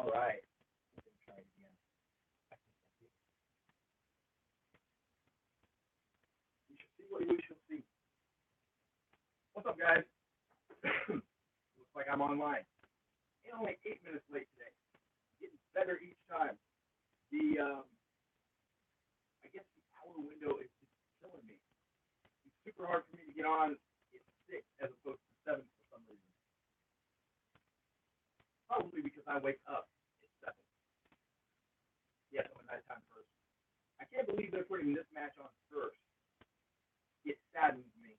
All right. Let's try it again. We shall see what we shall see. What's up, guys? Looks like I'm online. And only 8 minutes late today. Getting better each time. The I guess the hour window is just killing me. It's super hard for me to get on at 6 as opposed to 7 for some reason. Probably because I wake up at 7. Yes, I'm a nighttime person. I can't believe they're putting this match on first. It saddens me.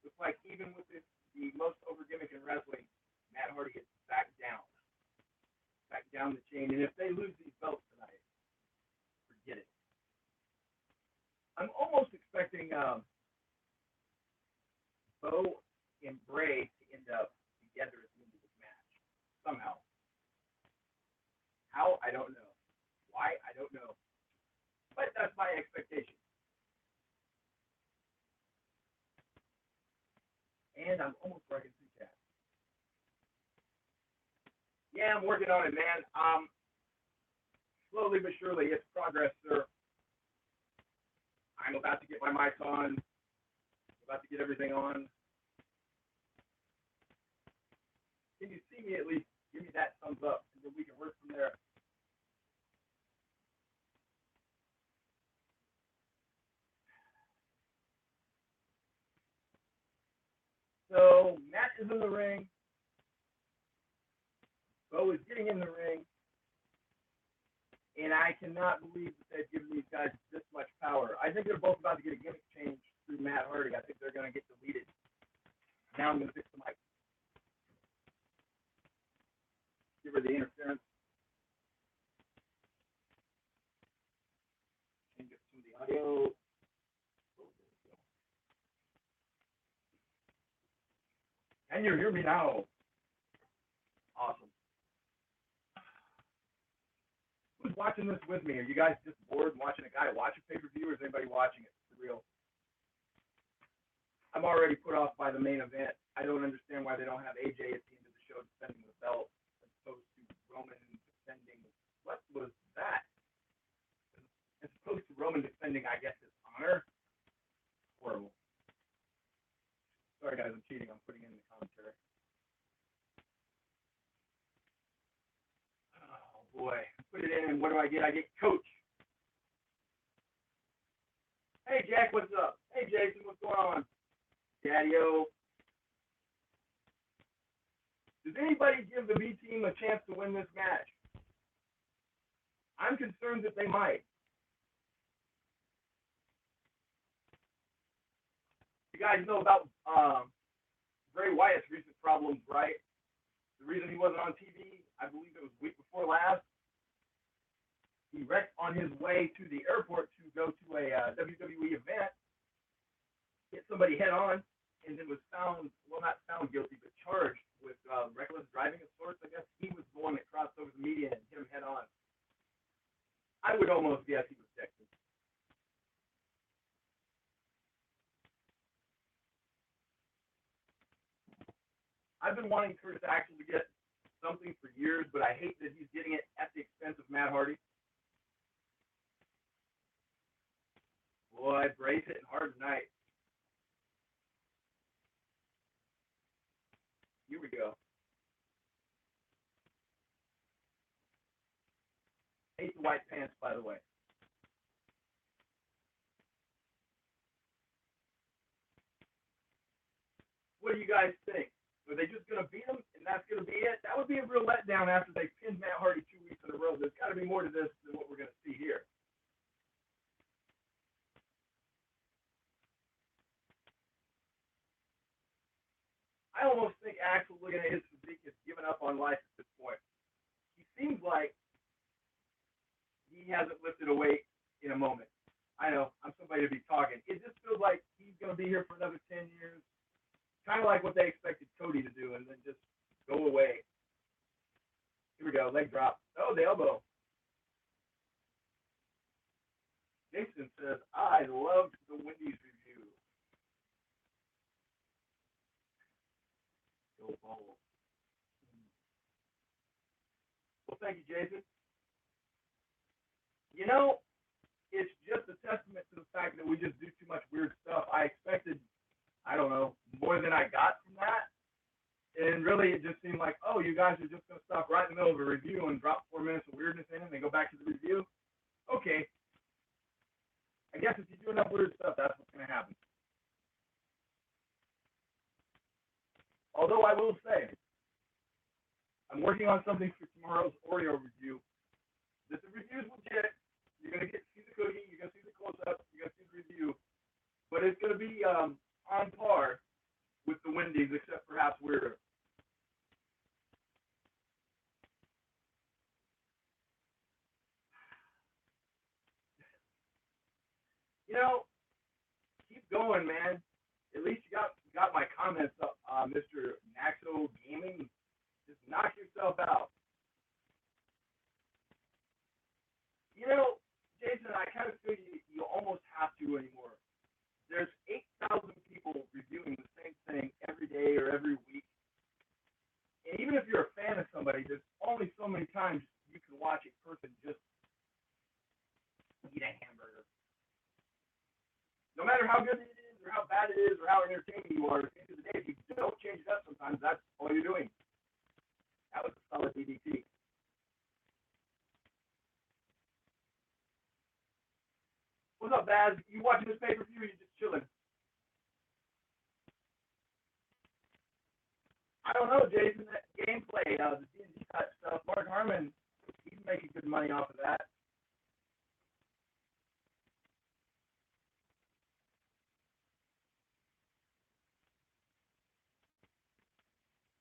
Looks like even with the most over gimmick in wrestling, Matt Hardy gets back down the chain. And if they lose these belts tonight, forget it. I'm almost expecting Bo and Bray to end up together at the end of this match somehow. How? I don't know. Why? I don't know. But that's my expectation. And I'm almost where I can see chat. Yeah, I'm working on it, man. Slowly but surely, it's progress, sir. I'm about to get my mics on. About to get everything on. Can you see me at least? Give me that thumbs up, and then we can work from there. So Matt is in the ring. Bo is getting in the ring. And I cannot believe that they've given these guys this much power. I think they're both about to get a gimmick change through Matt Hardy. I think they're going to get deleted. Now I'm going to fix the mic. Give her the interference. Change up some of the audio. Can you hear me now? Awesome. Who's watching this with me? Are you guys just bored watching a guy watch a pay-per-view, or is anybody watching it for real? I'm already put off by the main event. I don't understand why they don't have AJ at the end of the show defending the belt as opposed to Roman defending. What was that? As opposed to Roman defending, I guess, his honor. Horrible. Sorry, guys, I'm cheating. I'm putting in the commentary. Oh, boy. Put it in, and what do I get? I get Coach. Hey, Jack, what's up? Hey, Jason, what's going on? Daddy-O. Does anybody give the B team a chance to win this match? I'm concerned that they might. You guys know about Bray Wyatt's recent problems, right? The reason he wasn't on TV, I believe it was week before last, he wrecked on his way to the airport to go to a WWE event, hit somebody head on, and then was found, well, not found guilty, but charged with reckless driving of sorts. I guess he was the one that crossed over the median and hit him head on. I would almost guess he was Texas. I've been wanting Curtis Axel to get something for years, but I hate that he's getting it at the expense of Matt Hardy. Boy, Bray's hitting hard tonight. Here we go. Hate the white pants, by the way. What do you guys think? Are they just going to beat him, and that's going to be it? That would be a real letdown after they pinned Matt Hardy 2 weeks in a row. There's got to be more to this than what we're going to see here. I almost think Axel, looking at his physique, has given up on life at this point. He seems like he hasn't lifted a weight in a moment. I know, I'm somebody to be talking. It just feels like he's going to be here for another 10 years. Kind of like what they expected Cody to do and then just go away. Here we go, leg drop. Oh, the elbow. Jason says, I loved the Wendy's review. Go Bulls. thank you, Jason. You know, it's just a testament to the fact that we just do too much weird stuff. I expected, I don't know, more than I got from that. And really, it just seemed like, oh, you guys are just going to stop right in the middle of a review and drop 4 minutes of weirdness in and then go back to the review. Okay. I guess if you do enough weird stuff, that's what's going to happen. Although I will say, I'm working on something for tomorrow's Oreo review. The review is legit. You're going to see the cookie, you're going to see the close-up, you're going to see the review. But it's going to be on par with the Wendy's, except perhaps weirder. You know, keep going, man. At least you got my comments up, Mr. Nacho Gaming. Just knock yourself out. You know, Jason, I kind of feel you almost have to anymore. There's 8,000 people reviewing the same thing every day or every week. And even if you're a fan of somebody, there's only so many times you can watch a person just eat a hamburger. No matter how good it is, or how bad it is, or how entertaining you are, at the end of the day, if you don't change it up sometimes, that's all you're doing. That was a solid DDT. What's up, Baz? You watching this pay-per-view, or you just chilling? I don't know, Jason. That gameplay, the D&D type stuff, Mark Harmon, he's making good money off of that.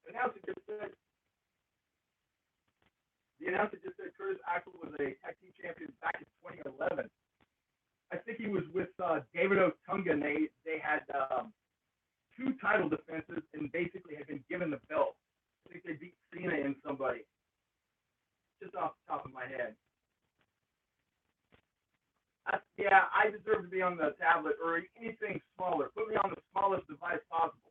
The announcer just said Curtis Axel was a tag team champion back in 2011. I think he was with David Otunga, and they had 2 title defenses and basically had been given the belt. I think they beat Cena and somebody. Just off the top of my head. Yeah, I deserve to be on the tablet or anything smaller. Put me on the smallest device possible.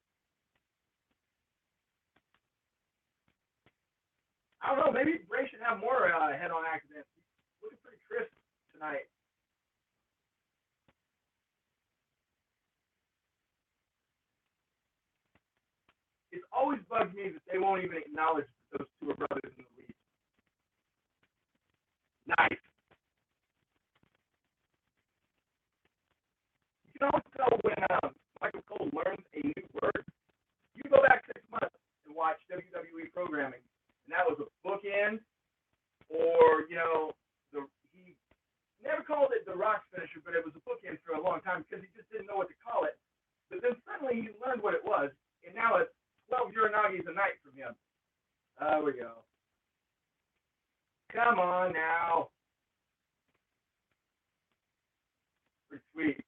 I don't know. Maybe Bray should have more head-on accidents. He's looking pretty crisp tonight. It's always bugged me that they won't even acknowledge that those 2 are brothers in the lead. Nice. You can always tell when Michael Cole learns a new word. You go back 6 months and watch WWE programming, and that was a bookend, or he never called it the Rock's finisher, but it was a bookend for a long time because he just didn't know what to call it. But then suddenly he learned what it was, and now it's 12 Uranagi's a night from him. There we go. Come on now. Pretty sweet.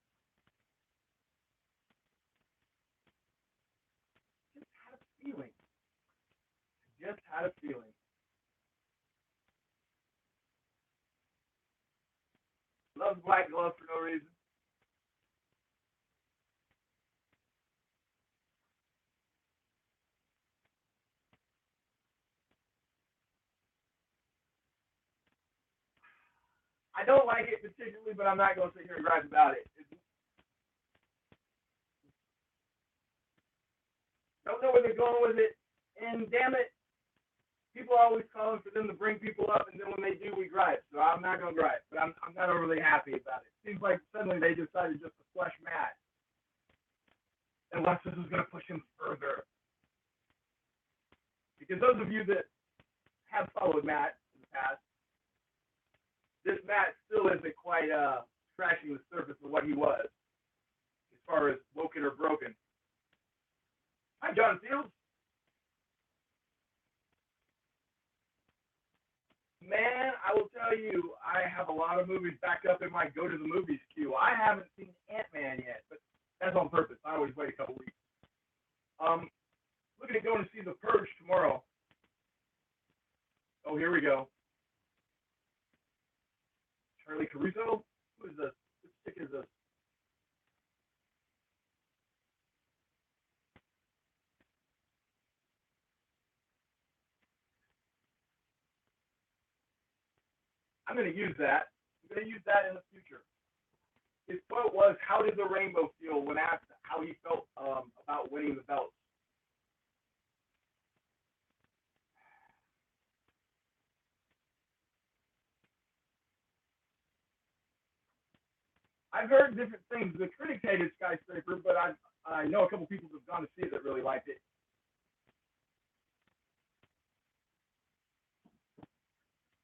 Just had a feeling. Loves black gloves for no reason. I don't like it particularly, but I'm not going to sit here and gripe about it. Don't know where they're going with it, and damn it, people are always calling for them to bring people up, and then when they do, we gripe. So I'm not going to gripe, but I'm not overly happy about it. Seems like suddenly they decided just to flush Matt, unless this is going to push him further. Because those of you that have followed Matt in the past, this Matt still isn't quite scratching the surface of what he was, as far as woken or broken. Hi, John Fields. Man, I will tell you, I have a lot of movies backed up in my go to the movies queue. I haven't seen Ant-Man yet, but that's on purpose. I always wait a couple weeks. Looking at going to see The Purge tomorrow. Oh, here we go. Charlie Caruso? Who is this? Which chick is this? I'm going to use that. I'm going to use that in the future. His quote was, "How did the Rainbow feel?" when asked how he felt about winning the belt. I've heard different things. The critics hated Skyscraper, but I know a couple people who've gone to see it that really liked it.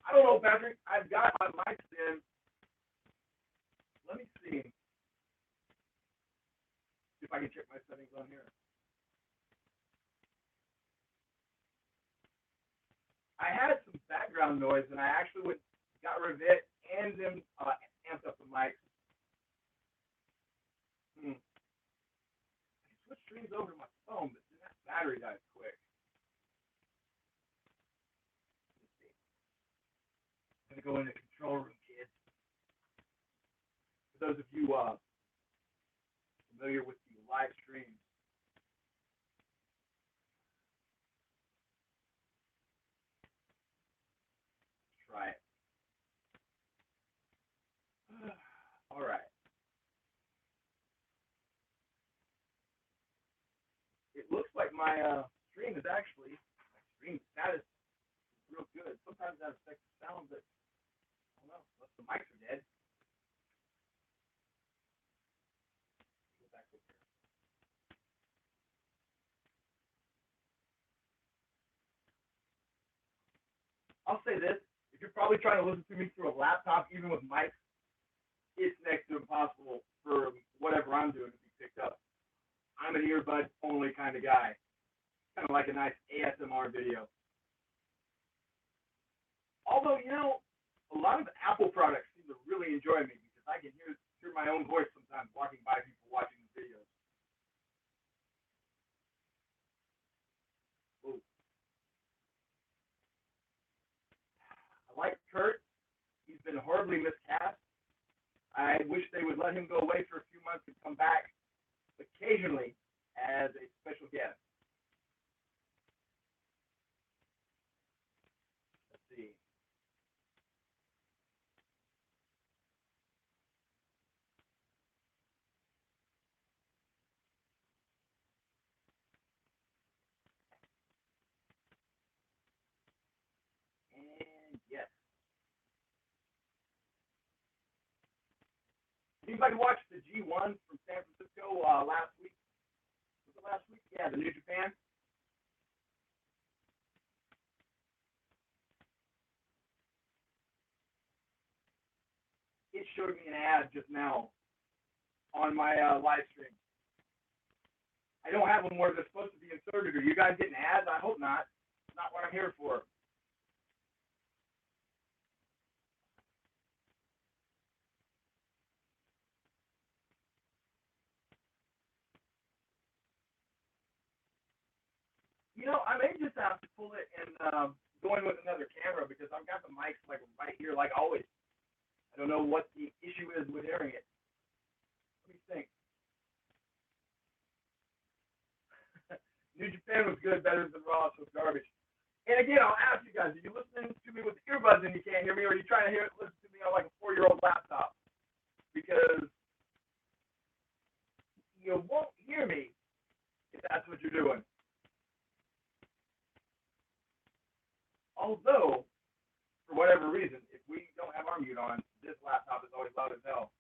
I don't know, Patrick. I've got my mic in. Let me see if I can check my settings on here. I had some background noise, and I actually got rid of it and then amped up the mic. I can switch streams over to my phone, but then that battery dies quick. I'm gonna go in the control room, kids. For those of you familiar with the live streams, let's try it. All right. It looks like my stream is actually stream status is real good. Sometimes that affects the sound, but I don't know. Unless the mics are dead. Go back over here. I'll say this: if you're probably trying to listen to me through a laptop, even with mics, it's next to impossible for whatever I'm doing to be picked up. I'm an earbud only kind of guy, kind of like a nice ASMR video. Although, a lot of the Apple products seem to really enjoy me because I can hear my own voice sometimes walking by people watching the videos. Ooh. I like Kurt. He's been horribly miscast. I wish they would let him go away for a few months and come back occasionally as a special guest. Let's see. And yes. Anybody watch the G1 from San Francisco last week? Was it last week? Yeah, the New Japan. It showed me an ad just now on my live stream. I don't have them where they're supposed to be inserted. Are you guys getting ads? I hope not. It's not what I'm here for. I may just have to pull it and go in with another camera because I've got the mics like right here, like always. I don't know what the issue is with hearing it. Let me think. New Japan was good, better than Raw, so garbage. And again, I'll ask you guys: are you listening to me with earbuds and you can't hear me, or are you trying to listen to me on like a 4-year-old laptop? Because you won't hear me if that's what you're doing. Although, for whatever reason, if we don't have our mute on, this laptop is always loud as hell.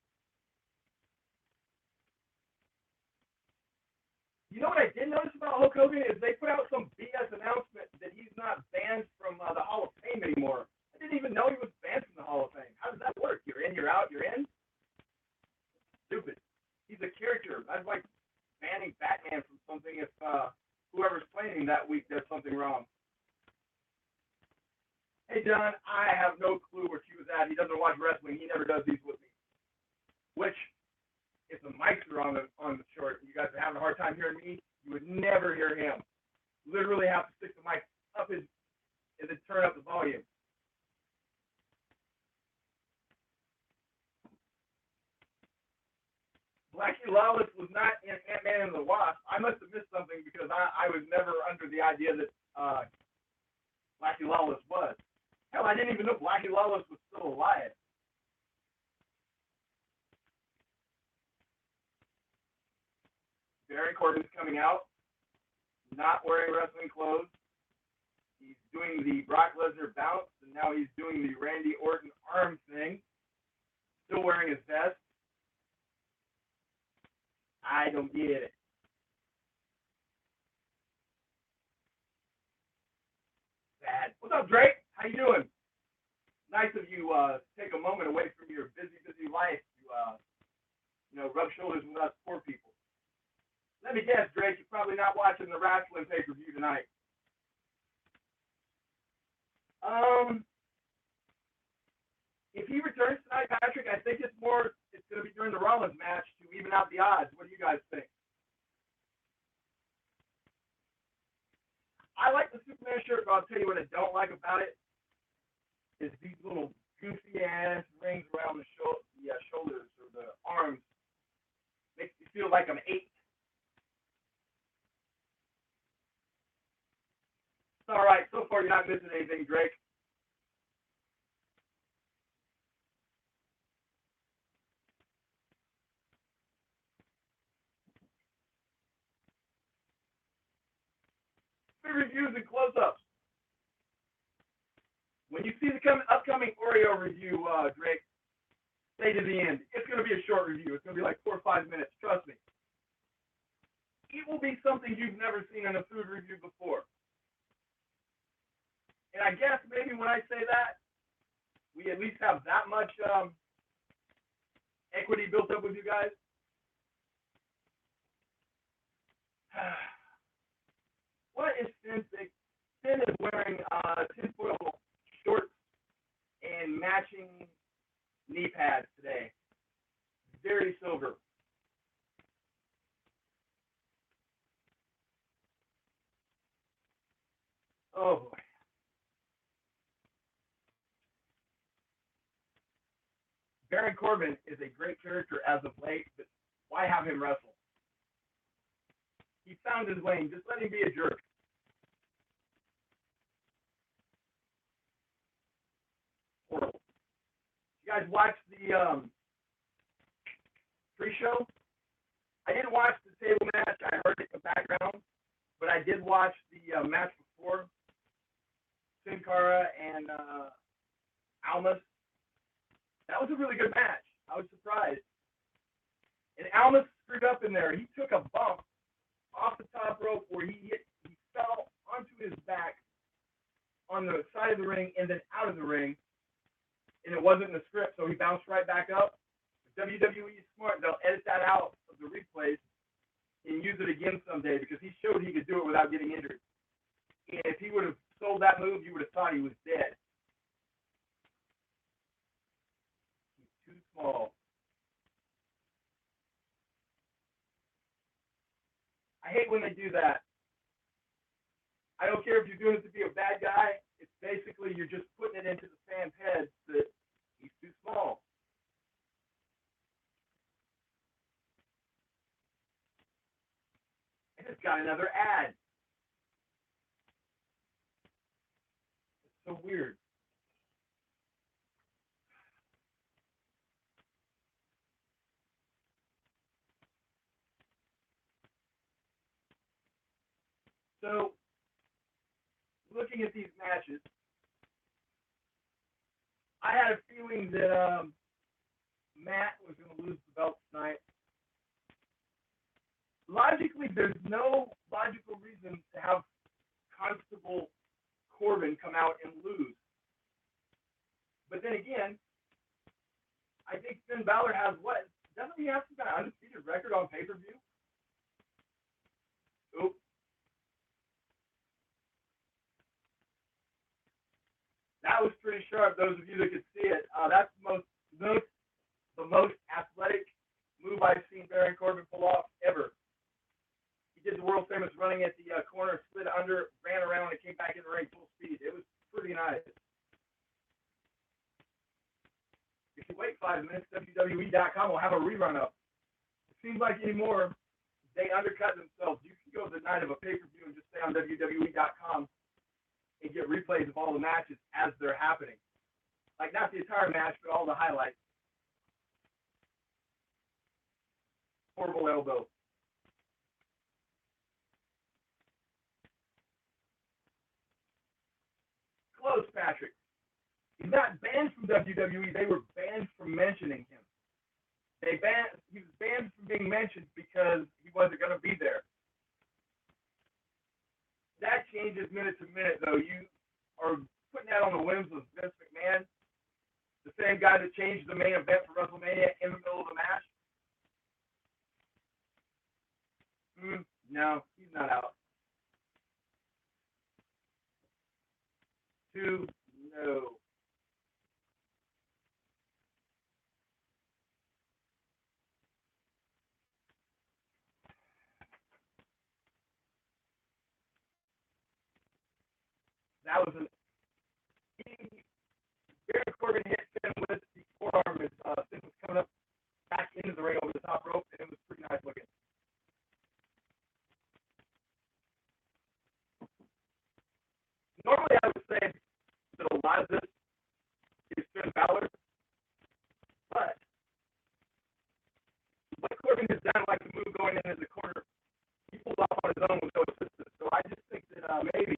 You know what I did notice about Hulk Hogan is they put out some BS announcement that he's not banned from the Hall of Fame anymore. I didn't even know he was banned from the Hall of Fame. How does that work? You're in, you're out, you're in? Stupid. He's a character. That's like banning Batman from something if whoever's playing him that week does something wrong. Hey, John, I have no clue where she was at. He doesn't watch wrestling. He never does these with me. Which, if the mics are on the short, you guys are having a hard time hearing me, you would never hear him. Literally have to stick the mic up and then turn up the volume. Blackie Lawless was not in Ant-Man and the Wasp. I must have missed something because I was never under the idea that Blackie Lawless was. Hell, I didn't even know Blackie Lawless was still still alive. Baron Corbin's coming out, not wearing wrestling clothes. He's doing the Brock Lesnar bounce, and now he's doing the Randy Orton arm thing. Still wearing his vest. I don't get it. Bad. What's up, Drake? How you doing? Nice of you take a moment away from your busy life to rub shoulders with us poor people. Let me guess, Drake, you're probably not watching the wrestling pay-per-view tonight. If he returns tonight, Patrick, I think it's going to be during the Rollins match to even out the odds. What do you guys think? I like the Superman shirt, but I'll tell you what I don't like about it is these little goofy-ass rings around the shoulders or the arms. Makes me feel like I'm 8. It's all right. So far, you're not missing anything, Drake. Reviews and close-ups. When you see the upcoming Oreo review, Drake, stay to the end. It's going to be a short review. It's going to be like 4 or 5 minutes. Trust me. It will be something you've never seen in a food review before. And I guess maybe when I say that, we at least have that much equity built up with you guys. What is Finn? Finn is wearing tinfoil shorts and matching knee pads today. Very silver. Oh boy. Baron Corbin is a great character as of late, but why have him wrestle? He found his lane. Just let him be a jerk. Horrible. You guys watch the pre-show? I didn't watch the table match. I heard it in the background, but I did watch the match before. Sin Cara and Almas. That was a really good match. I was surprised. And Almas screwed up in there. He took a bump off the top rope where he fell onto his back on the side of the ring and then out of the ring, and it wasn't in the script, so he bounced right back up. If WWE is smart, they'll edit that out of the replays and use it again someday because he showed he could do it without getting injured. And if he would have sold that move, you would have thought he was dead. He's too small. I hate when they do that. I don't care if you're doing it to be a bad guy. It's basically you're just putting it into the fans' heads that he's too small. I just got another ad. It's so weird. So, looking at these matches, I had a feeling that Matt was going to lose the belt tonight. Logically, there's no logical reason to have Constable Corbin come out and lose. But then again, I think Finn Balor has what? Doesn't he have some kind of undefeated record on pay-per-view? Oops. That was pretty sharp, those of you that could see it. That's the most athletic move I've seen Baron Corbin pull off ever. He did the world famous running at the corner, slid under, ran around, and came back in the ring full speed. It was pretty nice. If you wait 5 minutes, WWE.com will have a rerun up. It seems like anymore, they undercut themselves. You can go the night of a pay-per-view and just stay on WWE.com and get replays of all the matches as they're happening. Like, not the entire match, but all the highlights. Horrible elbow. Close, Patrick. He's not banned from WWE. They were banned from mentioning him. He was banned from being mentioned because he wasn't going to be there. That changes minute to minute, though. You are putting that on the whims of Vince McMahon, the same guy that changed the main event for WrestleMania in the middle of the match. No, he's not out. 2, no. That was an Baron Corbin hit Finn with the forearm as Finn was coming up back into the ring over the top rope, and it was pretty nice looking. Normally, I would say that a lot of this is Finn Balor, but what Corbin has done, like the move going into the corner, he pulled off on his own with no assistance. So I just think that maybe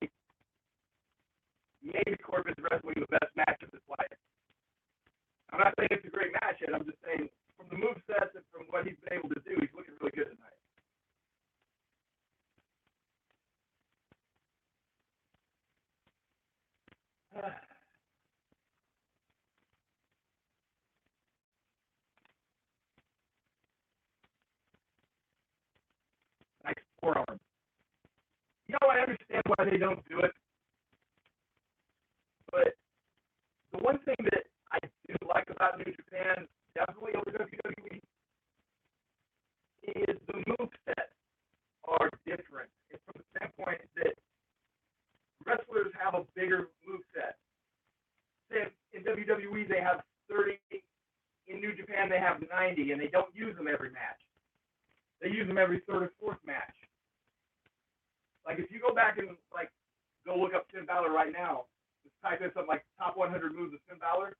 Corbin's wrestling the best match of his life. I'm not saying it's a great match yet. I'm just saying from the move sets and from what he's been able to do, he's looking really good tonight. Nice forearm. I understand why they don't do it, but the one thing that I do like about New Japan, definitely over WWE, is the move sets are different. It's from the standpoint that wrestlers have a bigger move set. In WWE, they have 30. In New Japan, they have 90, and they don't use them every match. They use them every third or fourth match. Like, if you go back and, go look up Finn Balor right now, just type in something like top 100 moves of Finn Balor,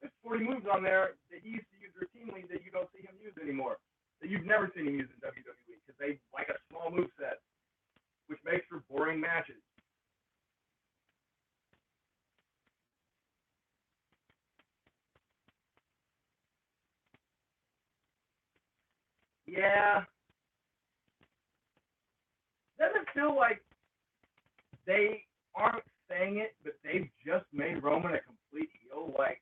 there's 40 moves on there that he used to use routinely that you don't see him use anymore, that you've never seen him use in WWE, because they like a small move set, which makes for boring matches. Yeah. Doesn't feel like they aren't saying it, but they've just made Roman a complete heel. Like,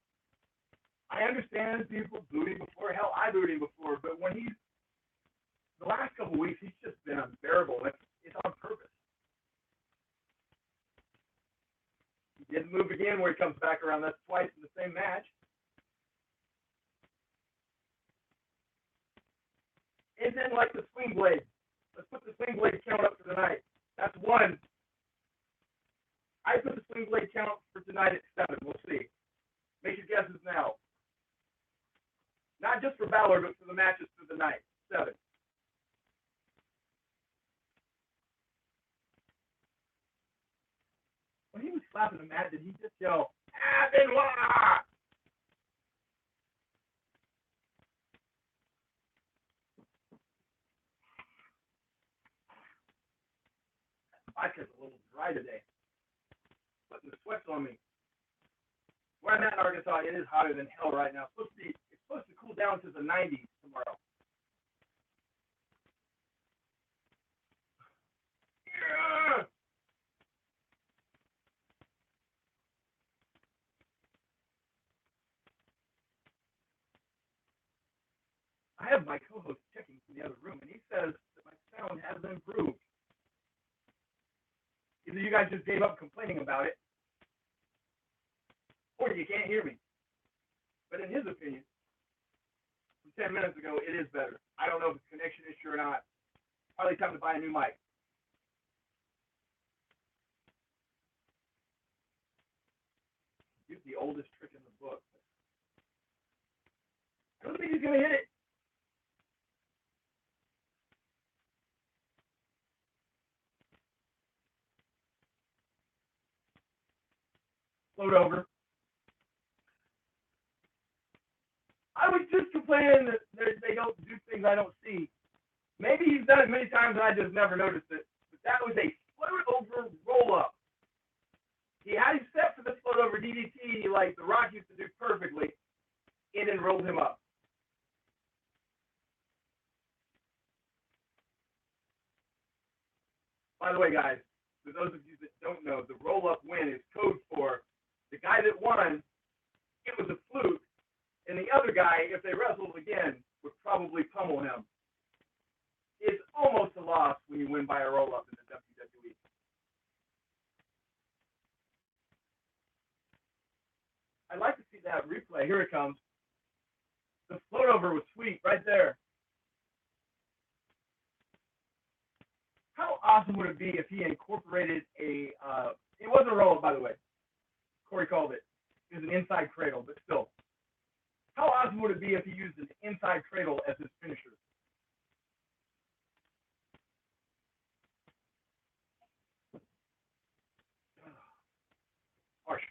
I understand people booed him before. Hell, I booed him before. But when the last couple of weeks, he's just been unbearable. It's on purpose. He didn't move again where he comes back around. That's twice in the same match. And then, like the swing blade. Let's put the swing blade count up for tonight. That's 1. I put the swing blade count for tonight at 7. We'll see. Make your guesses now. Not just for Balor, but for the matches for the night. 7. When he was slapping the mat, did he just yell, Benoit? Vodka's a little dry today. Putting the sweats on me. Where I'm at in Arkansas, it is hotter than hell right now. It's supposed to cool down to the 90s tomorrow. Yeah! I have my co-host checking from the other room, and he says that my sound has improved. Either you guys just gave up complaining about it, or you can't hear me. But in his opinion, from 10 minutes ago, it is better. I don't know if it's a connection issue or not. Probably time to buy a new mic. Use the oldest trick in the book. I don't think he's going to hit it. Float over. I was just complaining that they don't do things I don't see. Maybe he's done it many times and I just never noticed it. But that was a float over roll up. He had him set for the float over DDT like The Rock used to do perfectly, and then rolled him up. By the way, guys, for those of you that don't know, the roll-up win is code for the guy that won, it was a fluke, and the other guy, if they wrestled again, would probably pummel him. It's almost a loss when you win by a roll-up in the WWE. I'd like to see that replay. Here it comes. The float over was sweet right there. How awesome would it be if he incorporated it wasn't a roll-up, by the way. Corey called it. It was an inside cradle, but still. How awesome would it be if he used an inside cradle as his finisher? Harsh.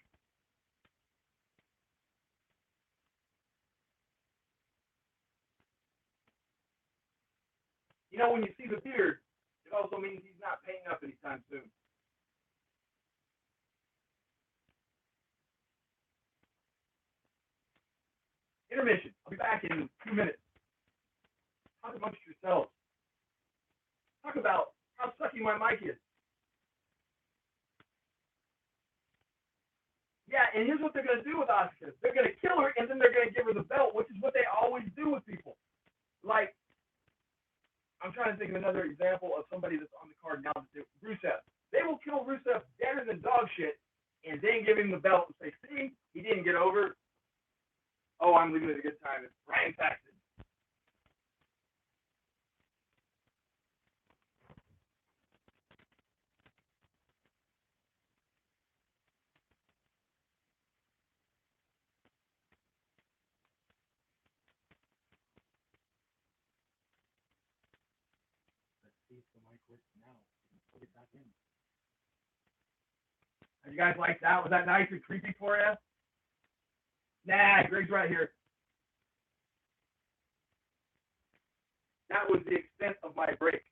You know, when you see the beard, it also means he's not paying up anytime soon. Intermission. I'll be back in 2 minutes. Talk amongst yourselves. Talk about how sucky my mic is. Yeah, and here's what they're going to do with Asuka. They're going to kill her, and then they're going to give her the belt, which is what they always do with people. Like, I'm trying to think of another example of somebody that's on the card now. Rusev. They will kill Rusev deader than dog shit, and then give him the belt and say, see, he didn't get over. Oh, I'm leaving it a good time. It's Brian Saxton. Let's see if the mic works now. Put it back in. How you guys like that? Was that nice and creepy for you? Nah, Greg's right here. That was the extent of my break.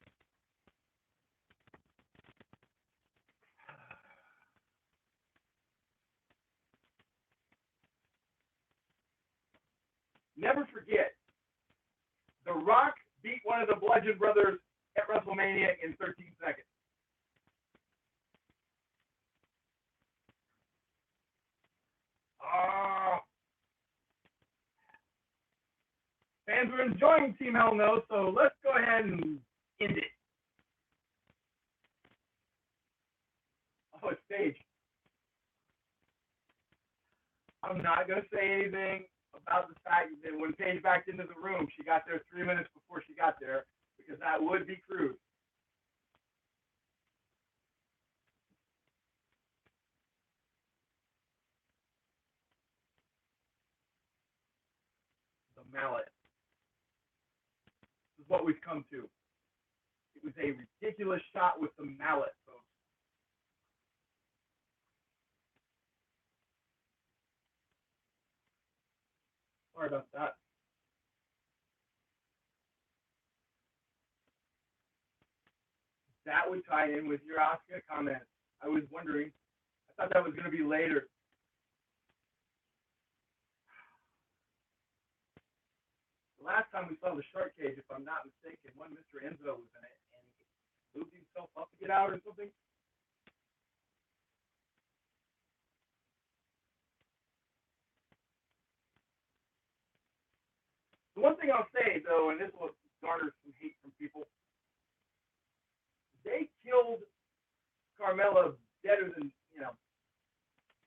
Never forget, The Rock beat one of the Bludgeon Brothers at WrestleMania in 13 seconds. Fans are enjoying Team Hell No, so let's go ahead and end it. Oh, it's Paige. I'm not going to say anything about the fact that when Paige backed into the room, she got there 3 minutes before she got there, because that would be crude. The mallet. This is what we've come to. It was a ridiculous shot with the mallet, folks. Sorry about that. That would tie in with your Asuka comment. I was wondering. I thought that was going to be later. The last time we saw the shark cage, if I'm not mistaken, one Mr. Enzo was in it, and he moved himself up to get out or something. The one thing I'll say, though, and this will garner some hate from people, they killed Carmella better than,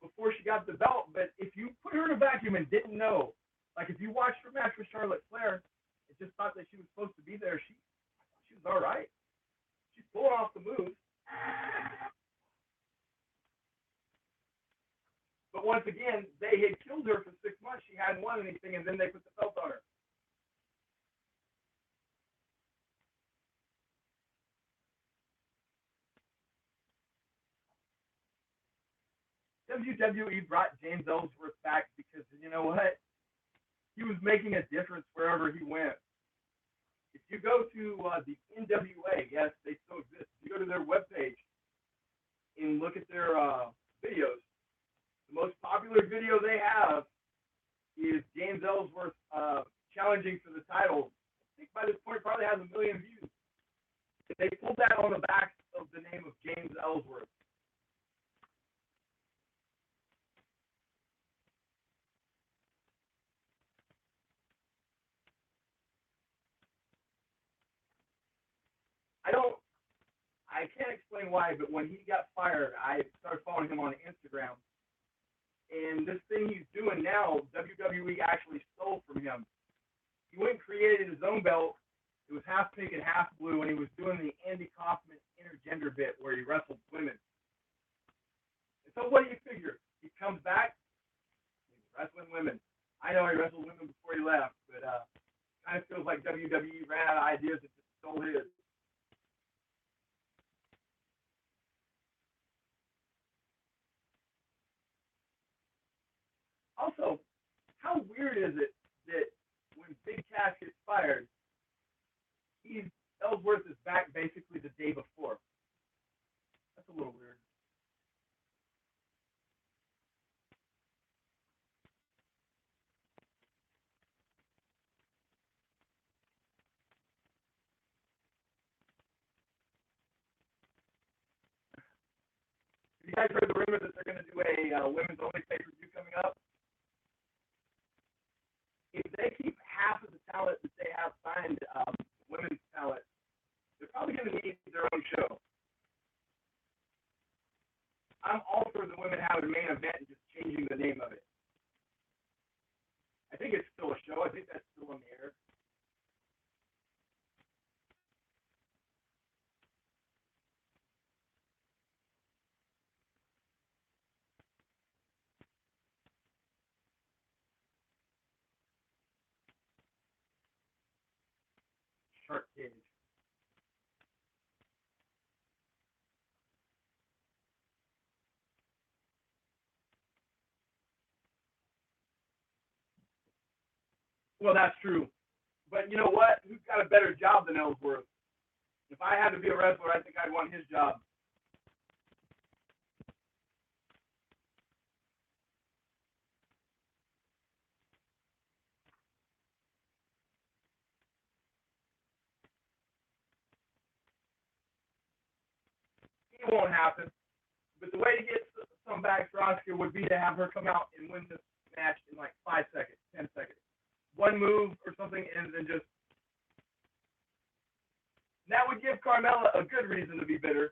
before she got the belt. But if you put her in a vacuum and didn't know, like if you watched her match with Charlotte Flair and just thought that she was supposed to be there, she was all right. She's pulling off the moves. But once again, they had killed her for 6 months. She hadn't won anything, and then they put the belt on her. WWE brought James Ellsworth back because, you know what? he was making a difference wherever he went. If you go to the NWA, yes, they still exist. If you go to their webpage and look at their videos, the most popular video they have is James Ellsworth challenging for the title. I think by this point probably has 1 million views. They pulled that on the back of the name of James Ellsworth. I can't explain why, but when he got fired, I started following him on Instagram. And this thing he's doing now, WWE actually stole from him. He went and created his own belt. It was half pink and half blue, and he was doing the Andy Kaufman intergender bit where he wrestled women. And so what do you figure? He comes back, he's wrestling women. I know he wrestled women before he left, but kind of feels like WWE ran out of ideas and just stole his. Also, how weird is it that when Big Cass gets fired, Ellsworth is back basically the day before? That's a little weird. Have you guys heard the rumor that they're going to do a women's only pay-per-view coming up? If they keep half of the talent that they have signed, women's talent, they're probably going to need their own show. I'm all for the women having a main event and just changing the name of it. I think it's still a show. I think that's still on the air. Shark Cage. Well, that's true. But you know what? Who's got a better job than Ellsworth? If I had to be a wrestler, I think I'd want his job. It won't happen. But the way to get some back for Oscar would be to have her come out and win this match in like 5 seconds, 10 seconds. One move or something, and then just. That would give Carmella a good reason to be bitter,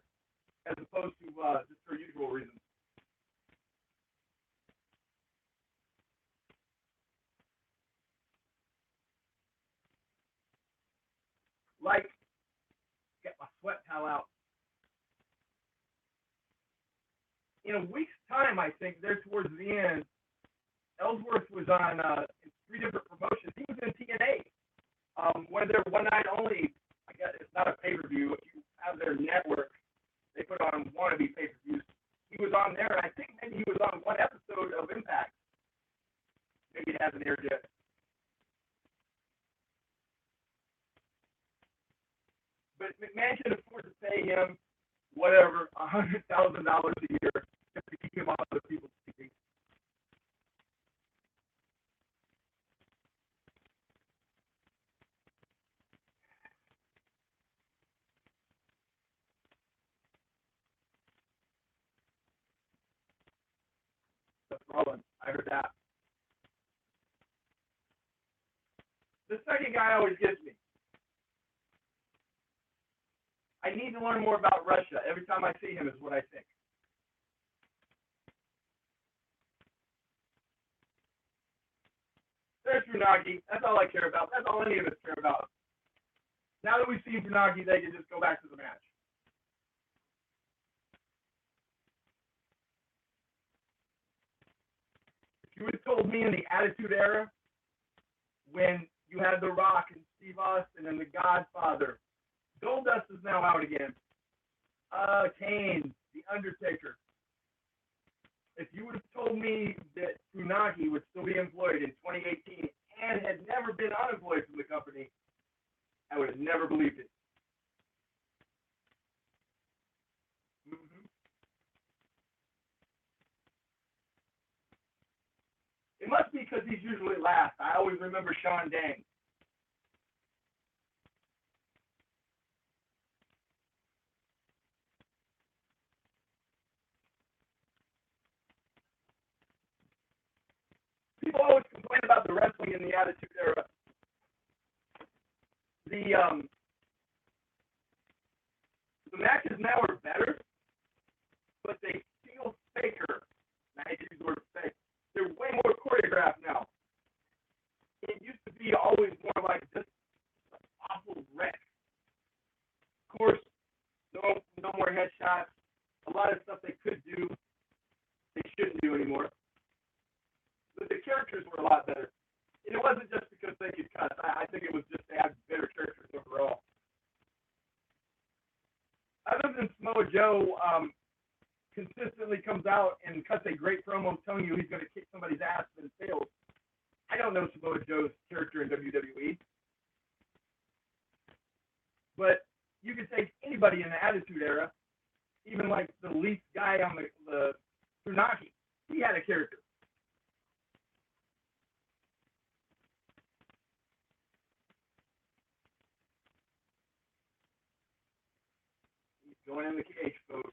as opposed to just her usual reasons. Like, get my sweat towel out. In a week's time, I think, there towards the end, Ellsworth was on 3 different promotions. He was in TNA. One of their one night only, I guess it's not a pay-per-view. If you have their network, they put on wannabe pay-per-views. He was on there, and I think maybe he was on one episode of Impact. Maybe it hasn't aired yet. But McMahon can afford to pay him whatever, $100,000 a year just to keep him on other people's TV. That's Rollins. I heard that. The second guy always gets me. I need to learn more about Russia. Every time I see him is what I think. There's Funaki. That's all I care about. That's all any of us care about. Now that we've seen Funaki, they can just go back to the match. If you would have told me in the Attitude Era, when you had The Rock and Steve Austin and The Godfather, Goldust is now out again. Kane, The Undertaker. If you would have told me that Funaki would still be employed in 2018 and had never been unemployed from the company, I would have never believed it. Mm-hmm. It must be because he's usually last. I always remember Sean Dang. People always complain about the wrestling in the Attitude Era. The the matches now are better, but they feel faker. And I use the word fake. They're way more choreographed now. It used to be always more like just awful wreck. Of course, no more headshots. A lot of stuff they could do, they shouldn't do anymore. But the characters were a lot better. And it wasn't just because they could cuss. I think it was just they had better characters overall. Other than Samoa Joe, consistently comes out and cuts a great promo telling you he's going to kick somebody's ass and fails. I don't know Samoa Joe's character in WWE. But you could take anybody in the Attitude Era, even like the least guy on the Funaki. He had a character. He's going in the cage, folks.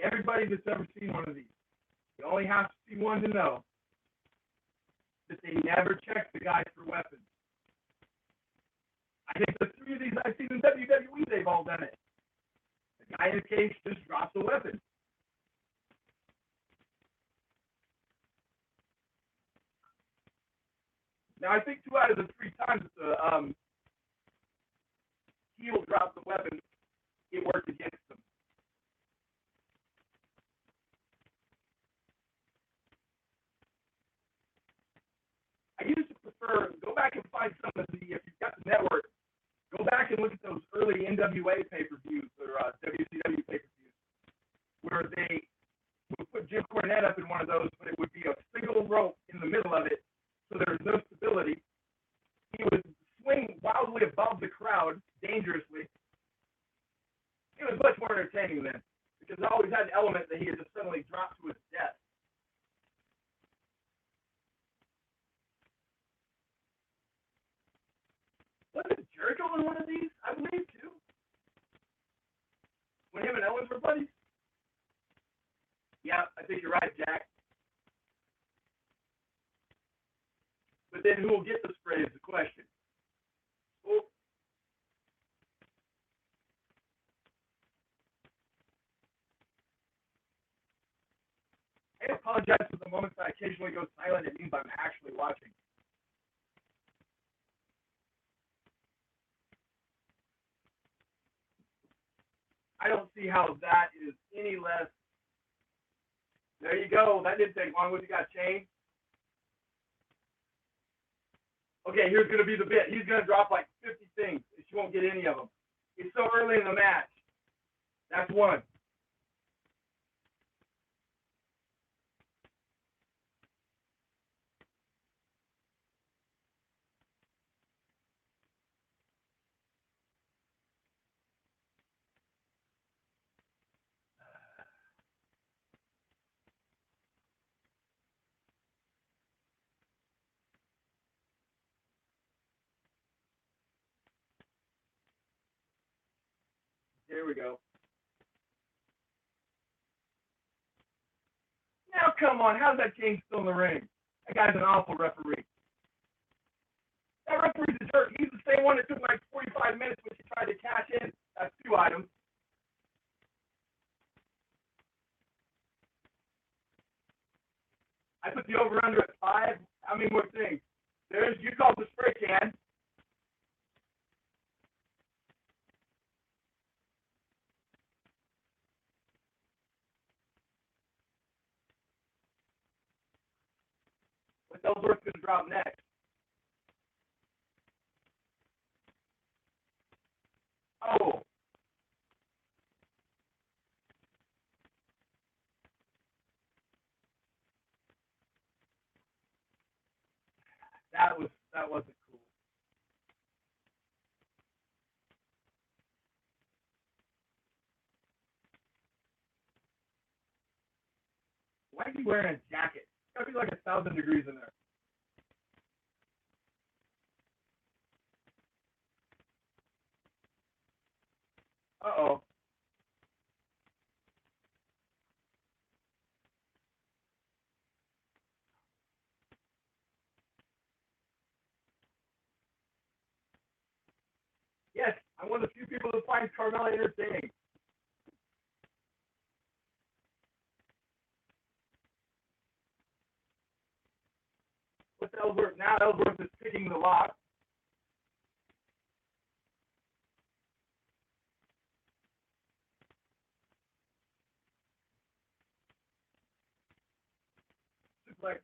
Everybody that's ever seen one of these, you only have to see one to know that they never check the guys for weapons. I think the three of these I've seen in WWE, they've all done it. The guy in the cage just drops a weapon. Now, I think 2 out of the 3 times the heel dropped the weapon, it worked against them. I used to prefer, go back and find some of the, if you've got the network, go back and look at those early NWA pay-per-views or WCW pay-per-views where they would put Jim Cornette up in one of those, but it would be a single rope in the middle of it, so there was no stability. He would swing wildly above the crowd, dangerously. It was much more entertaining then, because it always had an element that he had just suddenly dropped to his death. Wasn't Jericho in one of these? I believe, too. When him and Owens were buddies? Yeah, I think you're right, Jack. But then who will get the spray is the question. Oh. I apologize for the moments I occasionally go silent. It means I'm actually watching. I don't see how that is any less. There you go. That didn't take long. What you got, Chain? Okay, here's going to be the bit. He's going to drop like 50 things. She won't get any of them. It's so early in the match. That's one. Here we go. Now, come on. How's that King still in the ring? That guy's an awful referee. That referee's a jerk. He's the same one that took like 45 minutes when she tried to cash in. That's 2 items. I put the over-under at 5. How many more things? There's, you called the spray can. What Ellsworth going to drop next? Oh, that wasn't cool. Why is he wearing a jacket? It's gotta be like 1,000 degrees in there. Uh-oh. Yes, I'm one of the few people who find Carmella entertaining. What's Ellsworth? Now Ellsworth is picking the lock. It's like,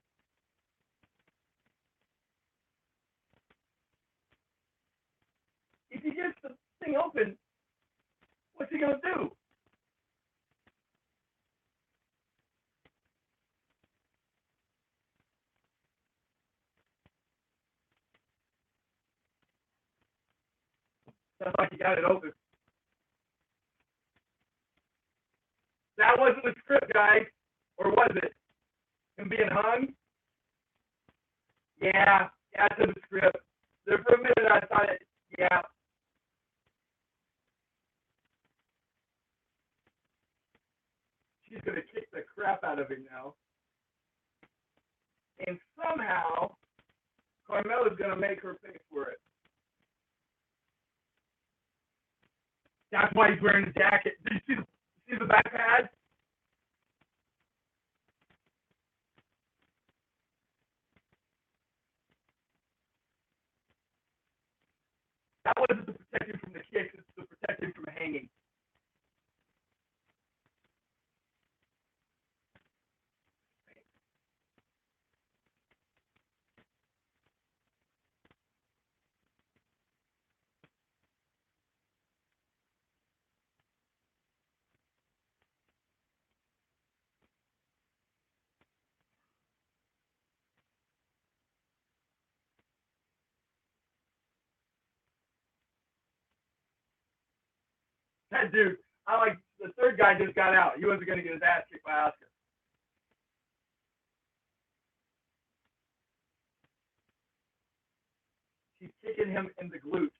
if he gets the thing open, what's he gonna do? Sounds like he got it open. That wasn't the script, guys. Or was it? Him being hung? Yeah, it's in the script. There for a minute I thought it, yeah. She's gonna kick the crap out of him now. And somehow, Carmella's gonna make her pay for it. That's why he's wearing the jacket. Did you see the back pad? That wasn't to protect him from the kicks, it's to protect him from hanging. That dude, I like the third guy just got out. He wasn't gonna get his ass kicked by Oscar. She's kicking him in the glute.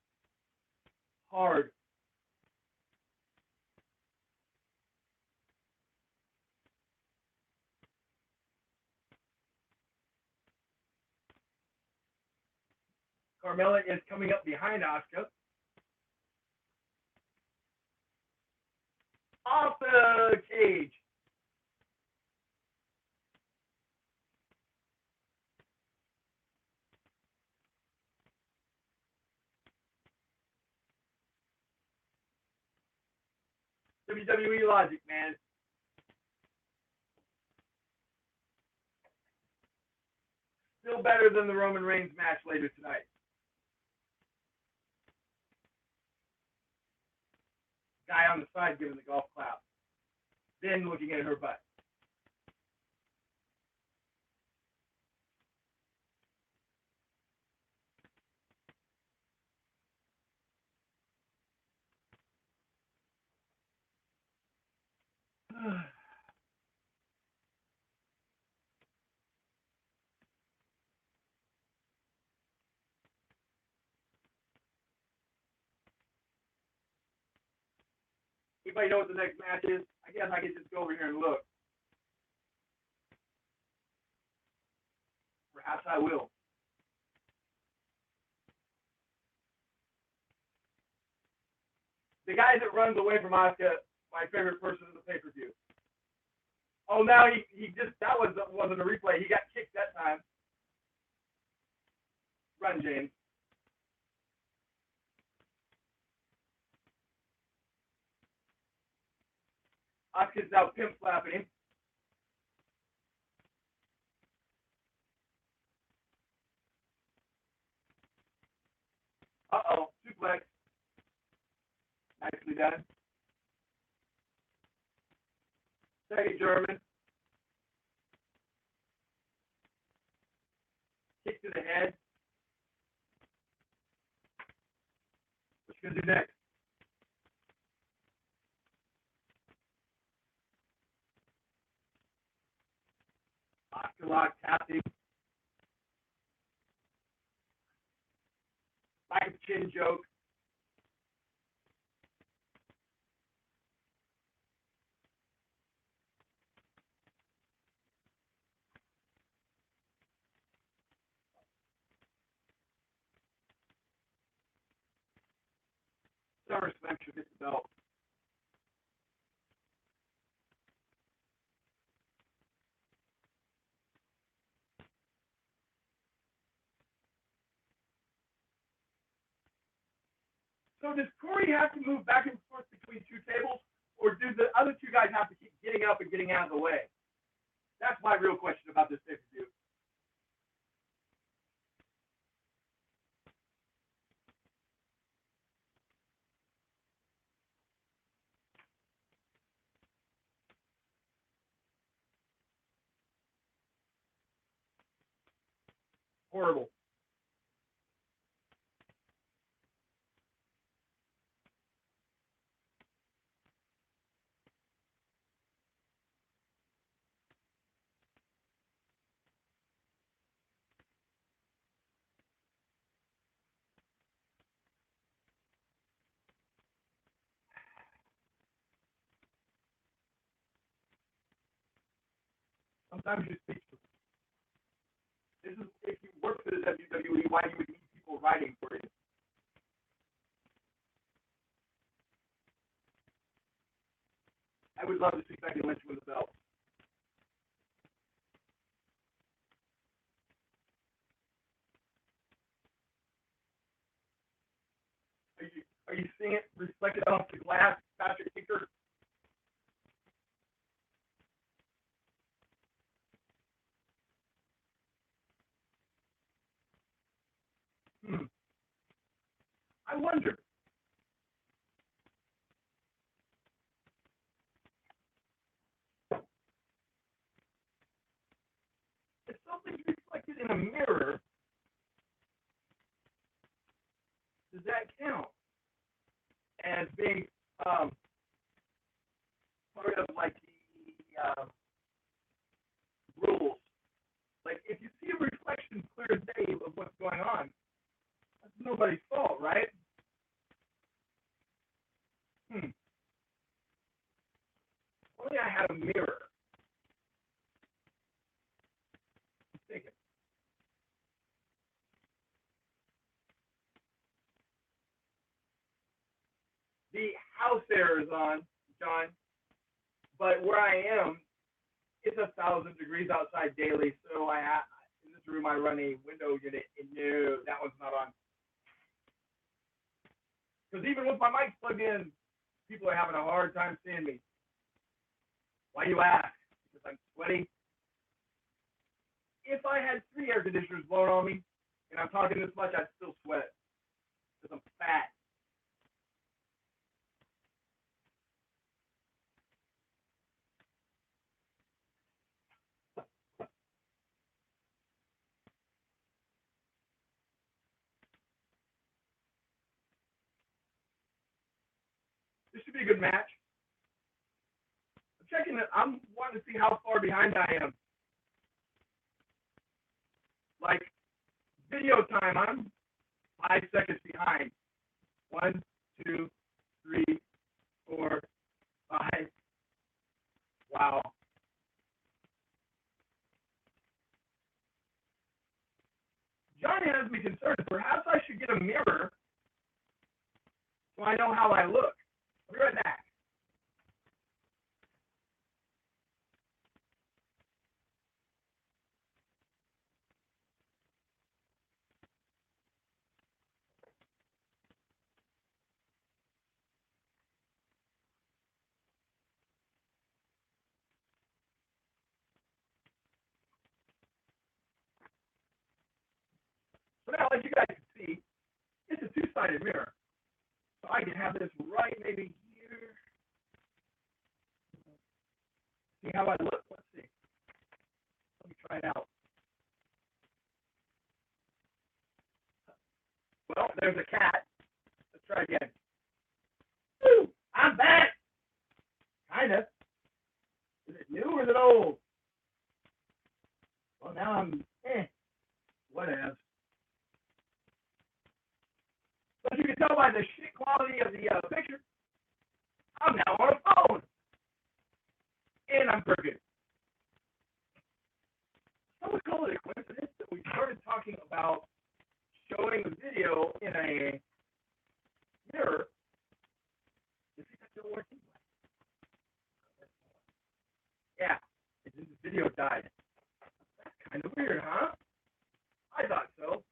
Hard. Carmella is coming up behind Oscar. Off the cage. WWE logic, man. Still better than the Roman Reigns match later tonight. Guy on the side giving the golf clap. Then looking at her butt. Anybody know what the next match is? I guess I could just go over here and look. Perhaps I will. The guy that runs away from Asuka, my favorite person in the pay-per-view. Oh, now he just, that wasn't a replay. He got kicked that time. Run, James. Asuka's now pimp slapping him. Uh-oh, suplex. Nicely done. Second German. Kick to the head. What you gonna do next? Oscar lock, tapping. Like a chin joke. SummerSlam should get the belt. So does Corey have to move back and forth between two tables, or do the other two guys have to keep getting up and getting out of the way? That's my real question about this pay-per-view. Horrible. Sometimes you speak to this is if you work for the WWE, why you would need people writing for you. I would love to see Becky Lynch win the belt. Are you seeing it reflected off the glass, Patrick Tinker? I wonder. If something's reflected in a mirror, does that count as being part of like the rules? Like if you see a reflection clear as day of what's going on, that's nobody's fault, right? Only I had a mirror. I'm thinking. The house air is on, John, but where I am, it's 1,000 degrees outside daily, so in this room I run a window unit, and no, that one's not on. Because even with my mic plugged in, people are having a hard time seeing me. Why you ask? Because I'm sweaty. If I had 3 air conditioners blowing on me, and I'm talking this much, I'd still sweat. Because I'm fat. This should be a good match. I'm checking it. I'm wanting to see how far behind I am. Like, video time, I'm 5 seconds behind. 1, 2, 3, 4, 5. Wow. John has me concerned. Perhaps I should get a mirror so I know how I look. I'll be right back. So now, as you guys can see, it's a 2-sided mirror. So I can have this right maybe here. See how I look? Let's see. Let me try it out. Well, there's a cat. Let's try again. Woo! I'm back! Kinda. Is it new or is it old? Well, now I'm, whatever. But you can tell by the shit quality of the picture, I'm now on a phone. And I'm crooked. I would call it a coincidence that we started talking about showing the video in a mirror. You think that's still working? Yeah, the video died. That's kind of weird, huh? I thought so.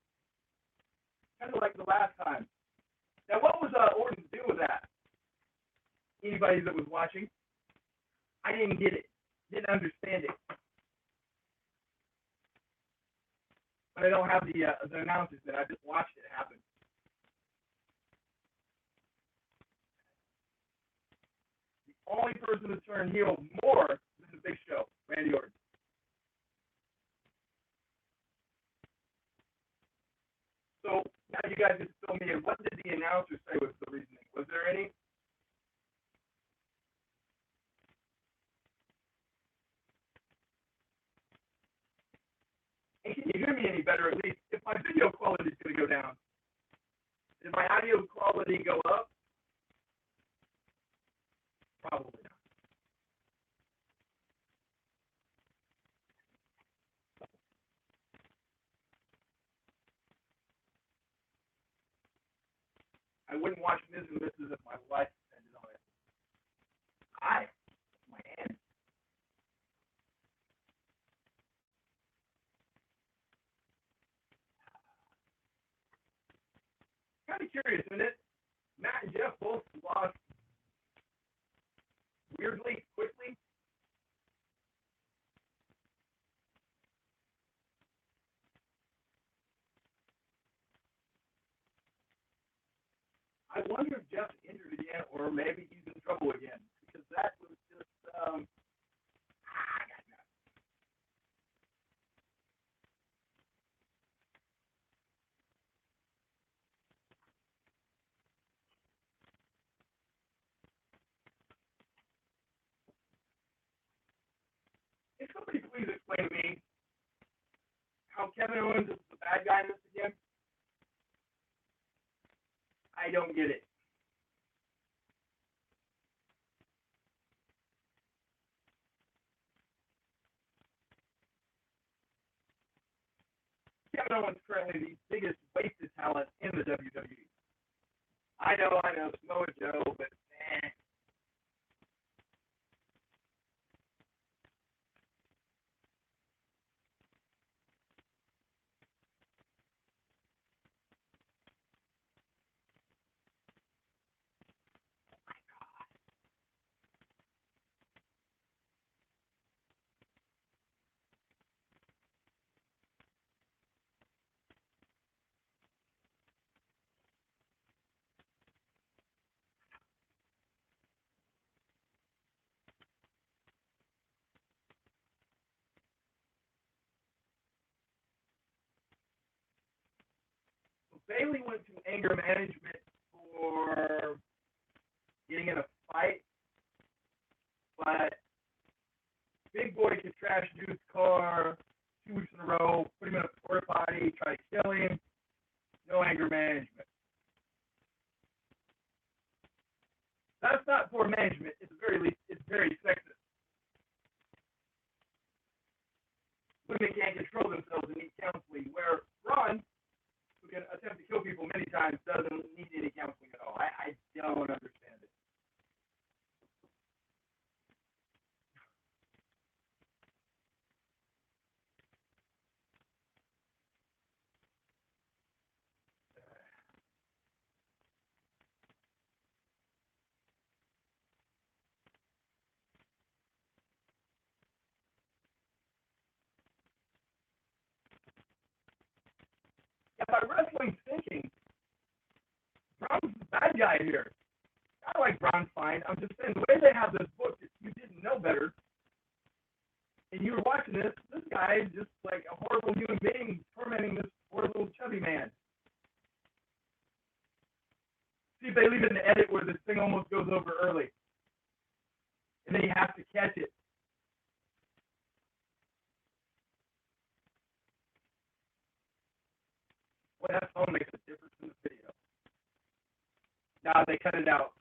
Kind of like the last time. Now, what was Orton do with that? Anybody that was watching? I didn't get it. Didn't understand it. But I don't have the announcers that I just watched it happen. The only person to turn heel more than the Big Show, Randy Orton. So now you guys just fill me in. What did the announcer say was the reasoning? Was there any? And can you hear me any better at least? If my video quality is going to go down, did my audio quality go up? Probably not. I wouldn't watch Miz and Mrs. if my life depended on it. My hand. Kind of curious, isn't it? Matt and Jeff both lost weirdly, quickly. I wonder if Jeff's injured again, or maybe he's in trouble again, because that was just, Can somebody please explain to me how Kevin Owens is the bad guy in this again? I don't get it. Kevin Owens is currently the biggest wasted talent in the WWE. I know, Mojo, but Bailey went to anger management for getting in a fight, but Big Boy could trash dude's car 2 weeks in a row, put him in a porta potty, try to kill him. No anger management. That's not poor management. It's very sexist. Women can't control themselves and need counseling, where Ron, who can attempt to kill people many times, doesn't need any counseling at all. I don't understand it. Yeah, by wrestling thinking, Brown's the bad bad guy here. I like Braun's fine. I'm just saying the way they have this book, if you didn't know better, and you were watching this guy is just like a horrible human being tormenting this poor little chubby man. See if they leave it in the edit where this thing almost goes over early. And then you have to catch it. Well, that phone makes a difference in the video. Nah, they cut it out.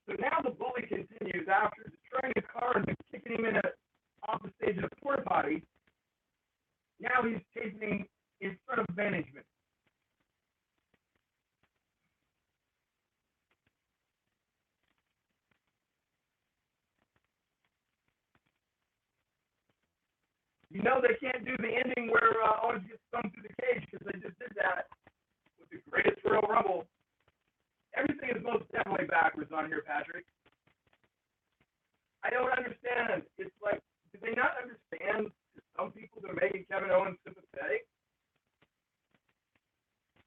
So now the bully continues after destroying his car and kicking him off the stage of the porta potty. Now he's chasing in front of management. You know they can't do the ending where Owens gets thrown through the cage because they just did that with the greatest Royal Rumble. Everything is most definitely backwards on here, Patrick. I don't understand. It's like, do they not understand that some people are making Kevin Owens sympathetic?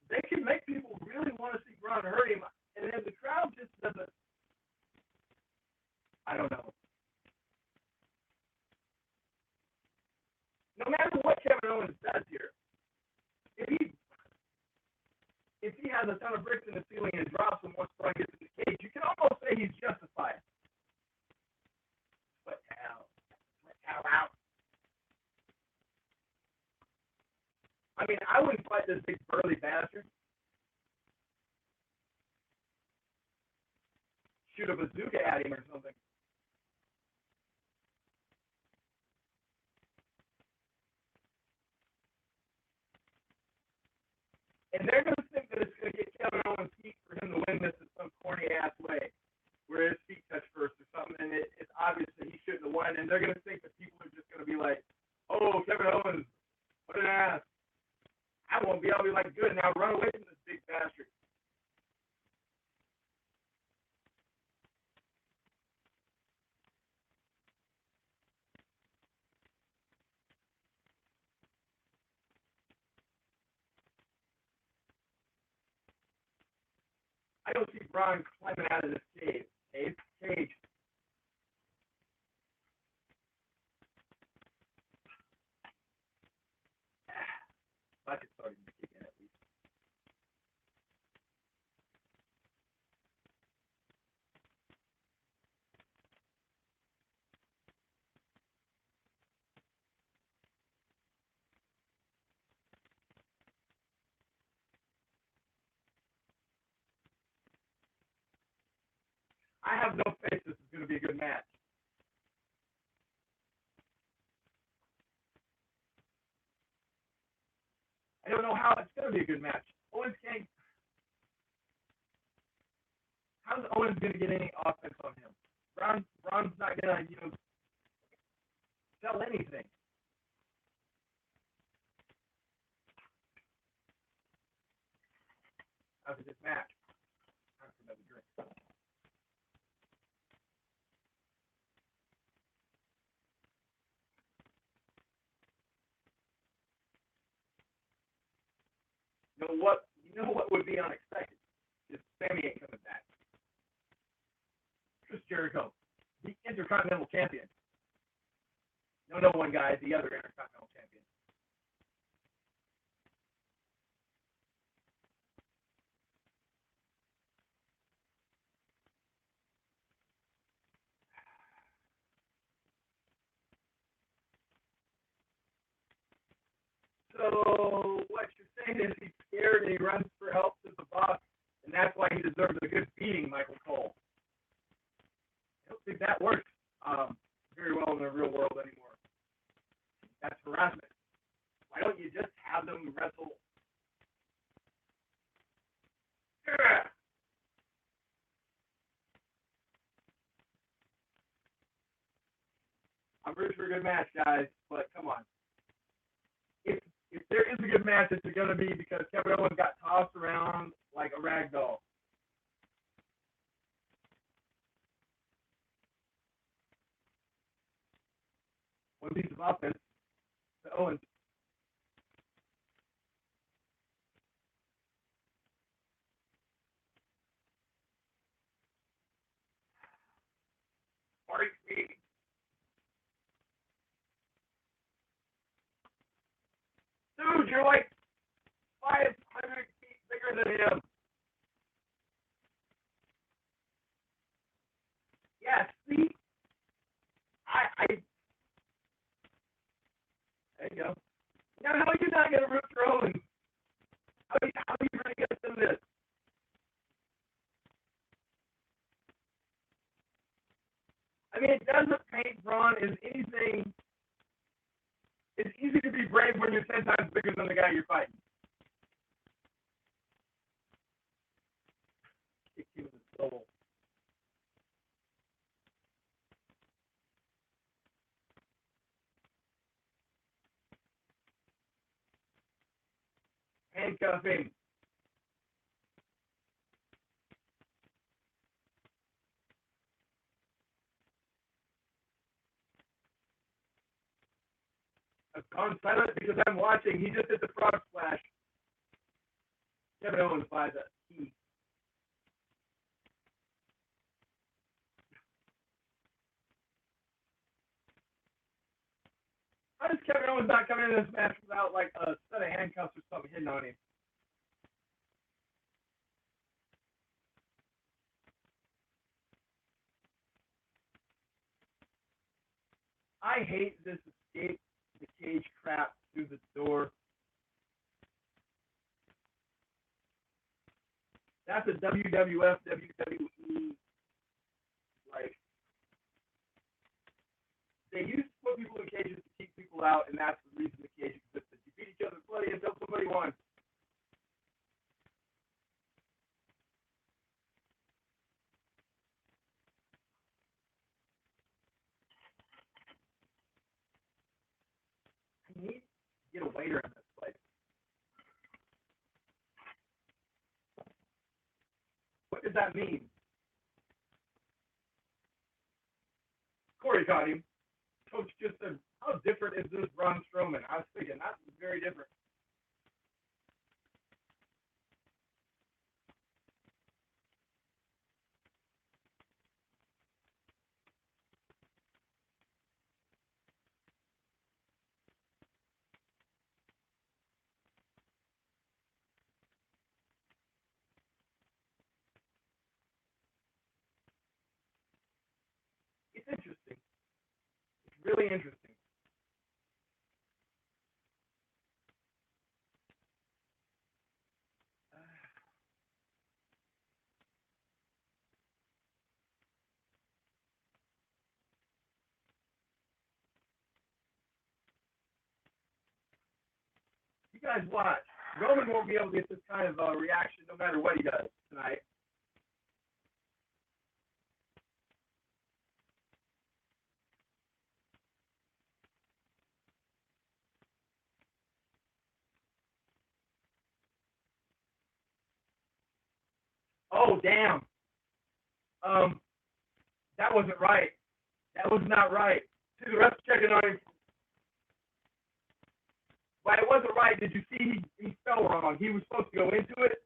They can make people really want to see Braun hurt him, and then the crowd just doesn't. I don't know. No matter what Kevin Owens does here, if he has a ton of bricks in the ceiling and drops them once Braun gets in the cage, you can almost say he's justified. But hell out. I mean, I wouldn't fight this big burly bastard. Shoot a bazooka at him or something. And they're going to think that it's going to get Kevin Owens' feet for him to win this in some corny-ass way, where his feet touch first or something, and it's obvious that he shouldn't have won, and they're going to think that people are just going to be like, oh, Kevin Owens, what an ass. I won't be able to be like, good, now run away from this big bastard. I don't see Braun climbing out of this cage. I could start him to kick in at least. I have no faith this is going to be a good match. I don't know how it's going to be a good match. Owens can't. How's Owens going to get any offense on him? Braun's not going to, sell anything. After this match. Time for another drink. You know what would be unexpected? Is Sammy ain't coming back. Chris Jericho, the Intercontinental Champion. No one guy, the other Intercontinental Champion. So what you're saying is he's scared and he runs for help to the boss, and that's why he deserves a good beating, Michael Cole. I don't think that works very well in the real world anymore. That's harassment. Why don't you just have them wrestle? good match, guys, but come on. If there is a good match, it's going to be because Kevin Owens got tossed around like a rag doll. One piece of offense to Owens. Dude, you're like 500 feet bigger than him. Yeah, see? There you go. Now, how are you not going to root for Owens? How are you going to get through this? I mean, it doesn't paint Braun as anything. It's easy to be brave when you're 10 times bigger than the guy you're fighting. Kick you in the soul. Handcuffing. I've gone silent because I'm watching. He just hit the frog splash. Kevin Owens buys a key. How does Kevin Owens not come into this match without like a set of handcuffs or something hidden on him? I hate this escape the cage crap through the door. That's a WWF, WWE, like, they used to put people in cages to keep people out, and that's the reason the cage existed. You beat each other bloody until somebody won. I need to get a waiter in this place. What does that mean? Corey caught him. Coach just said, how different is this Braun Strowman? I was thinking, that's very different. It's interesting. It's really interesting. You guys watch. Roman won't be able to get this kind of reaction no matter what he does tonight. Oh, damn. That wasn't right. That was not right. See, the ref's checking on him. But it wasn't right. Did you see he fell wrong? He was supposed to go into it.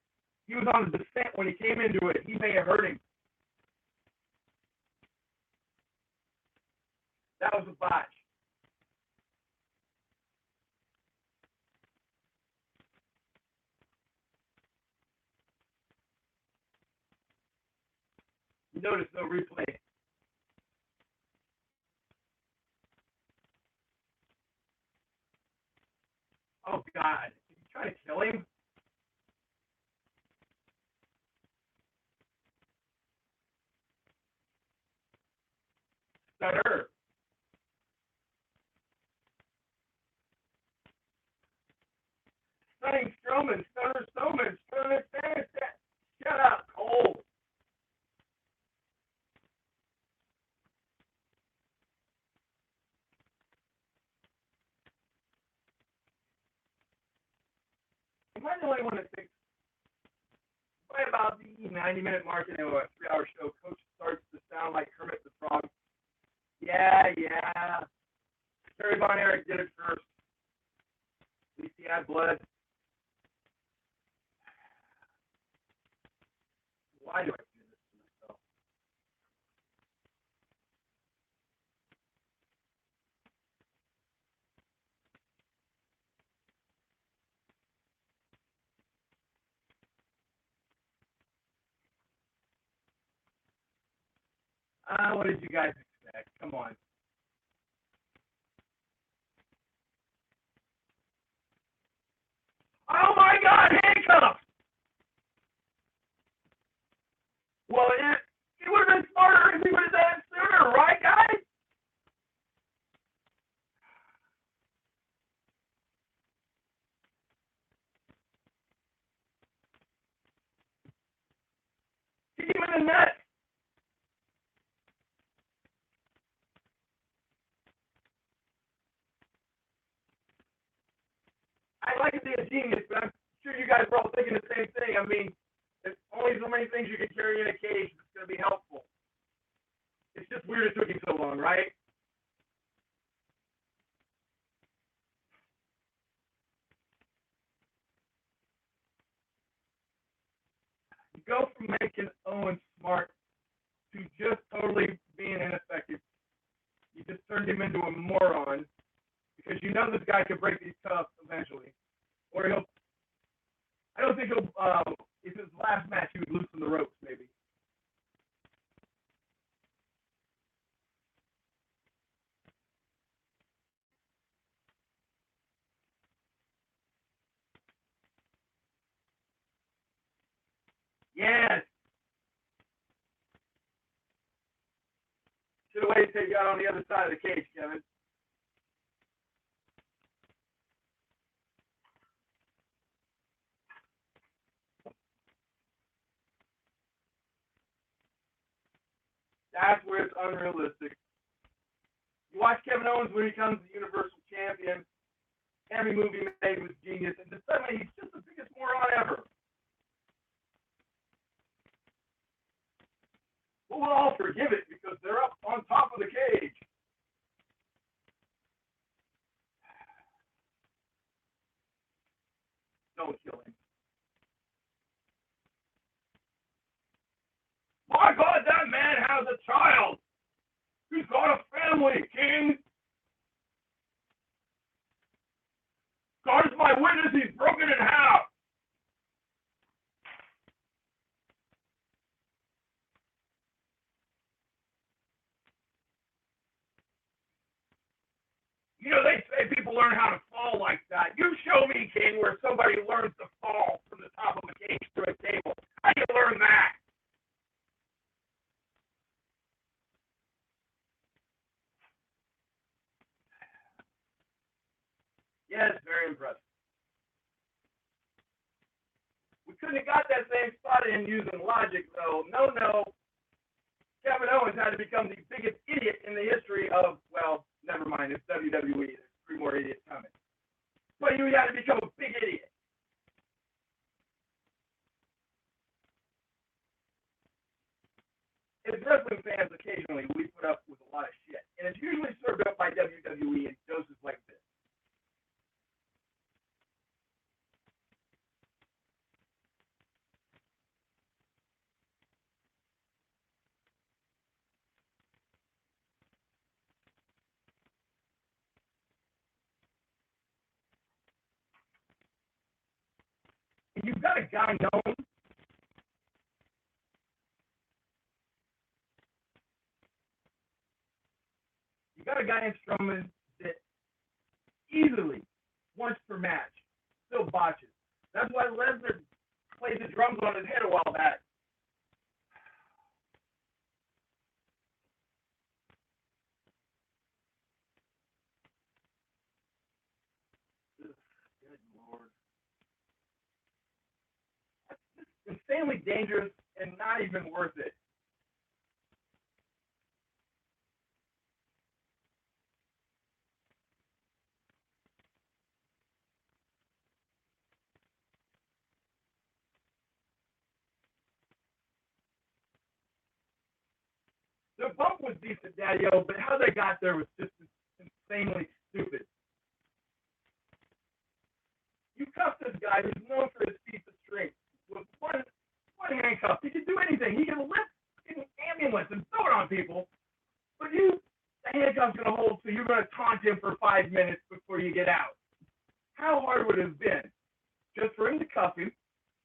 He was on the descent when he came into it. He may have hurt him. That was a botch. You notice no replay. Oh, God. Did you try to kill him? Stunner. Stunning Strowman. Stunner Strowman. Stunner Strowman. Shut up, Cole. Generally, when it takes by about the 90-minute mark in a 3-hour show, Coach starts to sound like Kermit the Frog. Yeah. Terry Von Erich did it first. At least he had blood. Why do I do this to myself? What did you guys expect? Come on. Oh my God, handcuffs! Well, it would have been smarter if he would have done it sooner, right, guys? Kick him in the neck. I'd like to be a genius, but I'm sure you guys are all thinking the same thing. I mean, there's only so many things you can carry in a cage that's going to be helpful. It's just weird it took him so long, right? You go from making Owen smart to just totally being ineffective. You just turned him into a moron because you know this guy can break these cuffs eventually. Or I don't think if his last match, he would loosen the ropes, maybe. Yes. Should have waited till you got on the other side of the cage, Kevin. That's where it's unrealistic. You watch Kevin Owens when he becomes the Universal Champion. Every movie made was genius, and suddenly he's just the biggest moron ever. But we'll all forgive it because they're up on top of the cage. Don't kill him. My God, that man has a child. He's got a family, King. God is my witness, he's broken in half. You know, they say people learn how to fall like that. You show me, King, where somebody learns to fall from the top of a cage through a table. How do you learn that? Yes, very impressive. We couldn't have got that same spot in using logic, though. No. Kevin Owens had to become the biggest idiot in the history of, well, never mind, it's WWE. There's 3 more idiots coming. But he had to become a big idiot. As wrestling fans, occasionally we put up with a lot of shit, and it's usually served up by WWE in doses like this. And you've got a guy known in Strowman that easily, once per match, still botches. That's why Lesnar played the drums on his head a while back. Good Lord. That's insanely dangerous and not even worth it. The bump was decent, Daddy-O, but how they got there was just insanely stupid. You cuff this guy who's known for his piece of strength with one handcuff. He can do anything. He can lift an ambulance and throw it on people. But the handcuff's going to hold, so you're going to taunt him for 5 minutes before you get out. How hard would it have been just for him to cuff him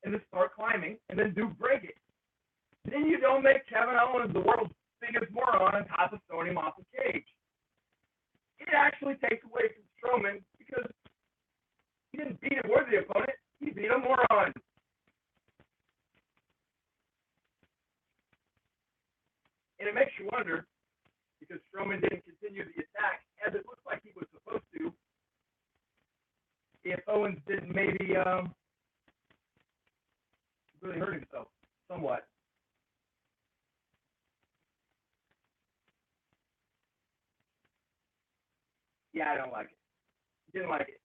and to start climbing and then break it? Then you don't make Kevin Owens the world's biggest moron on top of throwing him off the cage. It actually takes away from Strowman because he didn't beat a worthy opponent. He beat a moron. And it makes you wonder, because Strowman didn't continue the attack as it looked like he was supposed to, if Owens didn't maybe really hurt himself somewhat. Yeah, I don't like it. Didn't like it.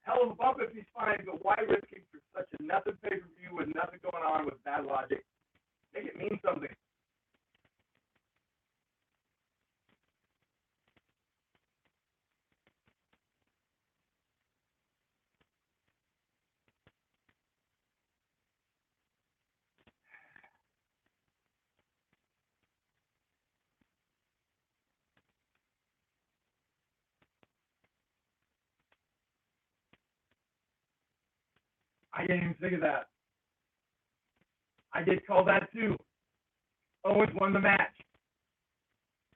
Hell of a bump if he's fine, but why risk it for such a nothing pay-per-view with nothing going on with bad logic? Make it mean something. I didn't even think of that. I did call that too. Owens won the match.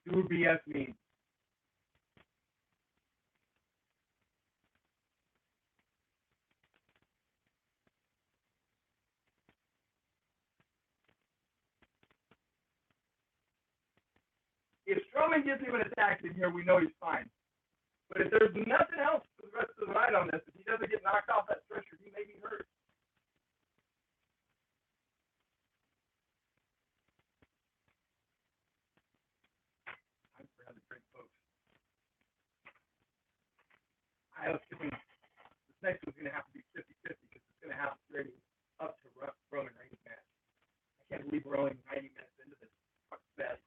Do BS means. If Strowman gives him an attack in here, we know he's fine. But if there's nothing else for the rest of the night on this, if he doesn't get knocked off that stretcher, he may be hurt. Time for another drink, folks. I was skipping. This next one's going to have to be 50-50 because it's going to have to ready up to Roman Reigns' match. I can't believe we're only 90 minutes into this. Fuck that.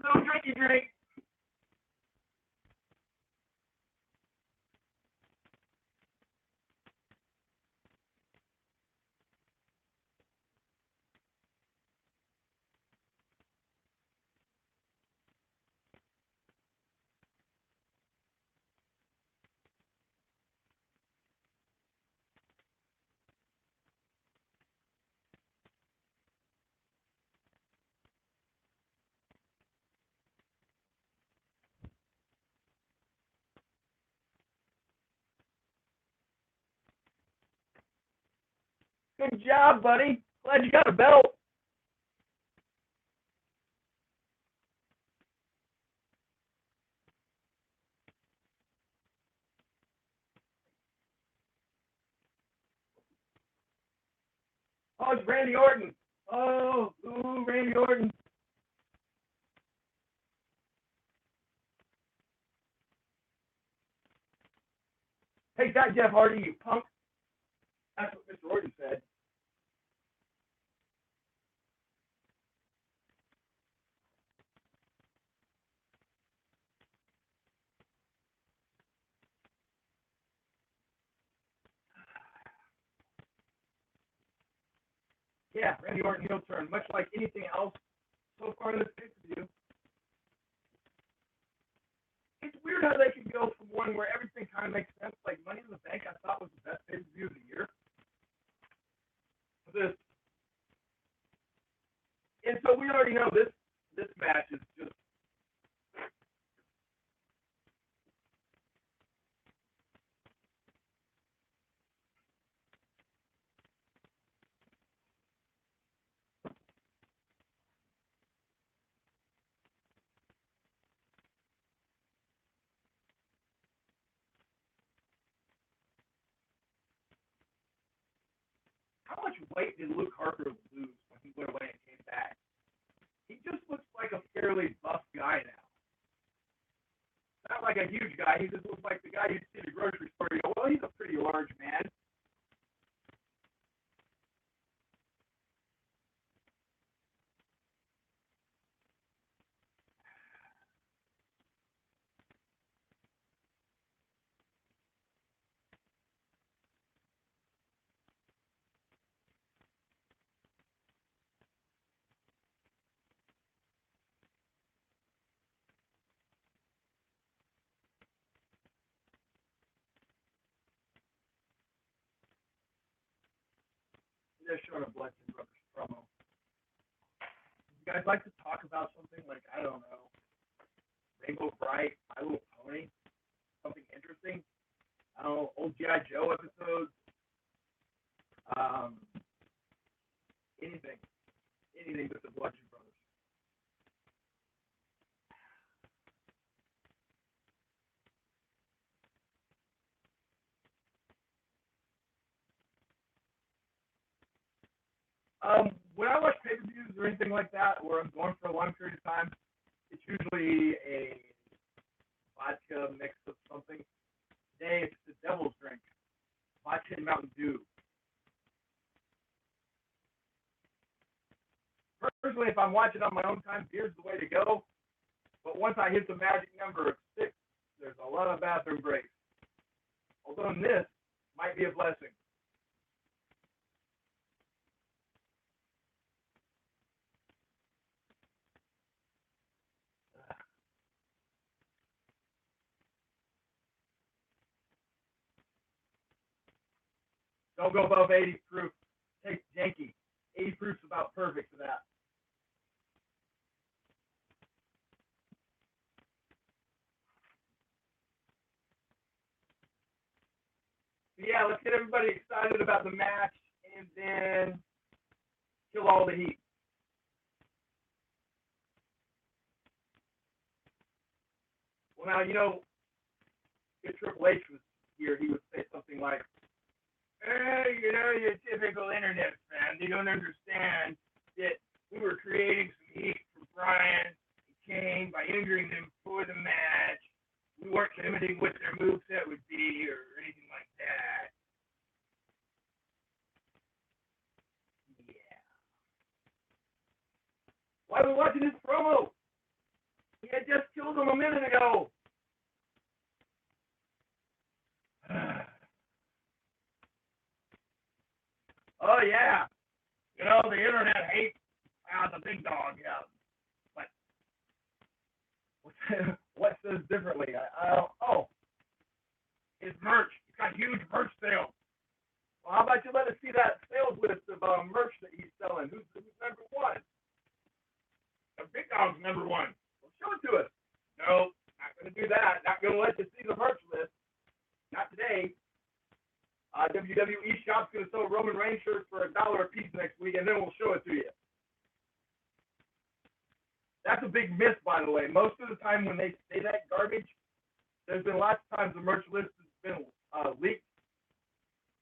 Little drinky drink. Good job, buddy. Glad you got a belt. Oh, it's Randy Orton. Oh, ooh, Randy Orton. Take that, Jeff Hardy, you punk. That's what Mr. Orton said. Yeah, Randy Orton heel turn, much like anything else so far in this pay-per-view. It's weird how they can go from one where everything kind of makes sense, like Money in the Bank I thought was the best pay-per-view of the year. This And so we already know this match is just how much weight did Luke Harper lose when he went away and came back? He just looks like a fairly buff guy now. Not like a huge guy. He just looks like the guy you see at the grocery store. You go, well, he's a pretty large man. They're showing a Bludgeon Brothers promo. You guys like to talk about something like, I don't know, Rainbow Bright, My Little Pony, something interesting? I don't know, old G.I. Joe episodes, anything but the Bludgeon Brothers. When I watch pay-per-views or anything like that, where I'm going for a long period of time, it's usually a vodka mix of something. Today, it's the devil's drink, vodka and Mountain Dew. Personally, if I'm watching on my own time, beer's the way to go. But once I hit the magic number of 6, there's a lot of bathroom breaks. Although this might be a blessing. Don't go above 80 proof. Take janky. 80 proof's about perfect for that. So yeah, let's get everybody excited about the match and then kill all the heat. Well, now, you know, if Triple H was here, he would say something like, hey, you know, your typical internet fan, they don't understand that we were creating some heat for Bryan and Kane by injuring them for the match. We weren't limiting what their moveset would be or anything like that. Yeah. Why are we watching this promo? He had just killed him a minute ago. Oh, yeah. You know, the internet hates the big dog, yeah. But what says differently? His merch. He's got huge merch sales. Well, how about you let us see that sales list of merch that he's selling? Who's number one? The big dog's number one. Well, show it to us. No, not going to do that. Not going to let you see the merch list. Not today. WWE Shop's going to sell Roman Reigns shirts for $1 a piece next week, and then we'll show it to you. That's a big myth, by the way. Most of the time when they say that garbage, there's been lots of times the merch list has been leaked.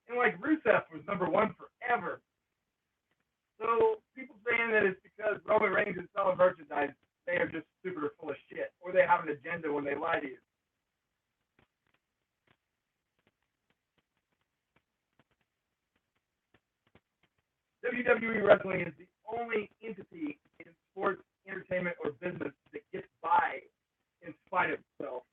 And like Rusev was number one forever. So people saying that it's because Roman Reigns is selling merchandise, they are just super full of shit. Or they have an agenda when they lie to you. WWE Wrestling is the only entity in sports, entertainment, or business that gets by in spite of itself.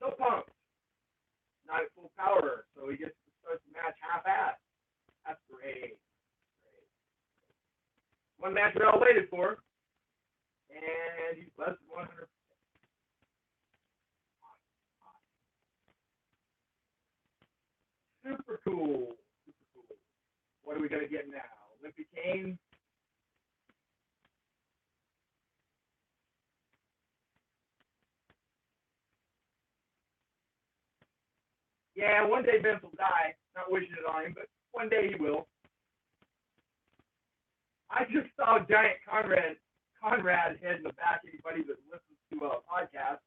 So pumped. Not at full power, so he gets to start the match half-assed. That's great. One match we all waited for, and he's less than 100%. get now? Limpy Kane. Yeah, one day Vince will die. Not wishing it on him, but one day he will. I just saw Giant Conrad head in the back. Anybody that listens to a podcast.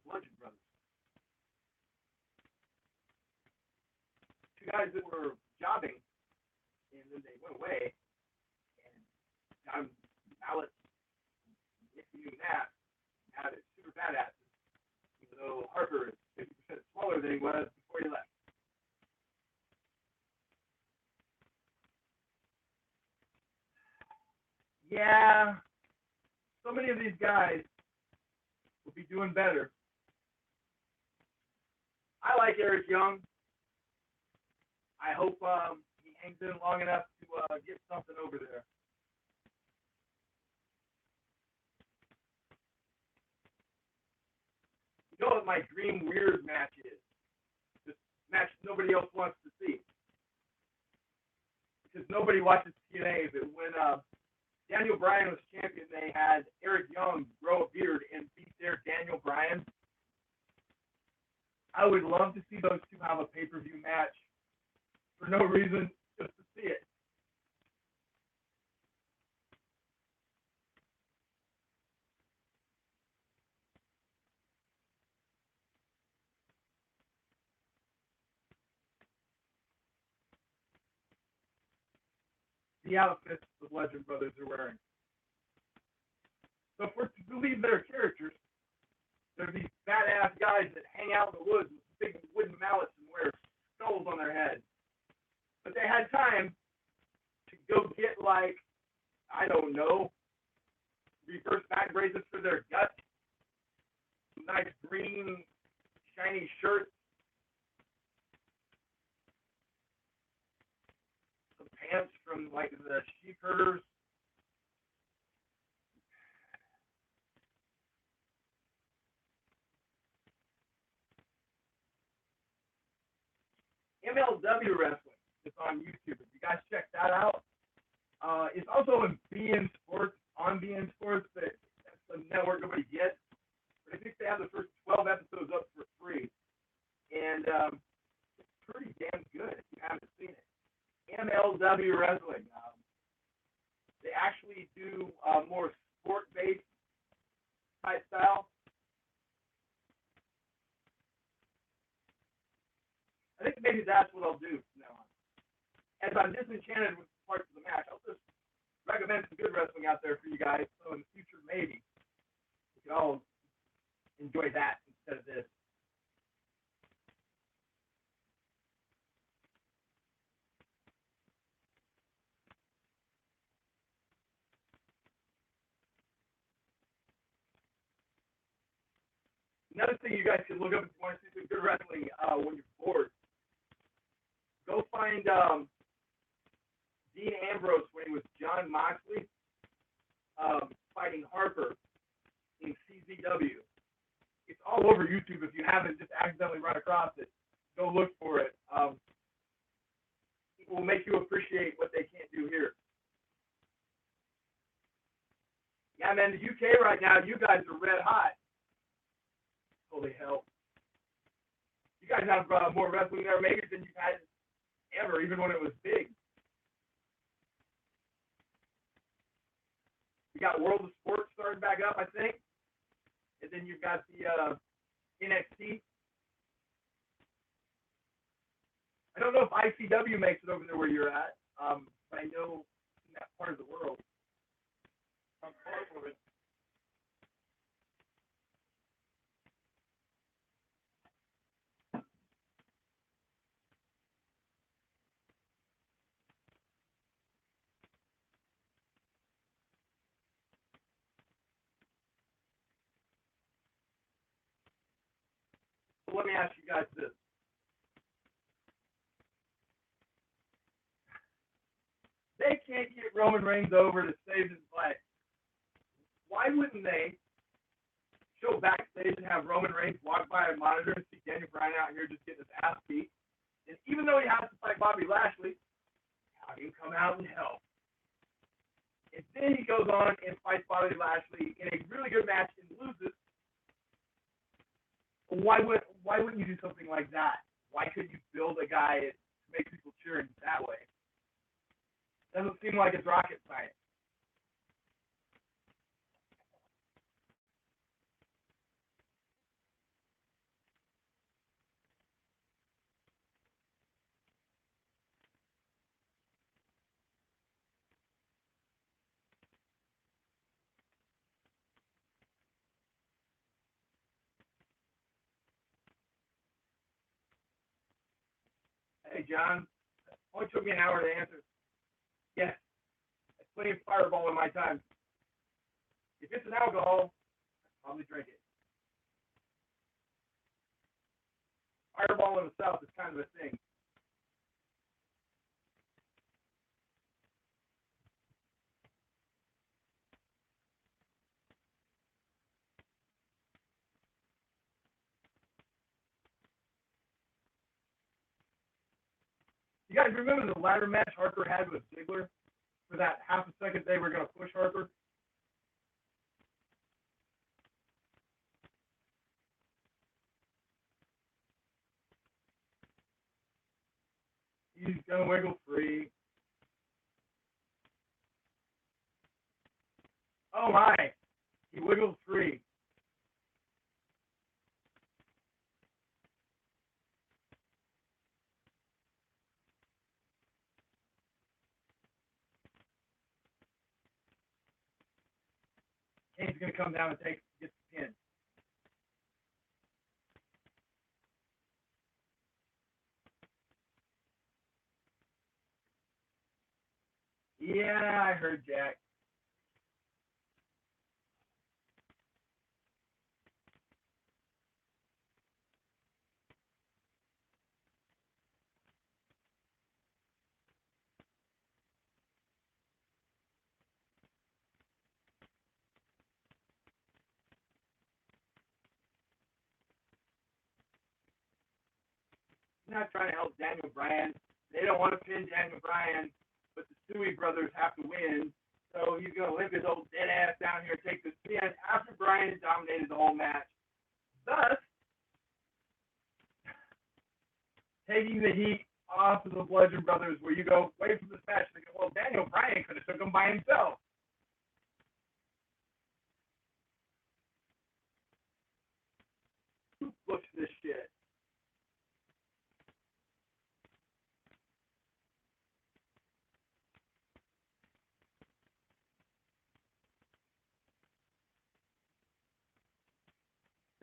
Legend Brothers. Two guys that were jobbing, and then they went away, and got them ballots, if you knew that, now they're super badasses, even though Harper is 50% smaller than he was before he left. Yeah, so many of these guys will be doing better. I like Eric Young. I hope he hangs in long enough to get something over there. You know what my dream weird match is? This match nobody else wants to see. Because nobody watches TNA. But when Daniel Bryan was champion, they had Eric Young grow a beard and beat their Daniel Bryan. I would love to see those two have a pay-per-view match for no reason, just to see it. The outfits the Legend Brothers are wearing. So if we're to believe their characters, they're these badass guys that hang out in the woods with big wooden mallets and wear skulls on their heads. But they had time to go get, like, I don't know, reverse back braces for their guts, nice green, shiny shirts, some pants from, like, the sheep herders. MLW Wrestling is on YouTube. If you guys check that out, it's also in BN Sports, on BN Sports, but that's a network nobody gets. But I think they have the first 12 episodes up for free. And it's pretty damn good if you haven't seen it. MLW Wrestling. They actually do more sport-based type style. I think maybe that's what I'll do from now on. As I'm disenchanted with parts of the match, I'll just recommend some good wrestling out there for you guys. So in the future, maybe we can all enjoy that instead of this. Another thing you guys can look up if you want to see some good wrestling when you're bored. Go find Dean Ambrose when he was John Moxley fighting Harper in CZW. It's all over YouTube. If you haven't just accidentally run across it, go look for it. It will make you appreciate what they can't do here. Yeah, man, the UK right now, you guys are red hot. Holy hell. You guys have more wrestling there maybe than you've had ever, even when it was big. You got World of Sports starting back up, I think. And then you've got the NXT. I don't know if ICW makes it over there where you're at, but I know in that part of the world. I'm far from it. So let me ask you guys this. They can't get Roman Reigns over to save his life. Why wouldn't they show backstage and have Roman Reigns walk by a monitor and see Daniel Bryan out here just getting his ass beat? And even though he has to fight Bobby Lashley, have him come out and help. And then he goes on and fights Bobby Lashley in a really good match and loses. Why wouldn't you do something like that? Why couldn't you build a guy to make people cheer in that way? Doesn't seem like it's rocket science. Hey, John, only took me an hour to answer. Yes, that's plenty of Fireball in my time. If it's an alcohol, I'll probably drink it. Fireball in the South is kind of a thing. You guys remember the ladder match Harper had with Ziggler? For that half a second they were going to push Harper? He's going to wiggle free. Oh my, he wiggles free. Kane's going to come down and get the pin. Yeah, I heard Jack. He's not trying to help Daniel Bryan. They don't want to pin Daniel Bryan, but the Stewie brothers have to win. So he's going to limp his old dead ass down here and take this pin after Bryan dominated the whole match. Thus, taking the heat off of the Bludgeon Brothers, where you go away from this match and go, well, Daniel Bryan could have took him by himself. Who books this shit?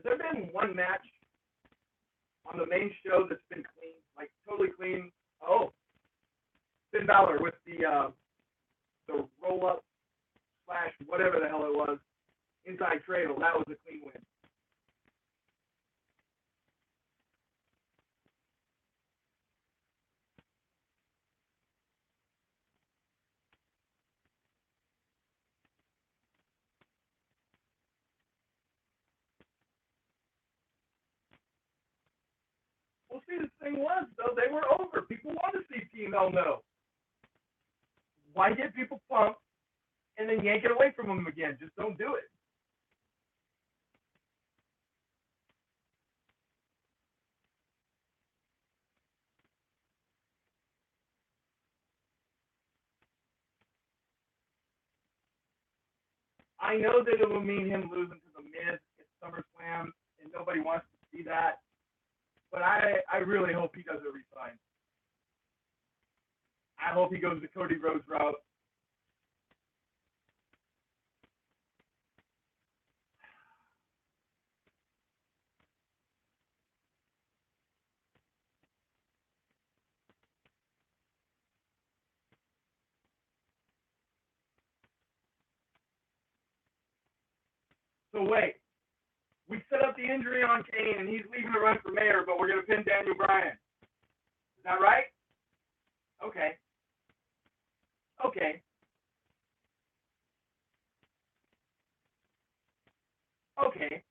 Has there been one match on the main show that's been clean, like totally clean? Oh, Finn Balor with the roll up slash whatever the hell it was inside cradle. That was a clean win. Well, see, the thing was though they were over. People want to see Team Hell No. Why get people pumped and then yank it away from them again? Just don't do it. I know that it will mean him losing to the Miz at SummerSlam, and nobody wants to see that. But I really hope he doesn't resign. I hope he goes the Cody Rhodes route. So wait, We set up the injury on Kane, and he's leaving to run for mayor, but we're going to pin Daniel Bryan. Is that right? Okay. Okay. Okay.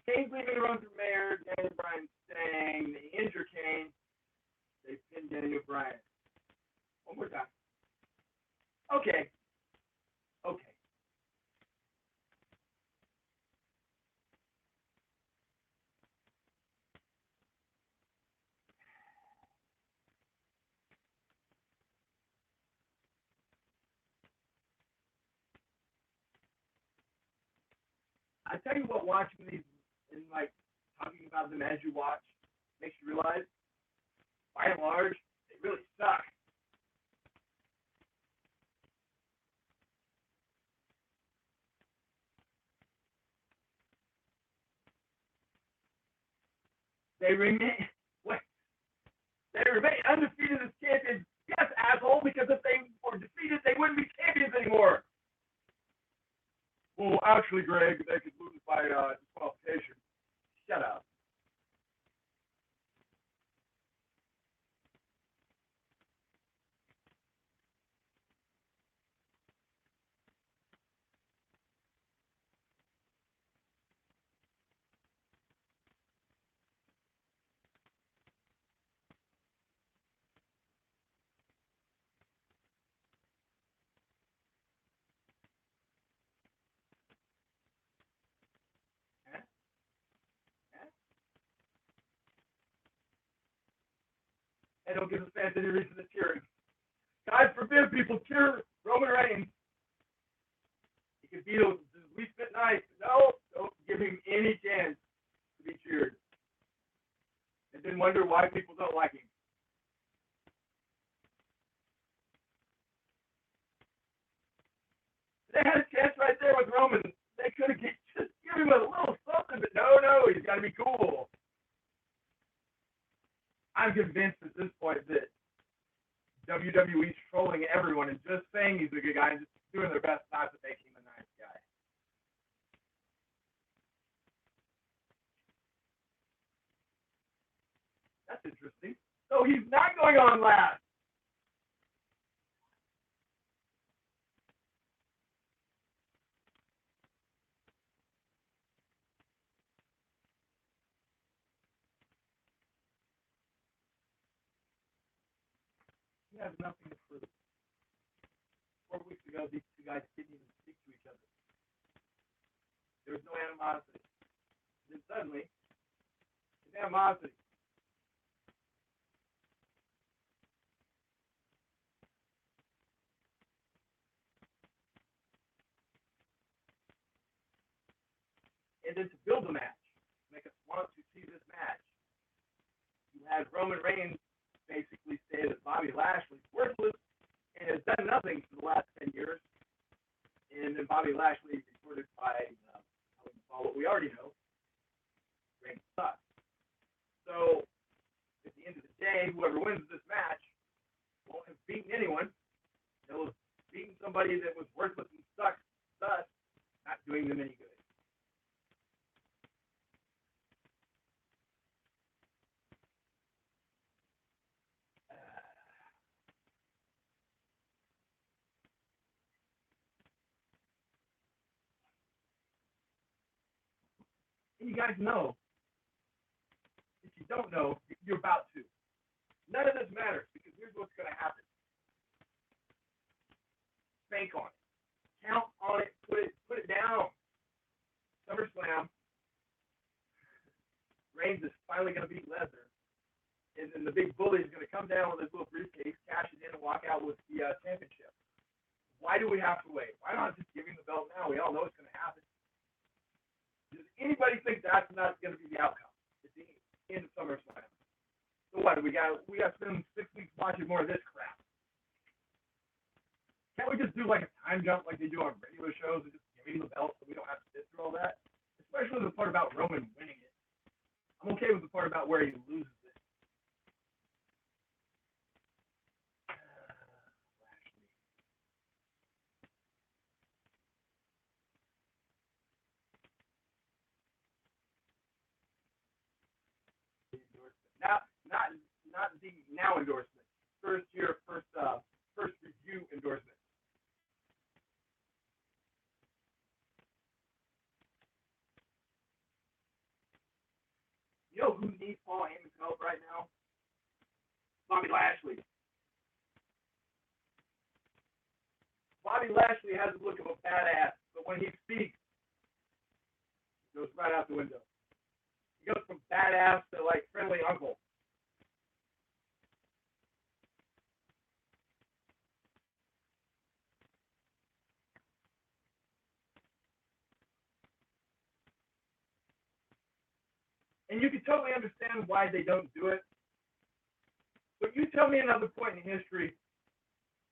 Kane's leaving to run for mayor. Daniel Bryan's staying. They injure Kane. They pin Daniel Bryan. One more time. Okay. Okay. I tell you what, watching these and like talking about them as you watch makes you realize, by and large, they really suck. They remain wait, they remain undefeated as champions. Yes, asshole, because if they were defeated, they wouldn't be champions anymore. Well, actually, Greg, they could lose by disqualification. Shut up. Huh? Huh? They don't give the fans any reason to cheer him. God forbid people cheer Roman Reigns. He could be at least bit nice. No, don't give him any chance to be cheered. And then wonder why people don't like him. They had a chance right there with Roman. They could have just give him a little something, but no, he's got to be cool. I'm convinced at this point that WWE's trolling everyone and just saying he's a good guy and just doing their best not to make him a nice guy. That's interesting. So he's not going on last. He has nothing to prove. 4 weeks ago, these two guys didn't even speak to each other. There was no animosity. Then suddenly, there's animosity. And then to build a match, make us want to see this match, you had Roman Reigns basically say that Bobby Lashley's worthless and has done nothing for the last 10 years. And then Bobby Lashley reported by what we already know, Reigns sucks. So at the end of the day, whoever wins this match won't have beaten anyone. They'll have beaten somebody that was worthless and sucks, thus not doing them any good. And you guys know, if you don't know, you're about to. None of this matters because here's what's going to happen. Bank on it. Count on it. Put it down. SummerSlam. Reigns is finally going to beat Lesnar. And then the big bully is going to come down with his little briefcase, cash it in, and walk out with the championship. Why do we have to wait? Why not just give him the belt now? We all know it's going to happen. Does anybody think that's not going to be the outcome at the end of SummerSlam? So what? We got to spend 6 weeks watching more of this crap. Can't we just do like a time jump like they do on regular shows and just give him the belt so we don't have to sit through all that? Especially the part about Roman winning it. I'm okay with the part about where he loses it. not the now endorsement. First year, first review endorsement. You know who needs Paul Heyman's help right now? Bobby Lashley. Bobby Lashley has the look of a badass, but when he speaks, it goes right out the window. He goes from badass to like friendly uncle. And you can totally understand why they don't do it. But you tell me another point in history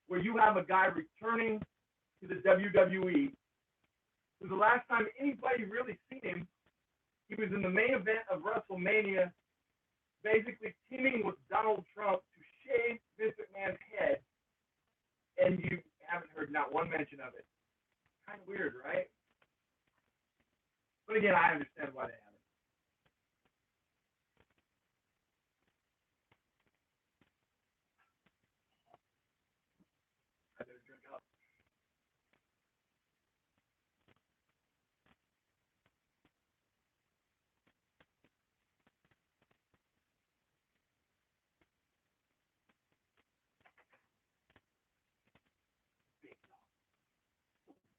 where you have a guy returning to the WWE. So the last time anybody really seen him, he was in the main event of WrestleMania, basically teaming with Donald Trump to shave Vince McMahon's head, and you haven't heard not one mention of it. Kind of weird, right? But again, I understand why they haven't. I better drink up.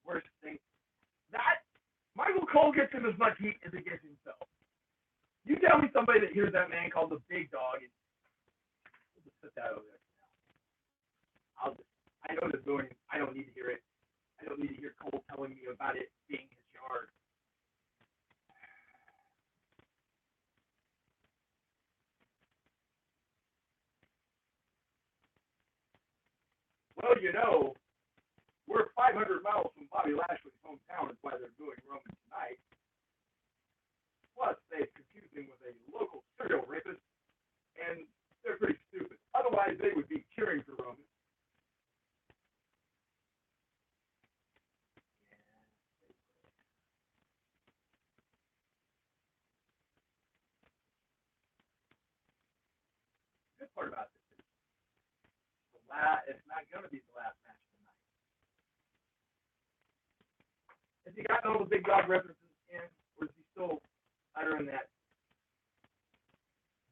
Worst thing. That Michael Cole gets him as much heat as he gets himself. You tell me somebody that hears that man called the big dog, and we'll just put that over there. I know the going. I don't need to hear it. I don't need to hear Cole telling me about it being his yard. Well, you know, we're 500 miles from Bobby Lashley's hometown is why they're doing Roman tonight. Plus, they've confused him with a local serial rapist, and they're pretty stupid. Otherwise, they would be cheering for Roman. The good part about this is it's not going to be the last match tonight. Has he gotten all the big dog references in, or is he still uttering that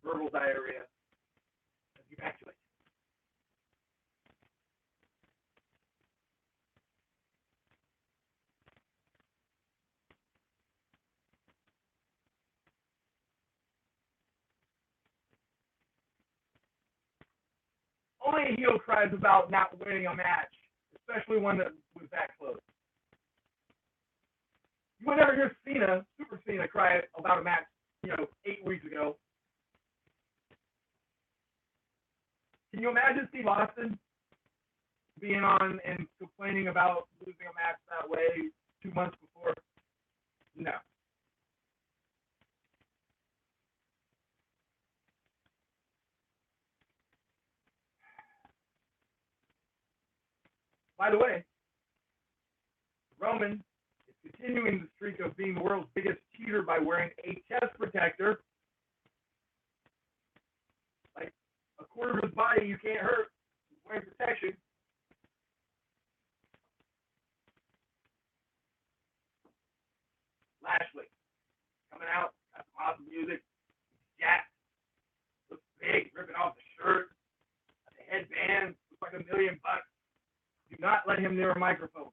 verbal diarrhea of evacuation? Only a heel cries about not winning a match, especially one that was that close. You would never hear Cena, Super Cena, cry about a match, 8 weeks ago. Can you imagine Steve Austin being on and complaining about losing a match that way 2 months before? No. By the way, Roman is continuing the streak of being the world's biggest cheater by wearing a chest protector. Like a quarter of his body you can't hurt wearing protection. Lashley coming out, got some awesome music. Jack looks big, ripping off the shirt. The headband looks like $1 million. Do not let him near a microphone.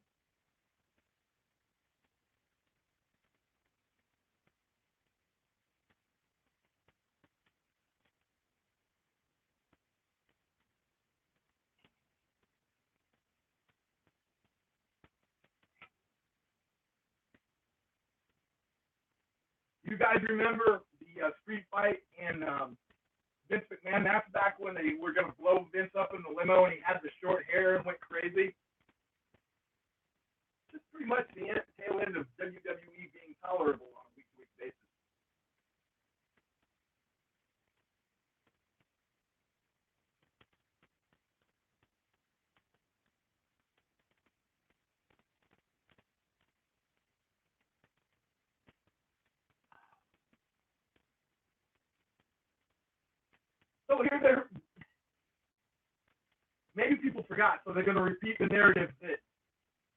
You guys remember the street fight and Vince McMahon? That's back when they were going to blow Vince up in the limo and he had the short hair and went crazy. Just pretty much the tail end of WWE being tolerable on a week-to-week basis. So here they're, maybe people forgot, so they're going to repeat the narrative that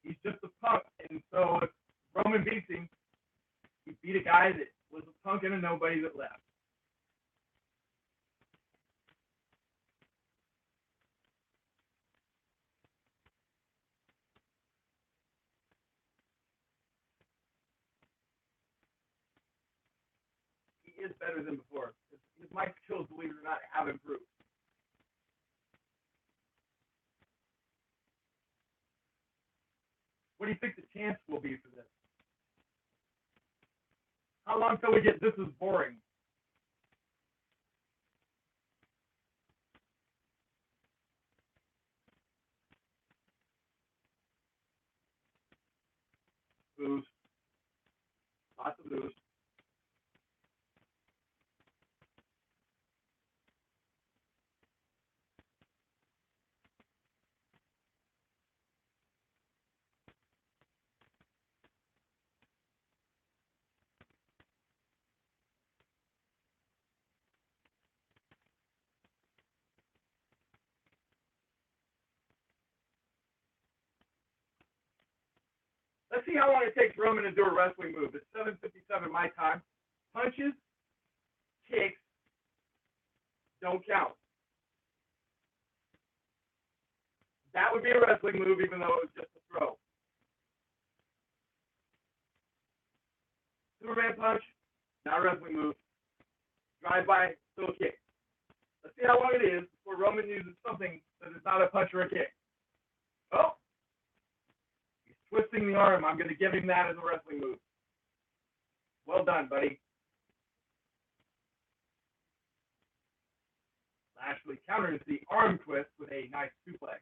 he's just a punk. And so if Roman beats him, he beat a guy that was a punk and a nobody that left. He is better than before. His mic skills, believe it or not, have improved. What do you think the chance will be for this? How long till we get this is boring? Booze. Lots of booze. Let's see how long it takes Roman to do a wrestling move. It's 7:57 my time. Punches, kicks, don't count. That would be a wrestling move, even though it was just a throw. Superman punch, not a wrestling move. Drive by, still a kick. Let's see how long it is before Roman uses something that is not a punch or a kick. Oh, he's twisting the arm. I'm going to give him that as a wrestling move. Well done, buddy. Lashley counters the arm twist with a nice suplex.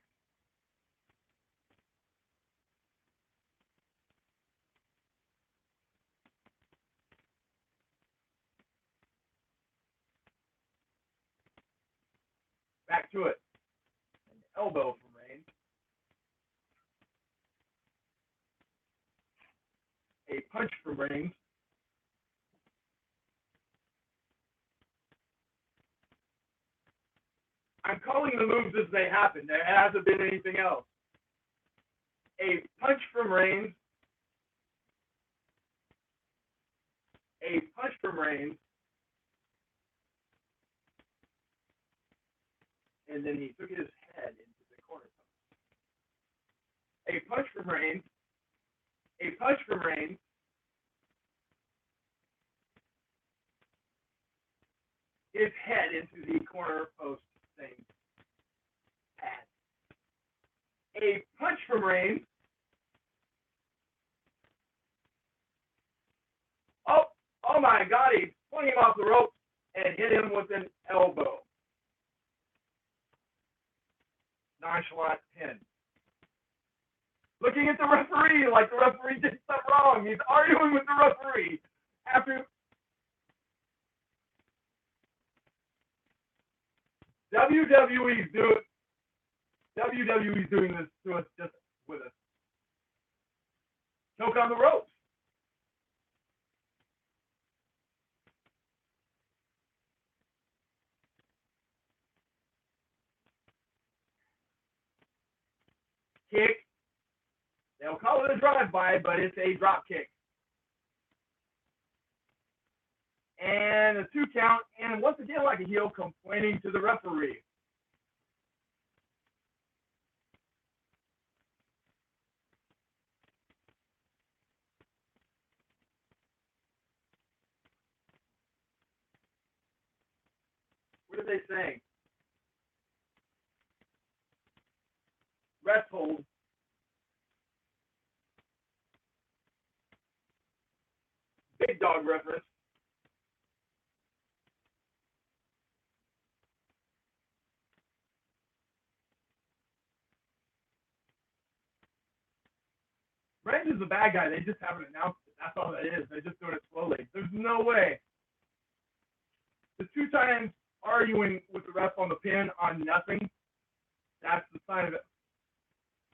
Back to it. An elbow from Reigns. A punch from Reigns. I'm calling the moves as they happen. There hasn't been anything else. A punch from Reigns. A punch from Reigns. And then he took his head into the corner. A punch from Reigns. A punch from Reigns. His head into the corner post thing. Pad. A punch from Reigns. Oh my God, he swung him off the rope and hit him with an elbow. Nonchalant pin. Looking at the referee like the referee did something wrong. He's arguing with the referee after WWE's doing this to us just with us. Choke on the ropes. Kick. They'll call it a drive-by, but it's a drop kick. And a 2 count, and once again, like a heel, complaining to the referee. What are they saying? Rest hold. Big dog reference. Reigns is a bad guy. They just haven't announced it. That's all that is. They're just doing it slowly. There's no way. The 2 times arguing with the ref on the pin on nothing, that's the sign of it.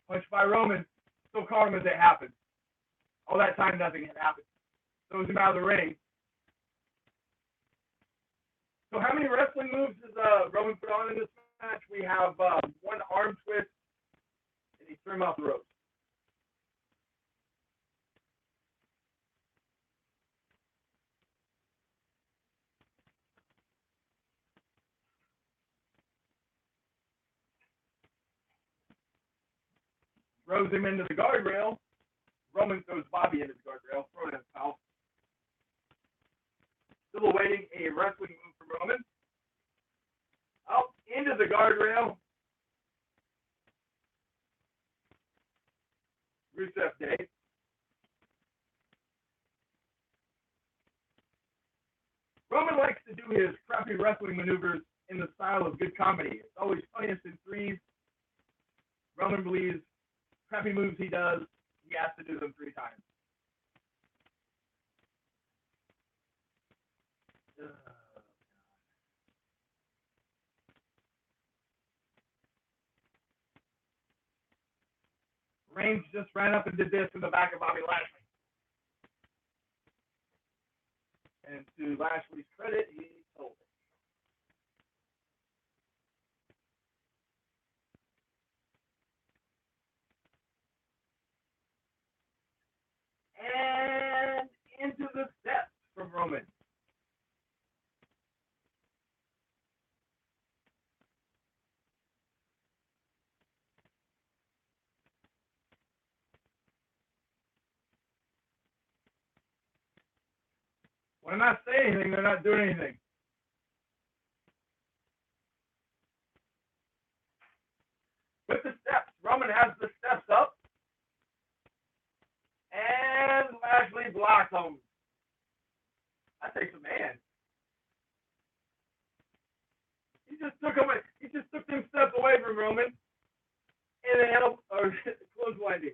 Punch by Roman, still calling him as it happened. All that time, nothing had happened. Throws him out of the ring. So how many wrestling moves does Roman put on in this match? We have one arm twist, and he threw him off the ropes. Throws him into the guardrail. Roman throws Bobby into the guardrail, throwing his mouth. Still awaiting a wrestling move from Roman. Up into the guardrail. Rusev Day. Roman likes to do his crappy wrestling maneuvers in the style of good comedy. It's always funniest in threes. Roman believes crappy moves he does, he has to do them 3 times. Reigns just ran up and did this in the back of Bobby Lashley. And to Lashley's credit, he sold it. And into the steps from Roman. When I'm not saying anything, they're not doing anything. With the steps, Roman has the steps up. And Lashley blocks him. That takes a man. He just took them steps away from Roman. And they had a clothesline.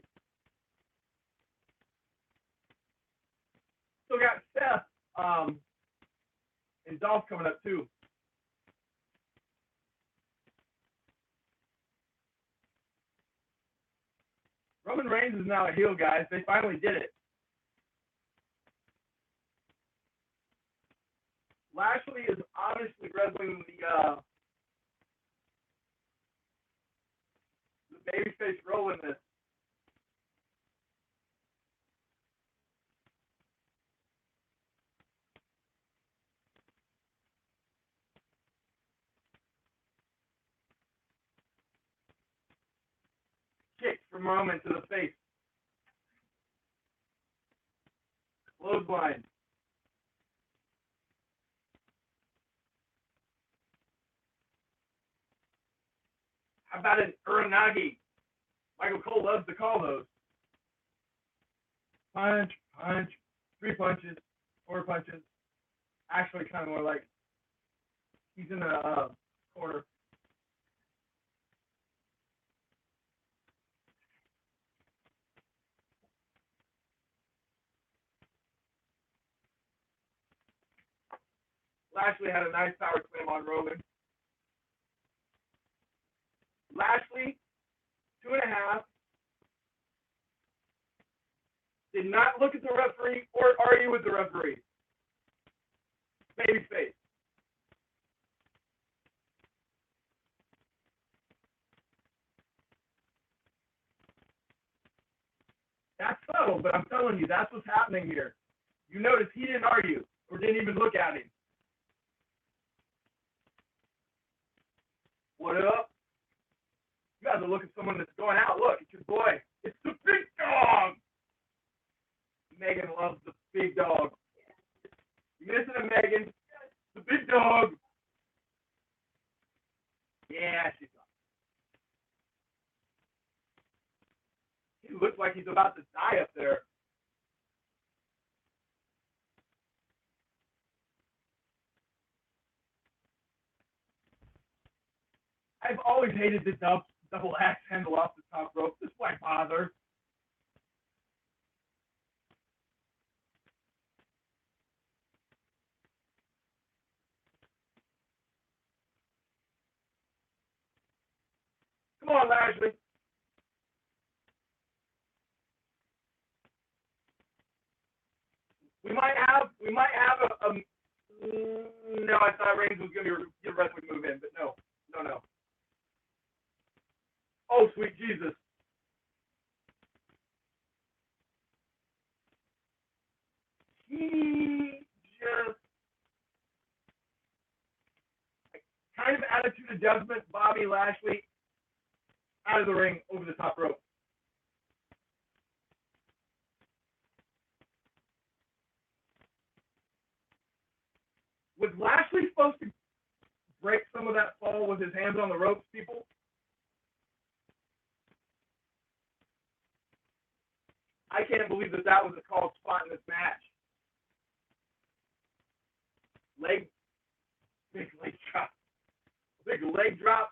Still got Seth and Dolph coming up too. Roman Reigns is now a heel, guys. They finally did it. Lashley is obviously wrestling the babyface role in this. Kick from Roman to the face. Clothesline. How about an Uranagi? Michael Cole loves to call those. Punch, punch, 3 punches, 4 punches. Actually, kind of more like he's in a corner. Lashley had a nice power slam on Roman. Lashley, 2.5. Did not look at the referee or argue with the referee. Babyface. That's subtle, but I'm telling you, that's what's happening here. You notice he didn't argue or didn't even look at him. What up? You guys are looking at someone that's going out. Look, it's your boy. It's the big dog. Megan loves the big dog. You missing it, Megan? The big dog. Yeah, she's up. He looks like he's about to die up there. I've always hated the double axe handle off the top rope. This why bother. Come on, Lashley. We might have now I thought Reigns was going to get a wrestling move in, but no. Oh, sweet Jesus. He just kind of attitude adjustment, Bobby Lashley out of the ring over the top rope. Was Lashley supposed to break some of that fall with his hands on the ropes, people? I can't believe that was a called spot in this match. Big leg drop.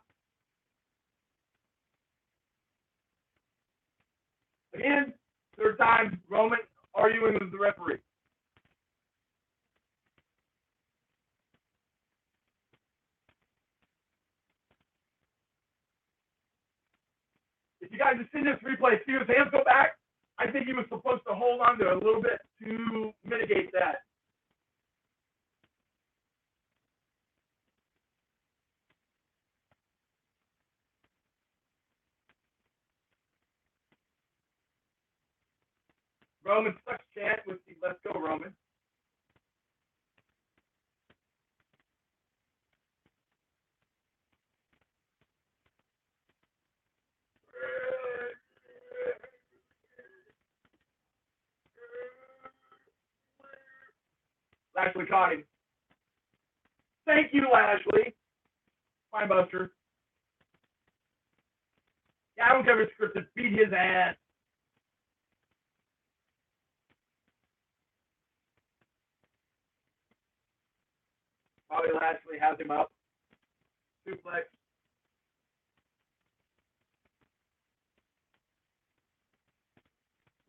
Again, third time, Roman arguing with the referee. If you guys have seen this replay, see his hands go back. I think he was supposed to hold on to it a little bit to mitigate that. Roman stuck chant with the "Let's go, Roman." Lashley caught him. Thank you, Lashley. Fine buster. Yeah, I don't care if it's scripted. Beat his ass. Bobby Lashley has him up. Suplex.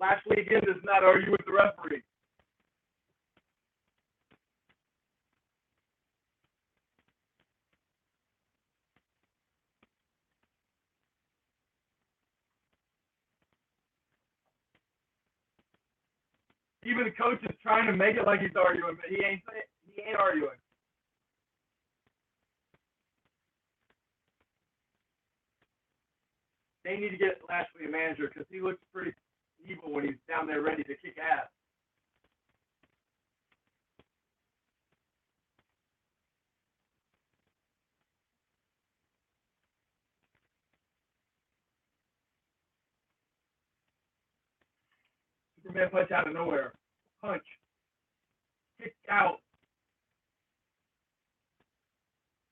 Lashley again does not argue with the referee. Even the coach is trying to make it like he's arguing, but he ain't arguing. They need to get Lashley a manager because he looks pretty evil when he's down there ready to kick ass. Superman punch out of nowhere. Punch. Kick out.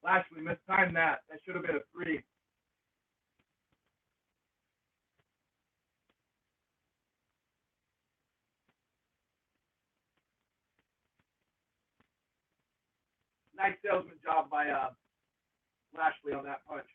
Lashley mistimed that. That should have been a 3. Nice salesman job by Lashley on that punch.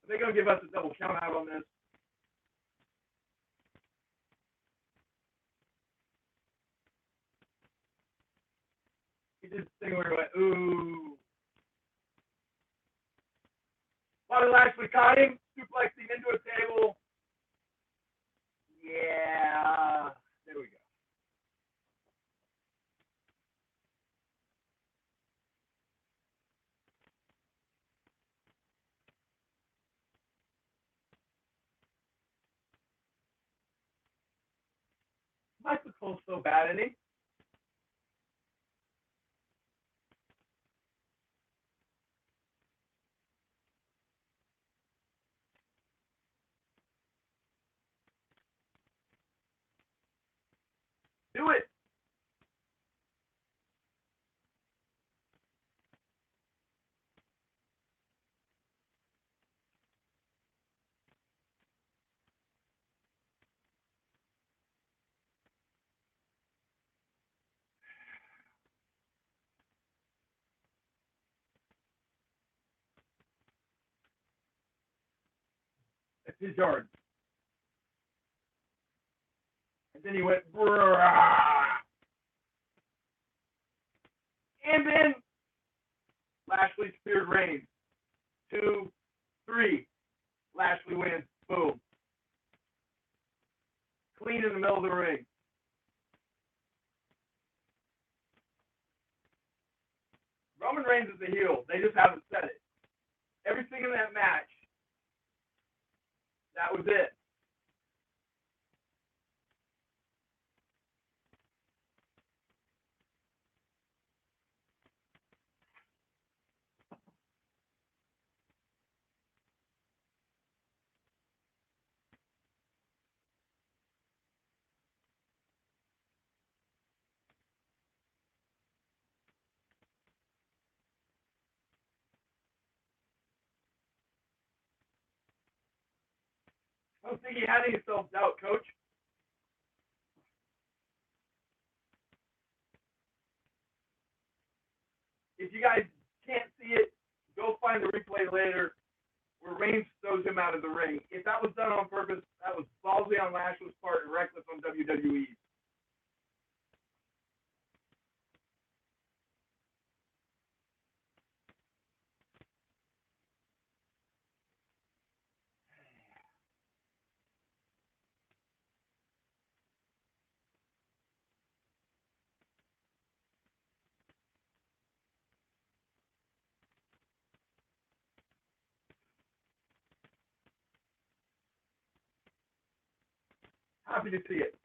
They're going to give us a double count out on this. He did this thing where he went, ooh. Bobby Lashley caught him, suplexed him into a table. Yeah. There we go. Michael Cole's so bad, isn't he? Do it. It's his yard. And Then he went, brrrah. And then Lashley speared Reigns. 2, 3. Lashley wins. Boom. Clean in the middle of the ring. Roman Reigns is a heel. They just haven't said it. Everything in that match, that was it. I don't think he had any self-doubt, Coach. If you guys can't see it, go find the replay later where Reigns throws him out of the ring. If that was done on purpose, that was ballsy on Lashley's part and reckless on WWE. Happy to see it.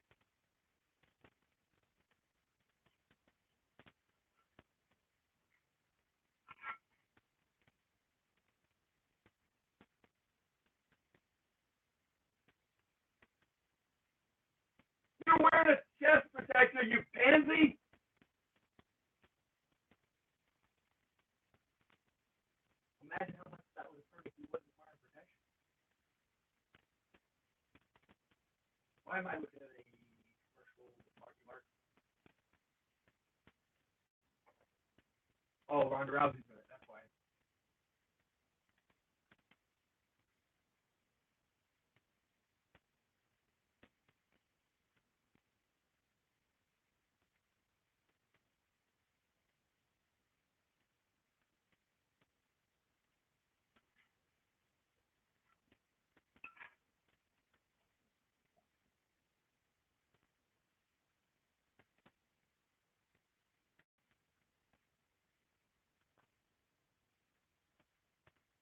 You're wearing a chest protector, you pansy? Imagine how much that would hurt if you wasn't wearing protection. Why am I looking at a commercial with Marky Mark? Oh, Ronda Rousey's in it. That's why.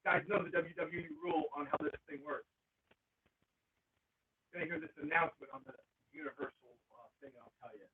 Guys know the WWE rule on how this thing works. You're going to hear this announcement on the Universal thing, I'll tell you.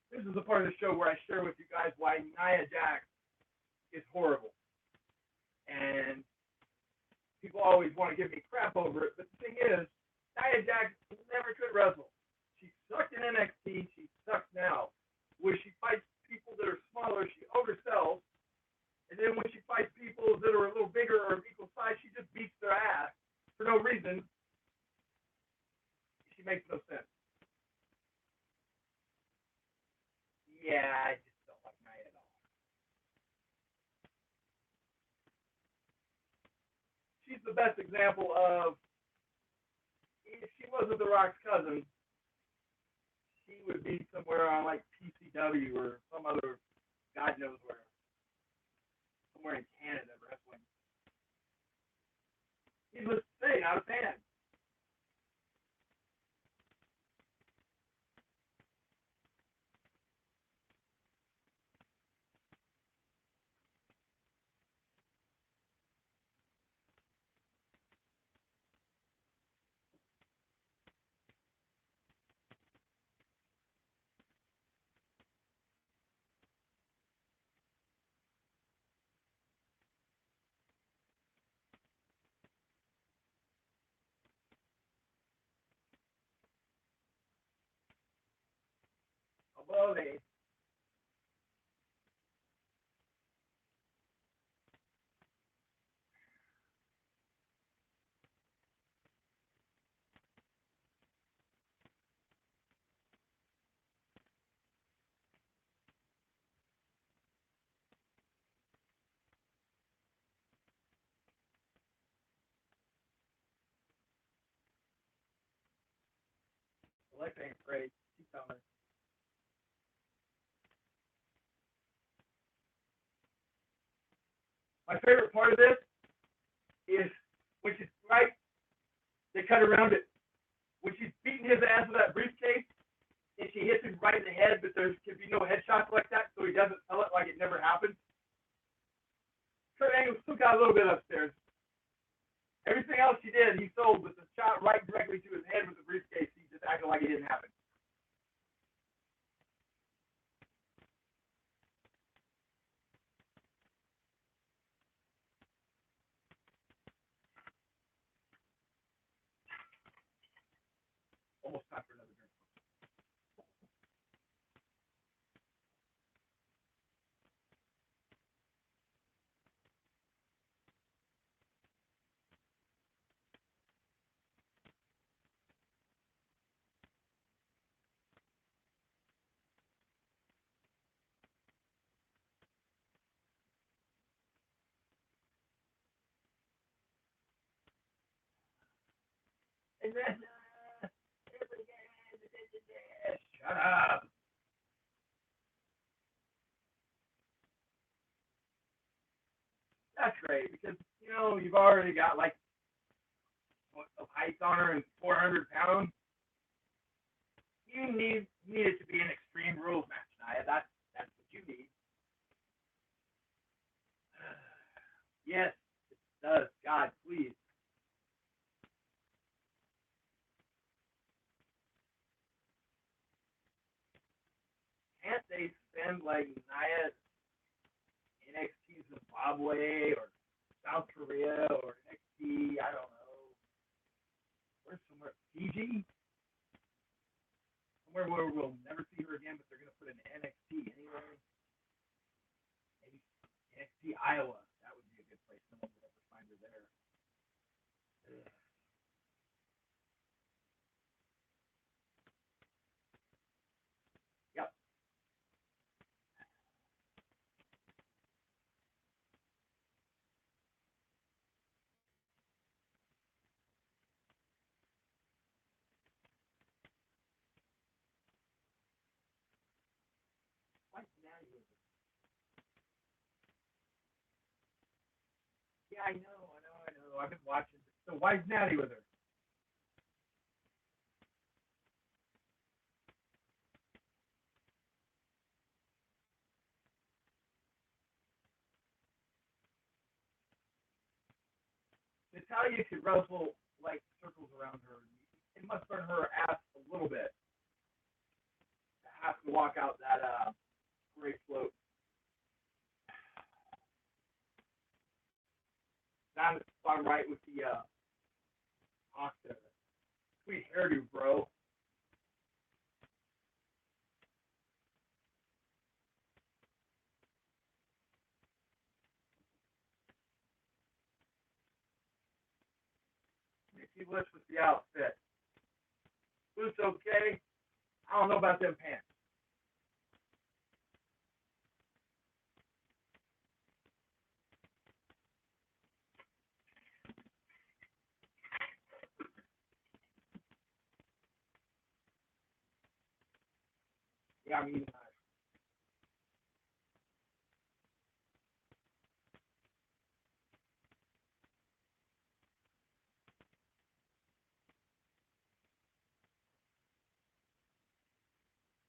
This is the part of the show where I share with you guys why Nia Jax is horrible. And people always want to give me crap over it, but the thing is, Nia Jax never could wrestle. She sucked in NXT, she sucks now. When she fights people that are smaller, she oversells. And then when she fights people that are a little bigger or of equal size, she just beats their ass for no reason. She makes no sense. Yeah, I just don't like Nia at all. She's the best example of, if she wasn't The Rock's cousin, she would be somewhere on like PCW or some other, God knows where, somewhere in Canada wrestling. Needless to say, not a fan. bully. Alexa ain't afraid. She's coming. My favorite part of this is when she's right, they cut around it. When she's beating his ass with that briefcase, and she hits him right in the head, but there can be no headshots like that, so he doesn't tell it like it never happened. Kurt Angle still got a little bit upstairs. Everything else she did, he sold with the shot right directly to his head with the briefcase. He just acted like it didn't happen. Almost time for another drink. And then, shut up. That's great because you've already got like a height on her and 400 pounds. You need it to be an Extreme Rules match, Nia. That's what you need. Yes, it does. God, please. Can't they send like Nia NXT Zimbabwe or South Korea or NXT? I don't know. Where's somewhere? Fiji? Somewhere where we'll never see her again, but they're going to put an NXT anyway. Maybe NXT Iowa. That would be a good place. No one would ever find her there. Ugh. Yep. Why Natty with her? Yeah, I know. I've been watching. So why's Natty with her? Natalia could wrestle like circles around her. It must burn her ass a little bit to have to walk out that great float. Down at the bottom right with the Octa. Sweet hairdo, bro. Nikki Bliss with the outfit. Boots okay. I don't know about them pants. Yeah, I mean,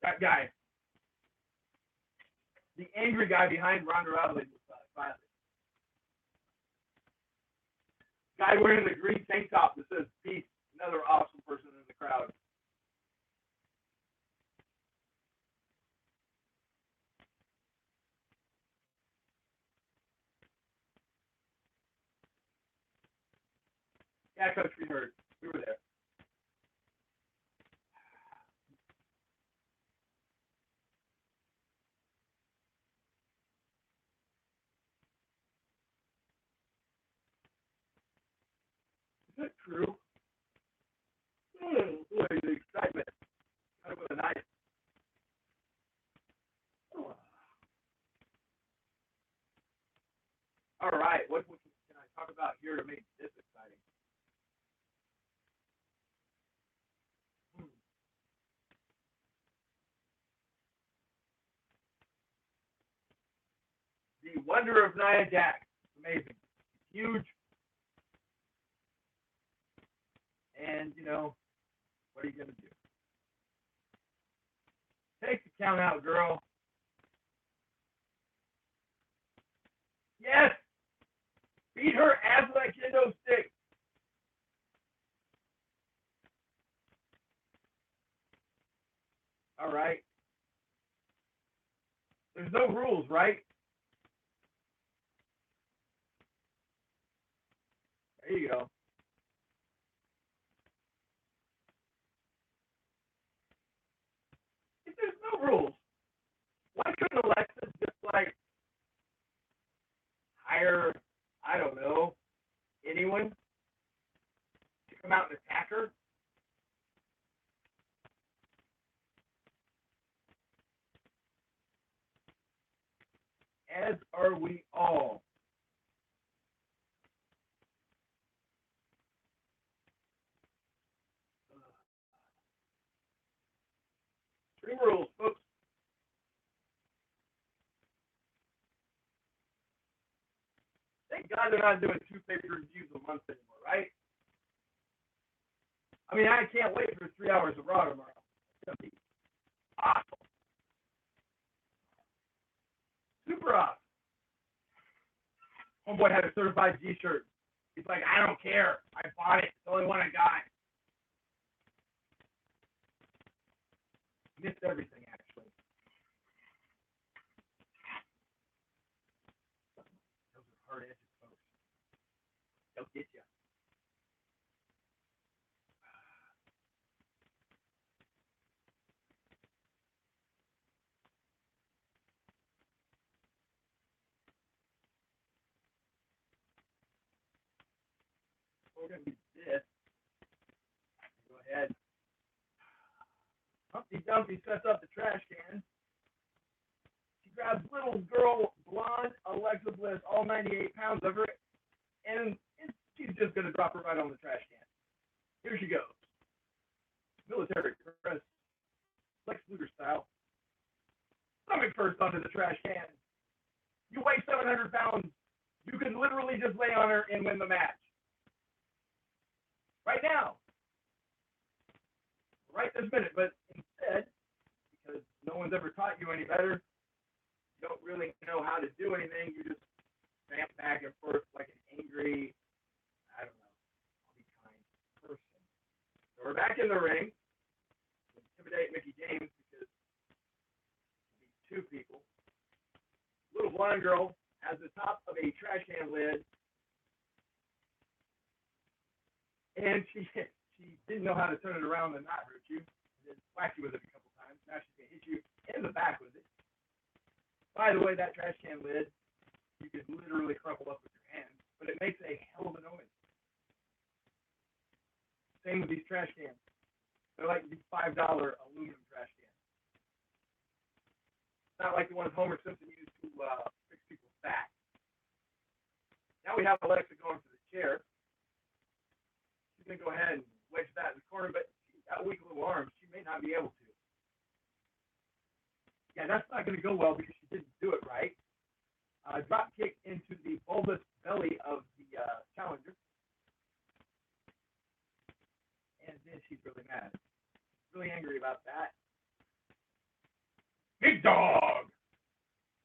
that guy, the angry guy behind Ronda Rousey, was guy wearing the green tank top that says "Peace." Another awesome person in the crowd. Yeah, Coach, we heard. We were there. True. Boy, the excitement. Kind of with a knife. All right, what can I talk about here to make this exciting? The Wonder of Nia Jax. Amazing. Huge. And, what are you going to do? Take the count out, girl. Yes! Beat her ass with that kendo stick. All right. There's no rules, right? There you go. If there's no rules, why couldn't Alexa just hire, I don't know, anyone to come out and attack her? As are we all. Extreme Rules, folks. Thank God they're not doing 2 pay-per-views a month anymore, right? I mean, I can't wait for 3 hours of Raw tomorrow. It's going to be awesome. Super awesome. Homeboy had a certified G-shirt. He's like, I don't care. I bought it. It's the only one I got. Missed everything, actually. Those are hard edges, folks. They'll get you. We're going to do this. Go ahead. Humpty Dumpty sets up the trash can. She grabs little girl, blonde Alexa Bliss, all 98 pounds of her, and she's just going to drop her right on the trash can. Here she goes. Military press, Lex Luger style. Stomach first onto the trash can. You weigh 700 pounds. You can literally just lay on her and win the match. Right now. Right this minute. But instead, because no one's ever taught you any better, you don't really know how to do anything. You just vamp back and forth like an angry, I don't know, I'll be kind person. So we're back in the ring. Intimidate Mickey James because we need 2 people. Little blonde girl has the top of a trash can lid, and she didn't know how to turn it around and not hurt you. And then whack you with it a couple times. Now she's going to hit you in the back with it. By the way, that trash can lid, you can literally crumple up with your hands, but it makes a hell of a noise. Same with these trash cans. They're like these $5 aluminum trash cans. It's not like the ones Homer Simpson used to fix people's back. Now we have Alexa going for the chair. She's going to go ahead and wedge that in the corner, but she's got weak little arms. She may not be able to. Yeah, that's not going to go well because she didn't do it right. Drop kick into the bulbous belly of the challenger. And then she's really mad. Really angry about that. Big dog!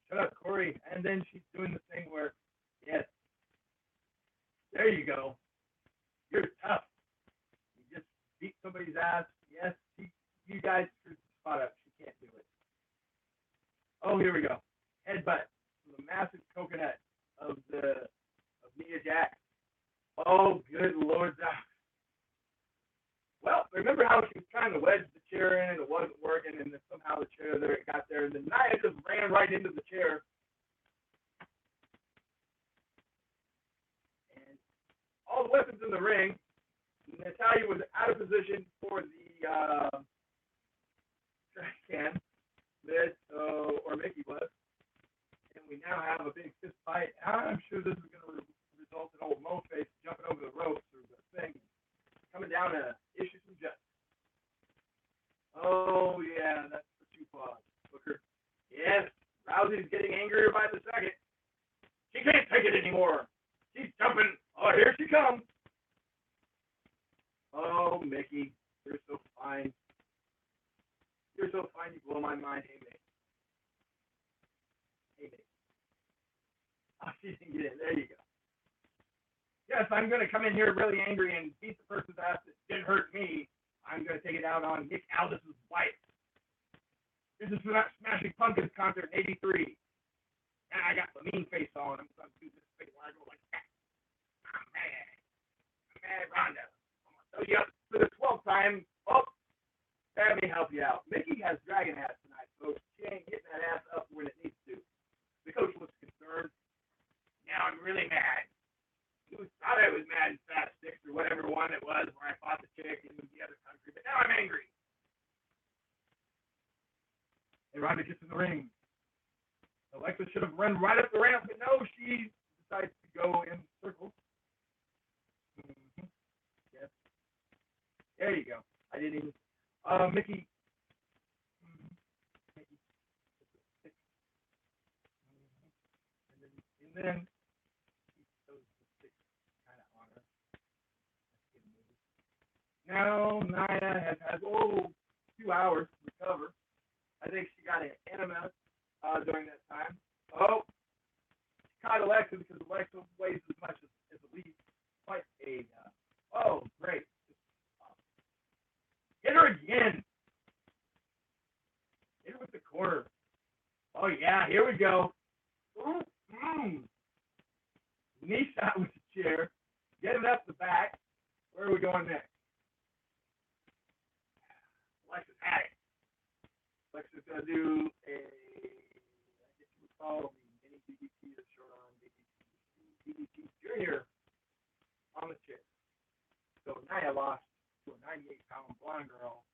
Shut up, Corey. And then she's doing the thing where, yes, there you go. You're tough. You just beat somebody's ass. Yes, you guys screwed the spot up. She can't do it. Oh, here we go. Headbutt from the massive coconut of Nia Jax. Oh, good Lord. Well, remember how she was trying to wedge the chair in and it wasn't working, and then somehow the chair there got there, and then Nia just ran right into the chair. And all the weapons in the ring, Mickey was. And we now have a big fist fight. I'm sure this is going to result in old Moface jumping over the ropes or the thing, coming down to issue some justice. Oh, yeah, that's for two paws, Booker. Yes, Rousey's getting angrier by the second. She can't take it anymore. She's jumping. Oh, here she comes. Oh, Mickey, you're so fine. You're so fine, you blow my mind. Hey, Mickey. Hey, Mickey. Oh, she didn't get in. There you go. Yes, I'm going to come in here really angry and beat the person's ass that didn't hurt me. I'm going to take it out on Nick Aldis' wife. This is Smashing Pumpkins concert in '83. And I got the mean face on. I'm going to do this thing where I go like that. I'm mad. I'm mad, Rhonda. I'm going to throw you up for the 12th time. Oh, let me help you out. Mickey has dragon ass tonight, folks. She ain't getting that ass up when it needs to. The coach was concerned. Now I'm really mad. I thought I was mad in Fast Six or whatever one it was where I fought the chick in the other country, but now I'm angry. And Rhonda gets in the ring. Alexa should have run right up the ramp, but no, she decides to go in circles. Mm-hmm. Yes. There you go. I didn't even. Mickey. Mm-hmm. Mickey. Mm-hmm. And then now Nia has had 2 hours to recover. I think she got an enema during that time. Oh, she caught Alexa because Alexa weighs as much as Elite. Quite a great. Get her again. Hit her with the corner. Oh yeah, here we go. Knee shot with the chair. Get it up the back. Where are we going next? Alexa's at it. Alexa's going to do I guess you would call the mini DDT or short arm DDT Junior on the chair. So Nia lost to a 98-pound blonde girl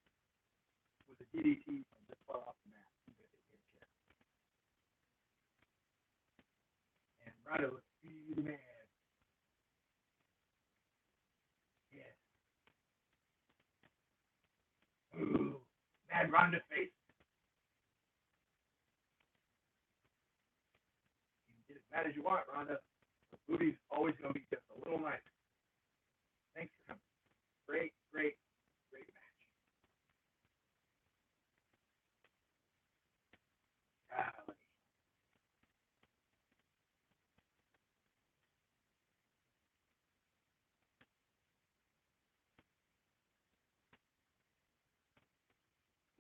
with a DDT from this far off the mat. And Ronda looks really mad. Ooh, mad Ronda face. You can get as mad as you want, Ronda. The booty's always going to be just a little nicer. Thanks for coming. Great, great, great match. Golly.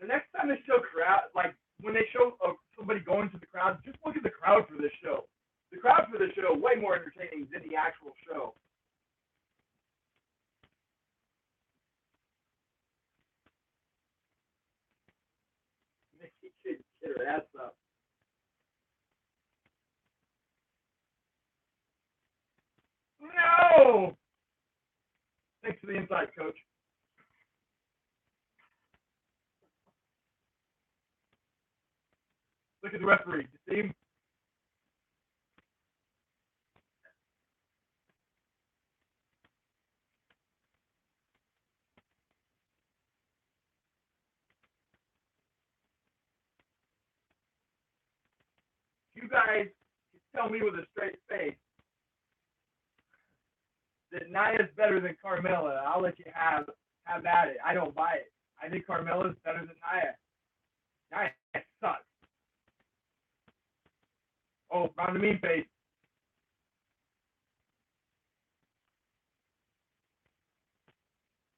The next time they show crowd, like when they show somebody going to the crowd, just look at the crowd for this show. The crowd for this show way more entertaining than the actual show. Nikki can get her ass up. No! Thanks for the insight, Coach. Look at the referee. You see him? You guys tell me with a straight face that Nia's better than Carmella. I'll let you have at it. I don't buy it. I think Carmella's better than Nia. Nia sucks. Oh, found the mean face.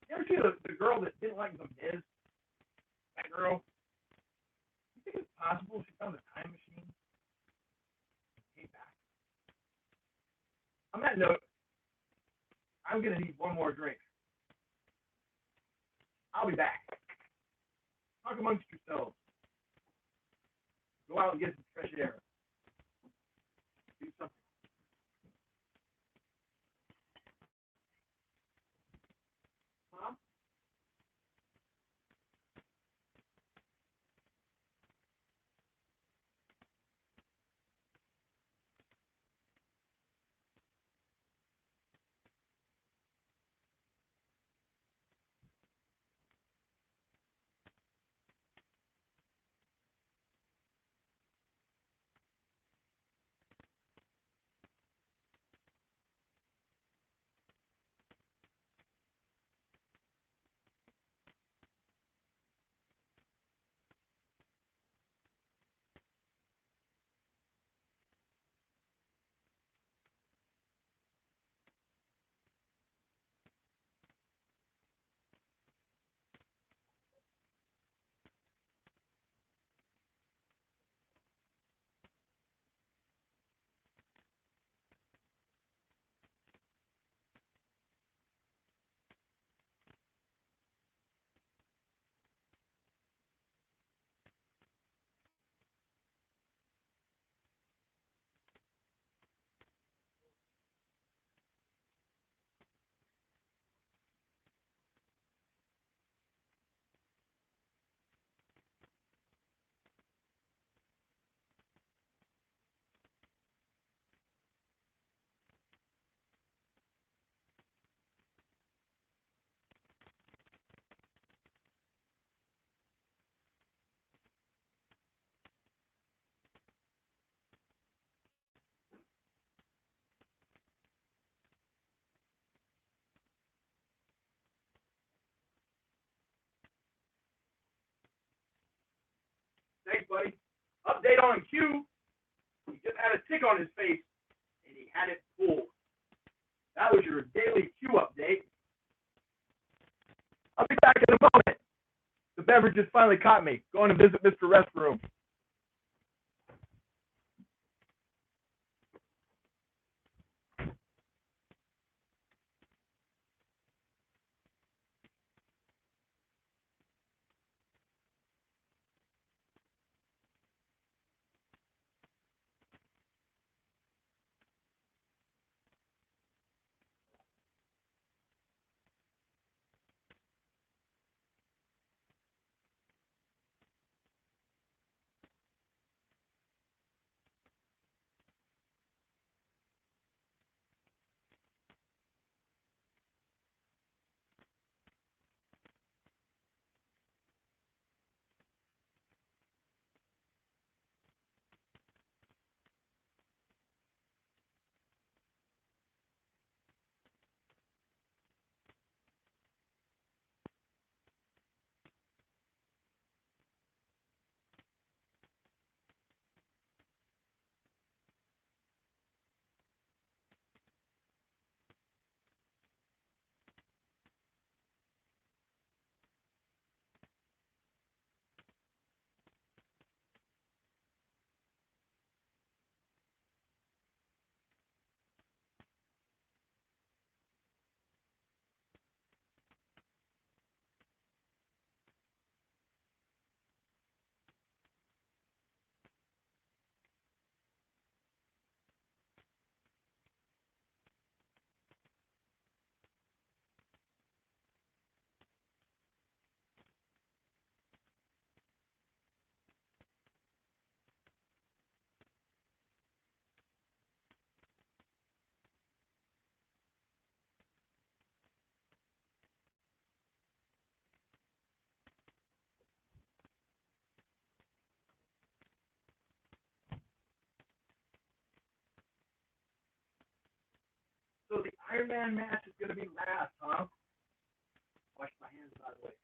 You ever see the girl that didn't like the Miz? That girl? You think it's possible she found a time machine and came back? On that note, I'm going to need one more drink. I'll be back. Talk amongst yourselves. Go out and get some fresh air. Do something. Huh? on cue. He just had a tick on his face, and he had it pulled. That was your daily Q update. I'll be back in a moment. The beverage has finally caught me. Going to visit Mr. Restroom. So the Iron Man match is going to be last, huh? Wash my hands, by the way.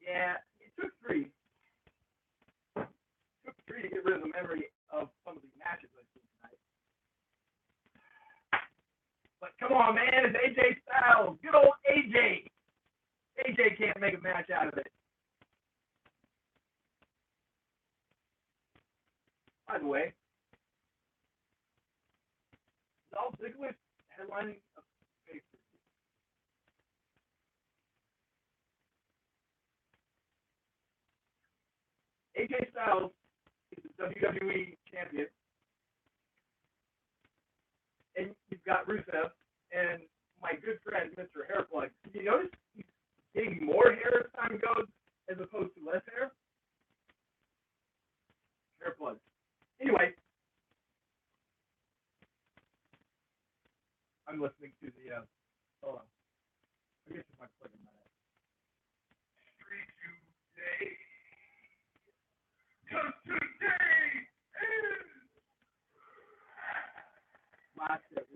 Yeah, it took three. It took three to get rid of the memory of some of the matches I've seen tonight. But come on, man, it's AJ Styles. Good old AJ. AJ can't make a match out of it. By the way, Dolph Ziggler headlining a pay-per-view. AJ Styles is the WWE champion, and you've got Rusev and my good friend Mr. Hairplug. Did you notice he's getting more hair as time goes as opposed to less hair? Hairplug. Anyway, I'm listening to the, hold on. I guess it's my plug in my head. Street today. Cause today is last day.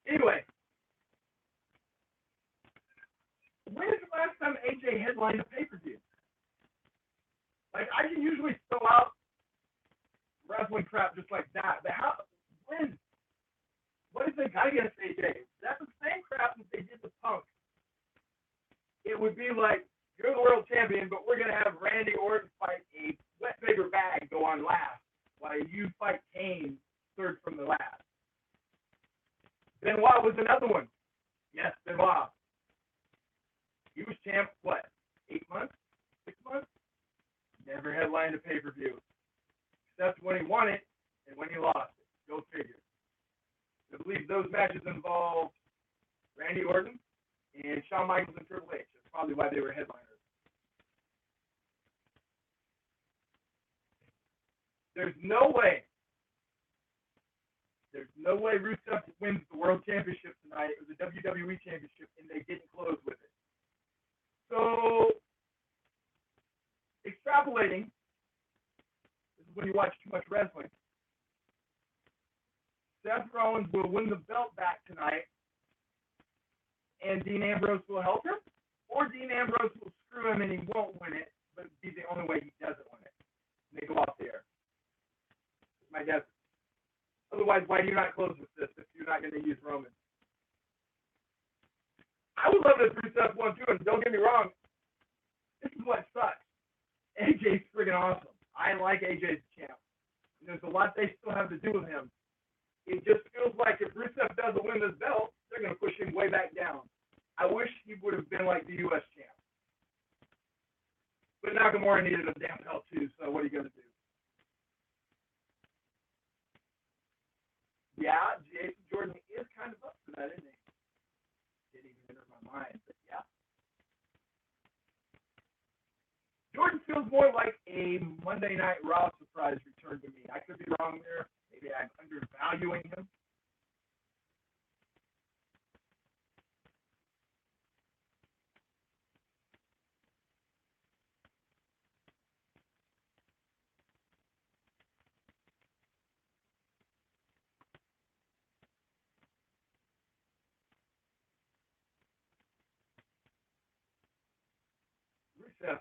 Anyway, when is the last time AJ headlined a pay-per-view? Like, I can usually throw out wrestling crap just like that, but how, when? What if they got against AJ? That's the same crap that they did to Punk. It would be like, you're the world champion, but we're going to have Randy Orton fight a wet paper bag go on last, while you fight Kane third from the last. Benoit was another one. Yes, Benoit. He was champ, what, 8 months? 6 months? Never headlined a pay-per-view. Except when he won it and when he lost it. Go figure. I believe those matches involved Randy Orton and Shawn Michaels and Triple H. That's probably why they were headliners. There's no way Rusev wins the World Championship tonight, or the WWE Championship, and they didn't close with it. So, extrapolating. This is when you watch too much wrestling. Seth Rollins will win the belt back tonight, and Dean Ambrose will help him, or Dean Ambrose will screw him and he won't win it, but it'll be the only way he doesn't win it. And they go off the air. That's my guess. Otherwise, why do you not close with this if you're not going to use Roman? I would love this Rusev one too, and don't get me wrong, this is what sucks. AJ's friggin' awesome. I like AJ's champ. There's a lot they still have to do with him. It just feels like if Rusev doesn't win this belt, they're going to push him way back down. I wish he would have been like the U.S. champ. But Nakamura needed a damn belt too, so what are you going to do? Yeah, Jason Jordan is kind of up for that, isn't he? Didn't even enter my mind, but yeah. Jordan feels more like a Monday Night Raw surprise return to me. I could be wrong there. Maybe I'm undervaluing him. Rusev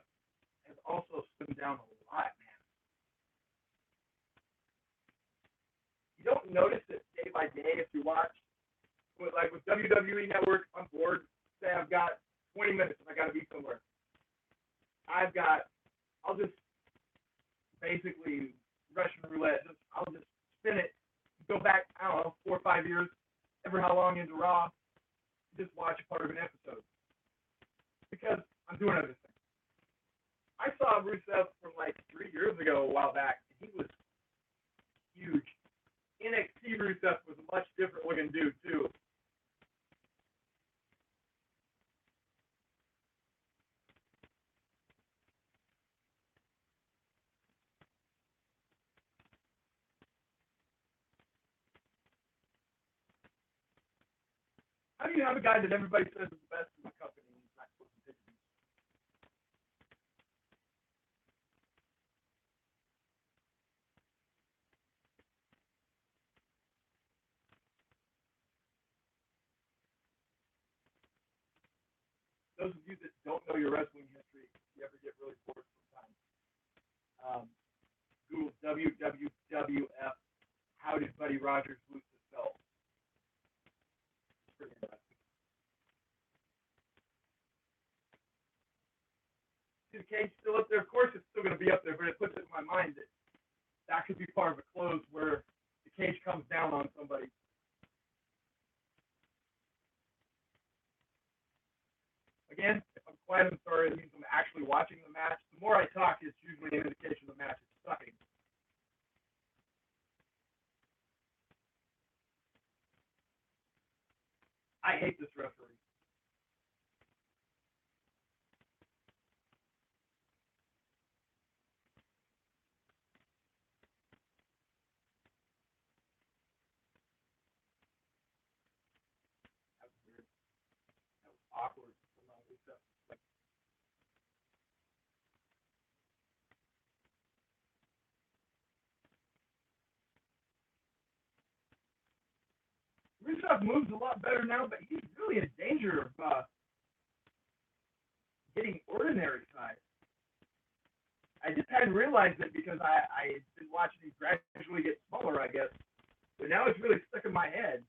has also slimmed down a lot, man. You don't notice it day by day if you watch. Like with WWE Network, I'm bored. Say I've got 20 minutes and I got to be somewhere. I'll just basically Russian roulette. I'll just spin it, go back, I don't know, 4 or 5 years, ever how long into Raw, just watch part of an episode. Because I'm doing other things. I saw Rusev from like 3 years ago a while back. He was huge. NXT Rusev was a much different looking dude, too. How do you have a guy that everybody says is the best in the company and he's not supposed to take it? Those of you that don't know your wrestling history, you ever get really bored sometimes. Google WWF. How did Buddy Rogers lose his belt? It's pretty interesting. Is the cage still up there? Of course, it's still going to be up there, but it puts it in my mind that that could be part of a close where the cage comes down on somebody. Again, if I'm quiet, I'm sorry, it means I'm actually watching the match. The more I talk, it's usually an indication the match is sucking. I hate this referee. That was weird. That was awkward. Rusev moves a lot better now, but he's really in danger of getting ordinary size. I just hadn't realized it because I've been watching him gradually get smaller, I guess. But now it's really stuck in my head.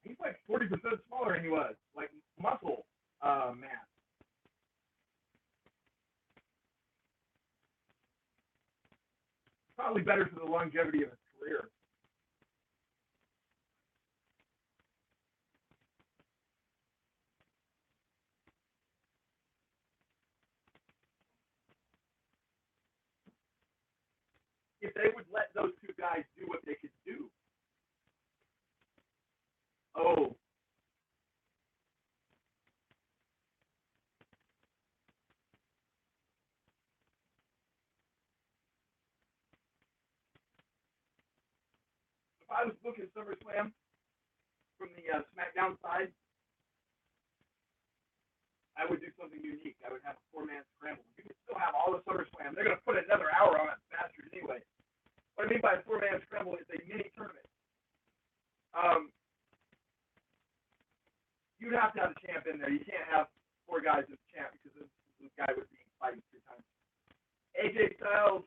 He's like 40% smaller than he was, like muscle mass. Probably better for the longevity of his career. If they would let those two guys do what they could do. Oh. If I was booking SummerSlam from the SmackDown side, I would do something unique. I would have a 4-man scramble. You could still have all the Styles,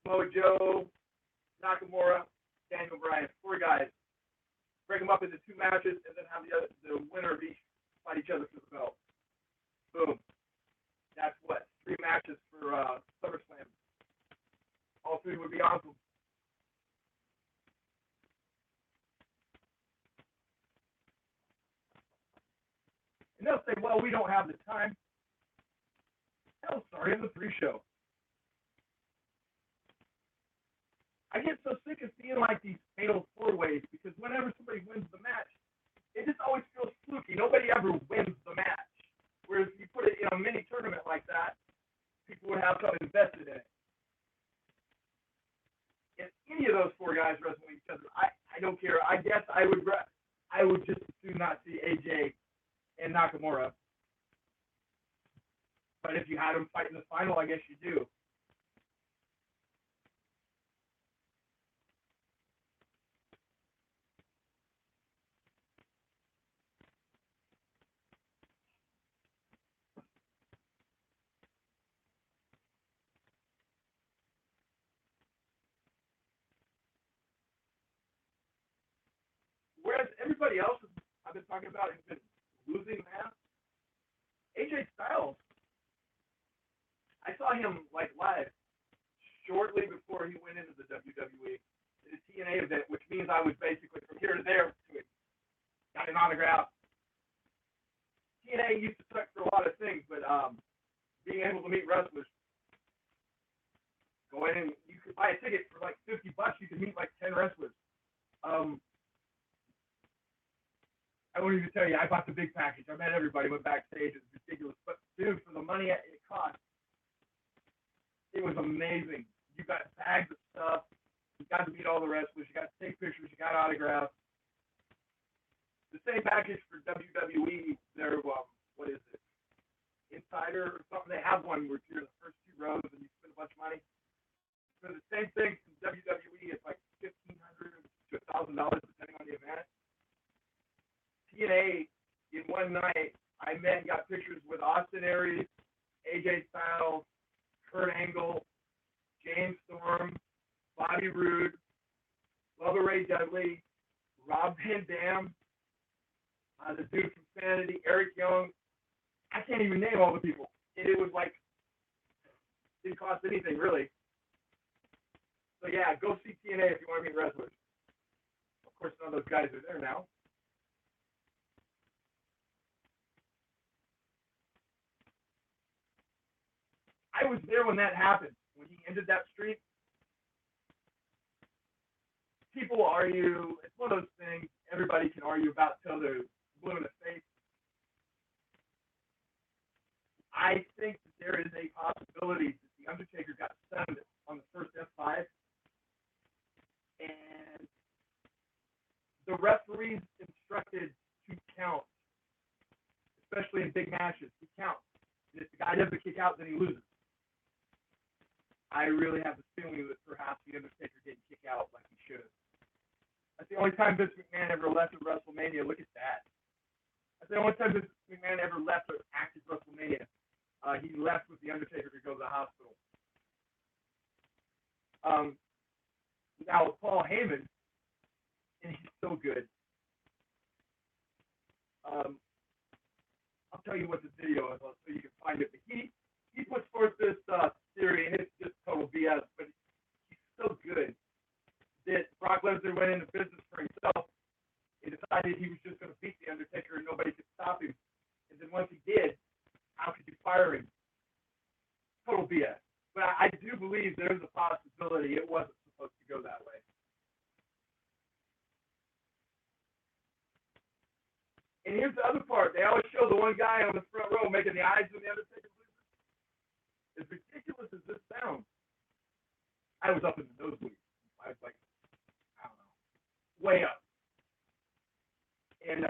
Mojo, Nakamura, Daniel Bryan. 4 guys. Break them up into 2 matches, and then have the winner of each fight each other for the belt. Boom. That's what? 3 matches for SummerSlam. All 3 would be awesome. And they'll say, well, we don't have the time. Hell, sorry, I'm the pre-show. I get so sick of seeing like these fatal 4-ways because whenever somebody wins the match, it just always feels fluky. Nobody ever wins the match. Whereas if you put it in a mini tournament like that, people would have something invested in it. If any of those 4 guys wrestling each other, I don't care. I guess I would just as soon not see AJ and Nakamura. But if you had them fight in the final, I guess you do. Whereas everybody else I've been talking about has been losing mass, AJ Styles, I saw him like live shortly before he went into the WWE at a TNA event, which means I was basically from here to there to it. Got an autograph. TNA used to suck for a lot of things, but being able to meet wrestlers, go in and you could buy a ticket for like $50. You could meet like 10 wrestlers. I won't even tell you, I bought the big package. I met everybody, went backstage. It was ridiculous. But, dude, for the money it cost, it was amazing. You got bags of stuff. You got to meet all the wrestlers. You got to take pictures. You got autographs. The same package for WWE, their, what is it, Insider or something. They have one where you're in the first 2 rows and you spend a bunch of money. So the same thing from WWE, it's like $1,500 to $1,000 depending on the event. TNA, in one night, I met and got pictures with Austin Aries, AJ Styles, Kurt Angle, James Storm, Bobby Roode, Bubba Ray Dudley, Rob Van Dam, the dude from Sanity, Eric Young. I can't even name all the people. It was like, didn't cost anything, really. So, yeah, go see TNA if you want to meet wrestlers. Of course, none of those guys are there now. I was there when that happened, when he ended that streak. People argue, it's one of those things everybody can argue about till they're blue in the face. I think that there is a possibility that The Undertaker got stunned on the first F5, and the referees instructed to count, especially in big matches, to count. And if the guy doesn't kick out, then he loses. I really have the feeling that perhaps The Undertaker didn't kick out like he should have. That's the only time Vince McMahon ever left at WrestleMania. Look at that. That's the only time Vince McMahon ever left an active WrestleMania. He left with The Undertaker to go to the hospital. Now, Paul Heyman, and he's so good. I'll tell you what the video is so you can find it. But he puts forth this theory, and it's just total BS, but he's so good that Brock Lesnar went into business for himself and decided he was just going to beat The Undertaker and nobody could stop him. And then once he did, how could you fire him? Total BS. But I do believe there's a possibility it wasn't supposed to go that way. And here's the other part. They always show the one guy on the front row making the eyes when The Undertaker loses. As ridiculous as this sounds, I was up in the nosebleed. I was like, I don't know, way up. And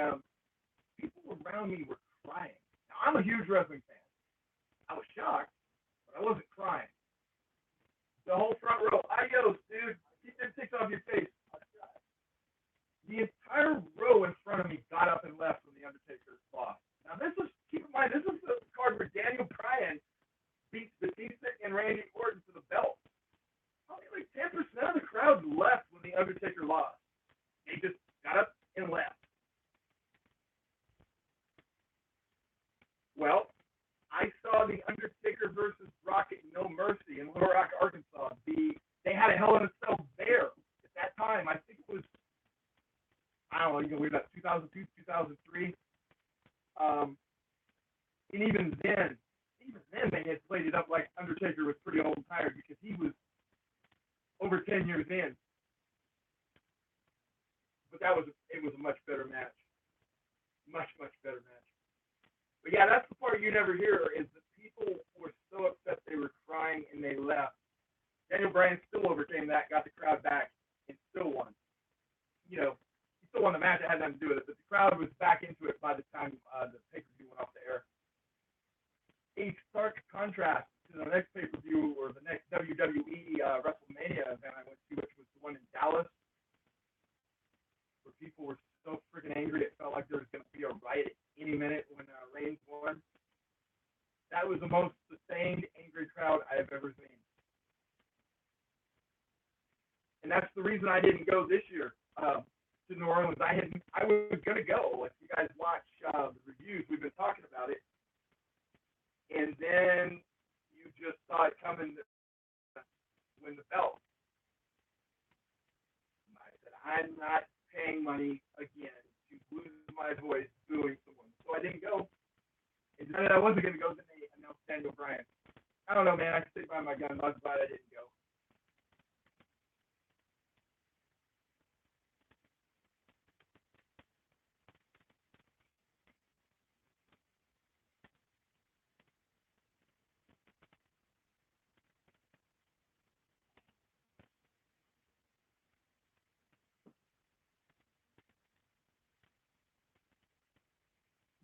people around me were crying. Now, I'm a huge wrestling fan. I was shocked, but I wasn't crying. The whole front row, adios, dude. Keep them ticks off your face. The entire row in front of me got up and left when The Undertaker lost. Now, this was, keep in mind, this was the card where Daniel Bryan beats Batista and versus Brock at No Mercy in Little Rock, Arkansas. They had a Hell in a Cell there at that time. I think it was, I don't know, we were about 2002, 2003. And even then they had played it up like Undertaker was pretty old and tired because he was over 10 years in. But it was a much better match. Much better match. But yeah, that's the part you never hear is that people were so upset they were crying and they left. Daniel Bryan still overcame that, got the crowd back, and still won. You know, he still won the match. It had nothing to do with it, but the crowd was back into it by the time the pay-per-view went off the air. A stark contrast to the next pay-per-view or the next WWE WrestleMania event I went to, which was the one in Dallas, where people were so freaking angry it felt like there was going to be a riot any minute when Reigns won. That was the most sustained, angry crowd I have ever seen. And that's the reason I didn't go this year to New Orleans. I was going to go. If you guys watch the reviews, we've been talking about it. And then you just saw it coming to win the belt. I said, I'm not paying money again to lose my voice booing someone. So I didn't go. And decided I wasn't going to go, then they announced Daniel Bryan. I don't know, man. I stayed by my guns. I was glad I didn't go.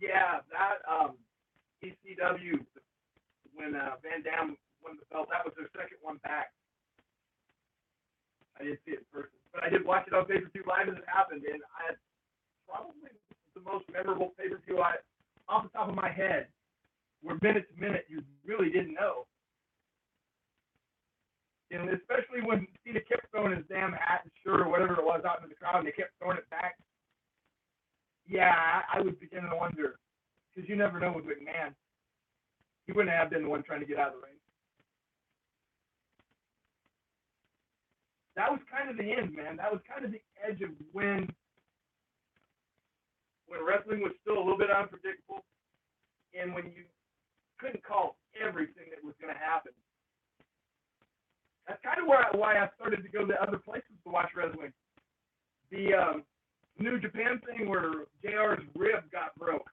Yeah, that ECW, when Van Dam won the belt, that was their second one back. I didn't see it in person, but I did watch it on pay-per-view live as it happened, and I had probably the most memorable pay-per-view off the top of my head, where minute to minute you really didn't know. And especially when Cena kept throwing his damn hat and shirt or whatever it was out into the crowd, and they kept throwing it back. Yeah, I was beginning to wonder, because you never know with McMahon. He wouldn't have been the one trying to get out of the ring. That was kind of the end, man. That was kind of the edge of when wrestling was still a little bit unpredictable, and when you couldn't call everything that was going to happen. That's kind of why I started to go to other places to watch wrestling. The New Japan thing where JR's rib got broke.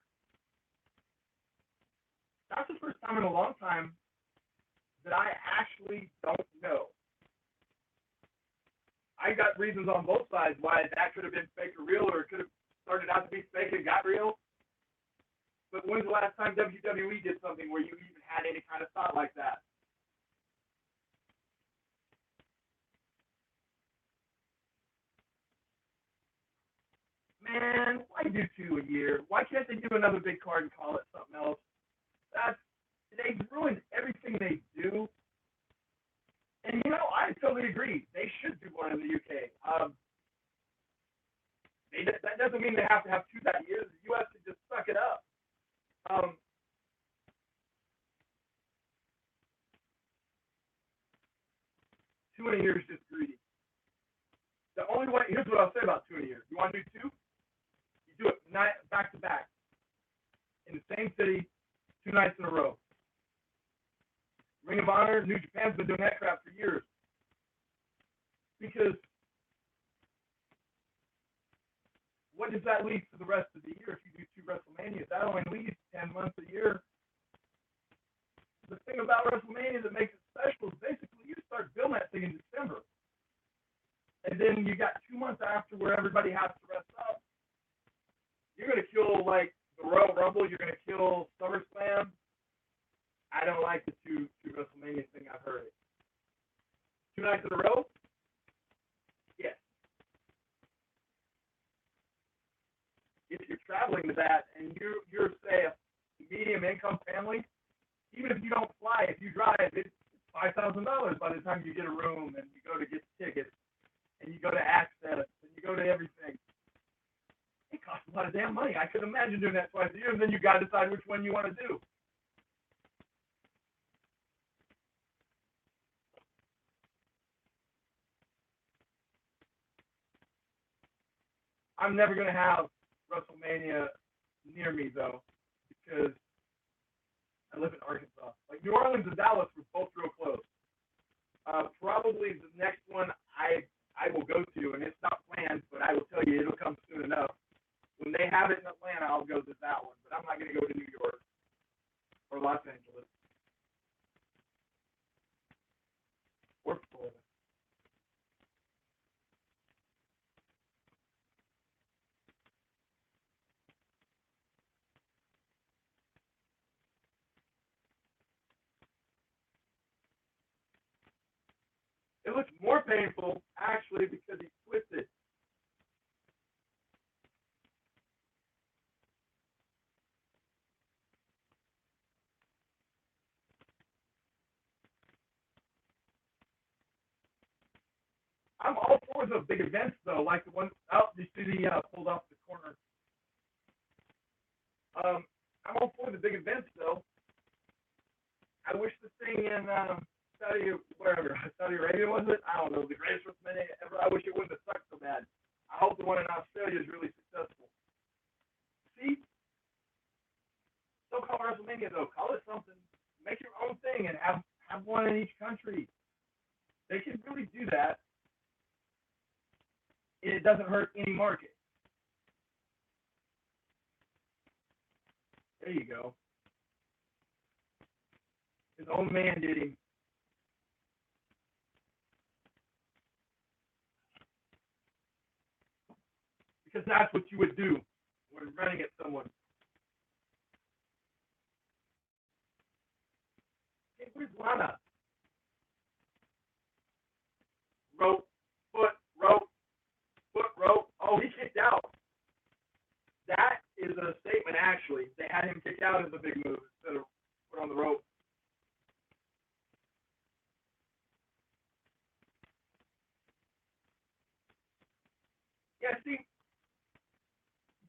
That's the first time in a long time that I actually don't know. I got reasons on both sides why that could have been fake or real, or it could have started out to be fake and got real. But when's the last time WWE did something where you even had any kind of thought like that? Man, why do 2 a year? Why can't they do another big card and call it something else? They've ruined everything they do. And, you know, I totally agree. They should do one in the UK. That doesn't mean they have to have 2 that year. The U.S. should just suck it up. Two in a year is just greedy. The only way, here's what I'll say about 2 in a year. You want to do 2? You do it back to back in the same city, 2 nights in a row. Ring of Honor, New Japan's been doing that crap for years. Because what does that leave for the rest of the year if you do 2 WrestleManias? That only leaves 10 months a year. The thing about WrestleMania that makes it special is basically you start building that thing in December. And then you got 2 months after where everybody has to rest up. You're going to kill, like, the Royal Rumble. You're going to kill SummerSlam. I don't like the two WrestleMania thing. I've heard it. 2 nights in a row? Yes. If you're traveling to that and you're say, a medium income family, even if you don't fly, if you drive, it's $5,000 by the time you get a room and you go to get tickets and you go to access and you go to everything. It costs a lot of damn money. I could imagine doing that twice a year, and then you got to decide which one you want to do. I'm never going to have WrestleMania near me, though, because I live in Arkansas. Like, New Orleans and Dallas were both real close. Probably the next one I will go to, and it's not planned, but I will tell you it'll come soon enough. When they have it in Atlanta, I'll go to that one, but I'm not going to go to New York or Los Angeles or Florida. It looks more painful, actually, because he twisted. I'm all for the big events, though, like the one out. You see the pulled off the corner. I'm all for the big events, though. I wish the thing in Saudi Arabia was it? I don't know, the greatest WrestleMania ever. I wish it wouldn't have sucked so bad. I hope the one in Australia is really successful. See, don't call it WrestleMania though. Call it something. Make your own thing and have one in each country. They can really do that. And it doesn't hurt any market. There you go. His own man did him. Because that's what you would do when running at someone. Hey, where's Lana? Rope, foot, rope, foot, rope. Oh, he kicked out. That is a statement, actually. They had him kick out as a big move instead of put on the rope. Yeah, see,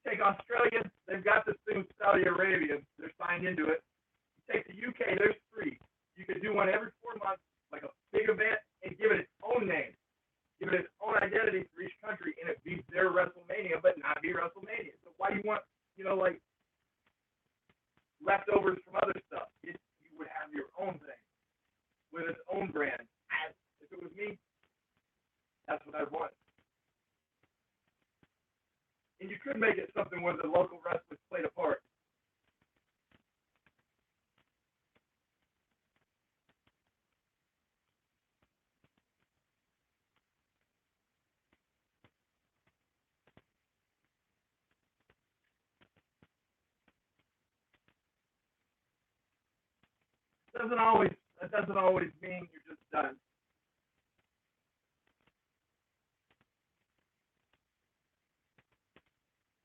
take Australia, they've got this thing with Saudi Arabia. They're signed into it. You take the UK, there's three. You could do one every 4 months, like a big event, and give it its own name. Give it its own identity for each country, and it be their WrestleMania, but not be WrestleMania. So why do you want, like leftovers from other stuff? You would have your own thing with its own brand. If it was me, that's what I'd want. And you could make it something where the local wrestlers played a part. That doesn't always mean you're just done.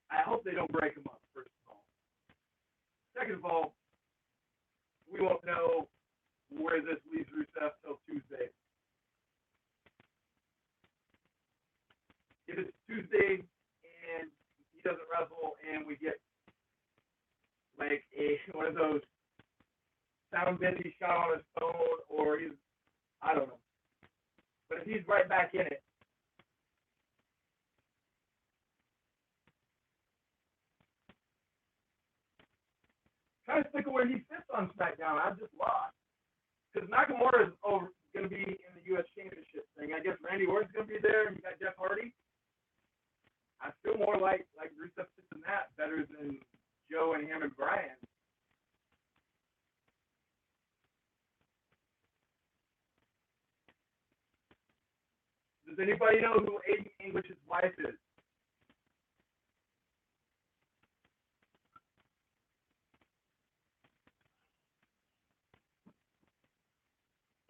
I hope they don't break them up, first of all. Second of all, we won't know where this leaves Rusev till Tuesday. If it's Tuesday and he doesn't wrestle and we get like one of those sound bits he shot on his phone, or I don't know. But if he's right back in it, trying to think of where he fits on SmackDown. I just lost. Because Nakamura is going to be in the U.S. Championship thing. I guess Randy Orton's going to be there, and you got Jeff Hardy. I feel more like Rusev fits in that better than Joe and him and Brian. Does anybody know who Aiden English's wife is?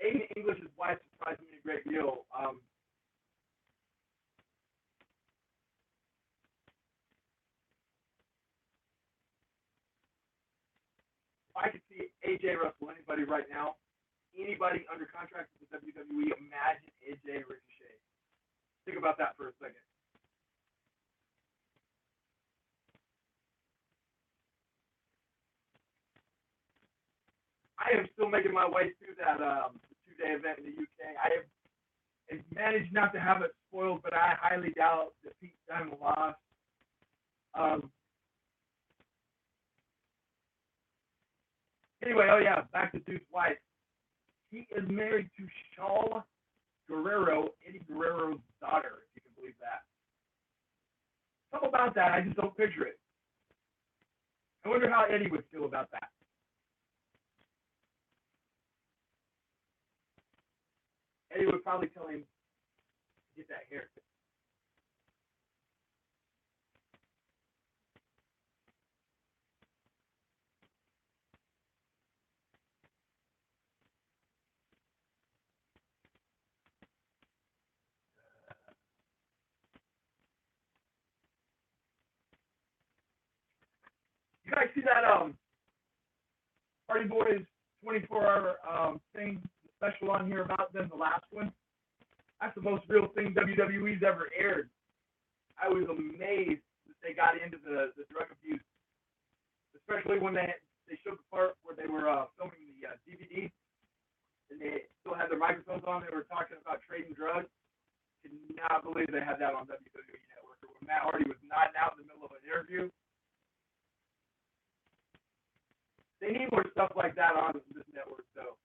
Aiden English's wife surprised me a great deal. If I could see AJ wrestle anybody right now, anybody under contract with the WWE, imagine AJ and Ricochet. Think about that for a second. I am still making my way through that 2-day event in the UK. I have managed not to have it spoiled, but I highly doubt that Pete Dunne lost. Anyway, oh yeah, back to Duke's wife. He is married to Shaul Guerrero, Eddie Guerrero's daughter, if you can believe that. Something about that, I just don't picture it. I wonder how Eddie would feel about that. Eddie would probably tell him, get that haircut. You guys see that Party Boys 24-hour thing, special on here about them, the last one? That's the most real thing WWE's ever aired. I was amazed that they got into the drug abuse, especially when they showed the part where they were filming the DVD, and they still had their microphones on. They were talking about trading drugs. I could not believe they had that on WWE Network. When Matt Hardy was nodding out in the middle of an interview. They need more stuff like that on this network, though.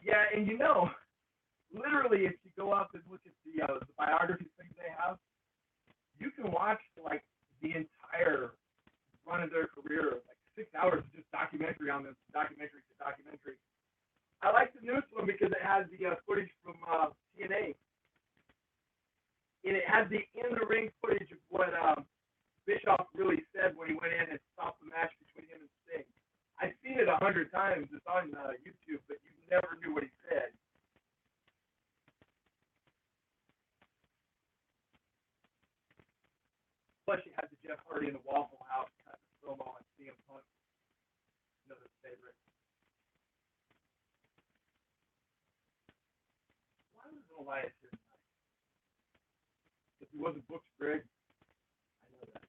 Yeah, and you know, literally, if you go up and look at the biography things they have, you can watch like the entire run of their career, like 6 hours of just documentary on this, documentary to documentary. I like the newest one because it has the footage from TNA, and it has the in-the-ring footage of what Bischoff really said when he went in and stopped the match between him and Sting. I've seen it 100 times. It's on YouTube, but you never knew what he said. Plus, you had the Jeff Hardy in the Waffle House kind of promo on CM Punk, another favorite. Why was Elias here tonight? If he wasn't booked, Greg, I know that.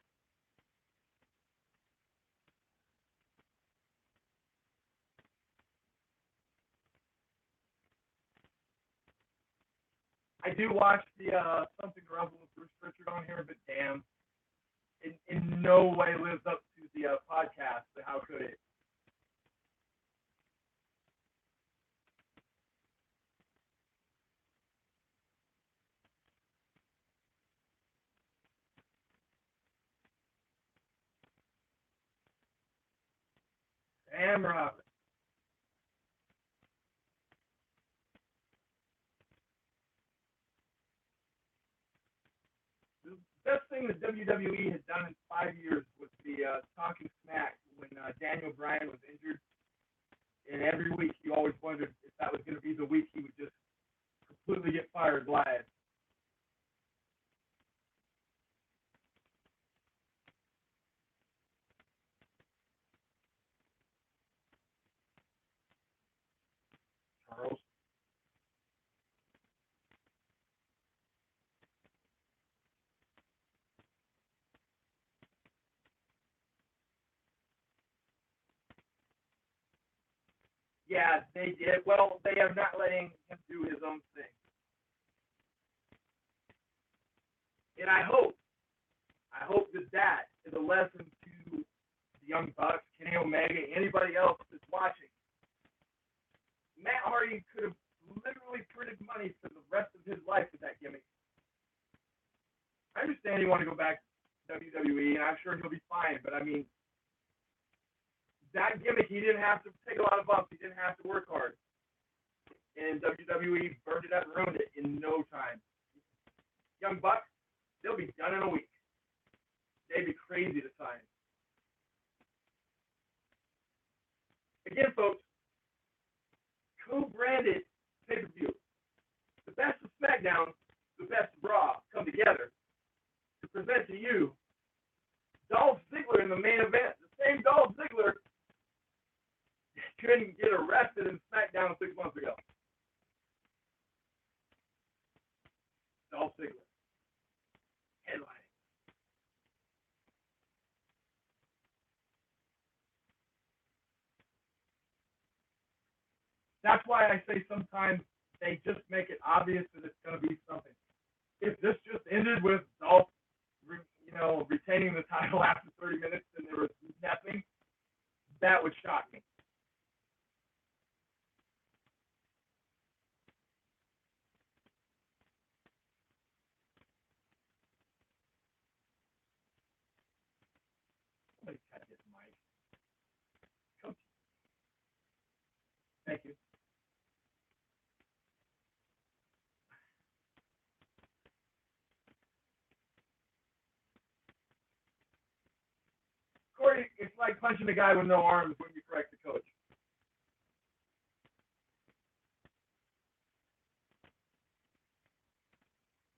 I do watch the Something Rumble with Bruce Richard on here, but damn, in no way lives up to the podcast, so how could it? Damn, Robert. The best thing that WWE had done in 5 years was the talking smack when Daniel Bryan was injured. And every week you always wondered if that was going to be the week he would just completely get fired live. Charles. Yeah, they did. Well, they are not letting him do his own thing. And I hope that that is a lesson to the Young Bucks, Kenny Omega, anybody else that's watching. Matt Hardy could have literally printed money for the rest of his life with that gimmick. I understand you want to go back to WWE, and I'm sure he'll be fine, but I mean, that gimmick, he didn't have to take a lot of bumps. He didn't have to work hard. And WWE burned it up and ruined it in no time. Young Bucks, they'll be done in a week. They'd be crazy to sign. Again, folks, co-branded pay-per-view. The best of SmackDown, the best of Raw come together to present to you Dolph Ziggler in the main event. The same Dolph Ziggler couldn't get arrested in SmackDown 6 months ago. Dolph Ziggler, headlining. That's why I say sometimes they just make it obvious that it's going to be something. If this just ended with Dolph, retaining the title after 30 minutes and there was nothing, that would shock me. Somebody cut his mic. Coach. Thank you. Corey, it's like punching a guy with no arms when you correct the coach.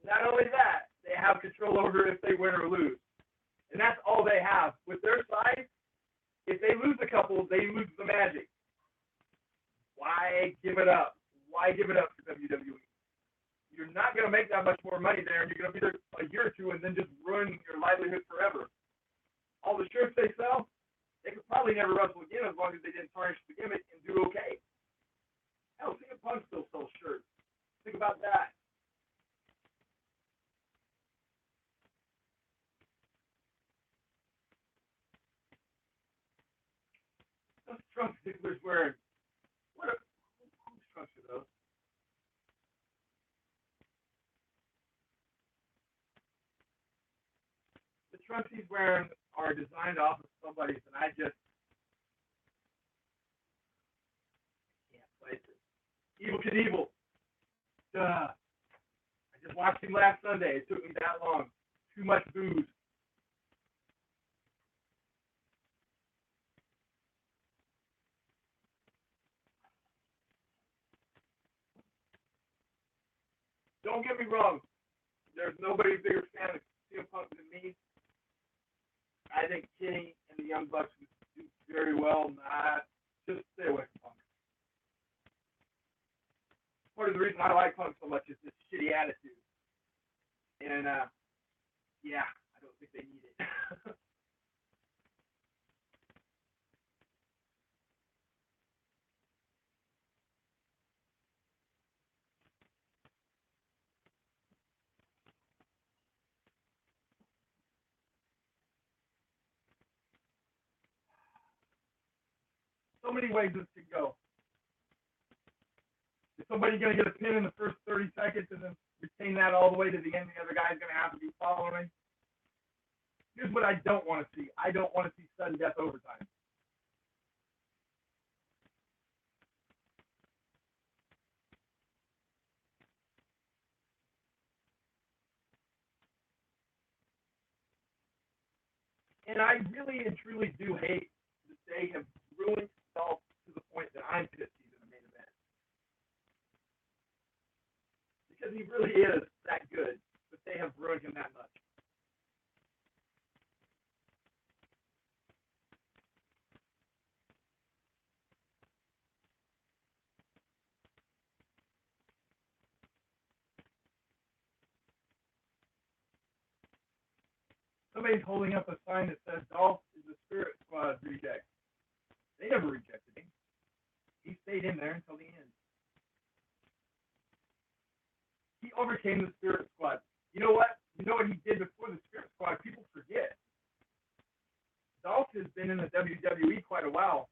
Not only that, they have control over if they win or lose. And that's all they have. With their side, if they lose a couple, they lose the magic. Why give it up? Why give it up for WWE? You're not going to make that much more money there, and you're going to be there a year or two and then just ruin your livelihood forever. All the shirts they sell, they could probably never wrestle again as long as they didn't tarnish the gimmick and do okay. Hell, CM Punk still sells shirts. Think about that. Those trunks Ziggler's wearing. Whose trunks are those? The trunks he's wearing are designed off of somebody's, and I just can't place it. Evil Knievel. Duh. I just watched him last Sunday. It took me that long. Too much booze. Don't get me wrong. There's nobody bigger fan of CM Punk than me. I think Kenny and the Young Bucks would do very well. Not just stay away from Punk. Part of the reason I like Punk so much is this shitty attitude. And yeah, I don't think they need it. So many ways this could go. Is somebody going to get a pin in the first 30 seconds and then retain that all the way to the end? The other guy's going to have to be following. Here's what I don't want to see. I don't want to see sudden death overtime. And I really and truly do hate that they have ruined Dolph to the point that I'm pissed he's in the main event. Because he really is that good, but they have ruined him that much. Somebody's holding up a sign that says Dolph is the Spirit Squad reject. They never rejected him. He stayed in there until the end. He overcame the Spirit Squad. You know what? You know what he did before the Spirit Squad? People forget. Dolph has been in the WWE quite a while.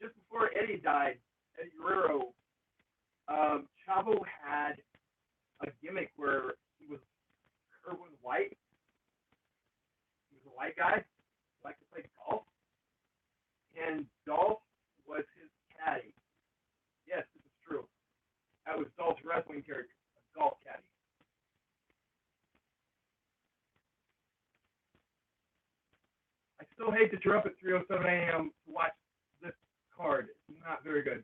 Just before Eddie died, Eddie Guerrero, Chavo had a gimmick where he was Kerwin White. He was a white guy, liked to play golf, and Dolph was his caddy. Yes, this is true. That was Dolph's wrestling character, a golf caddy. I still hate that you're up at 3:07 a.m. to watch this card. It's not very good.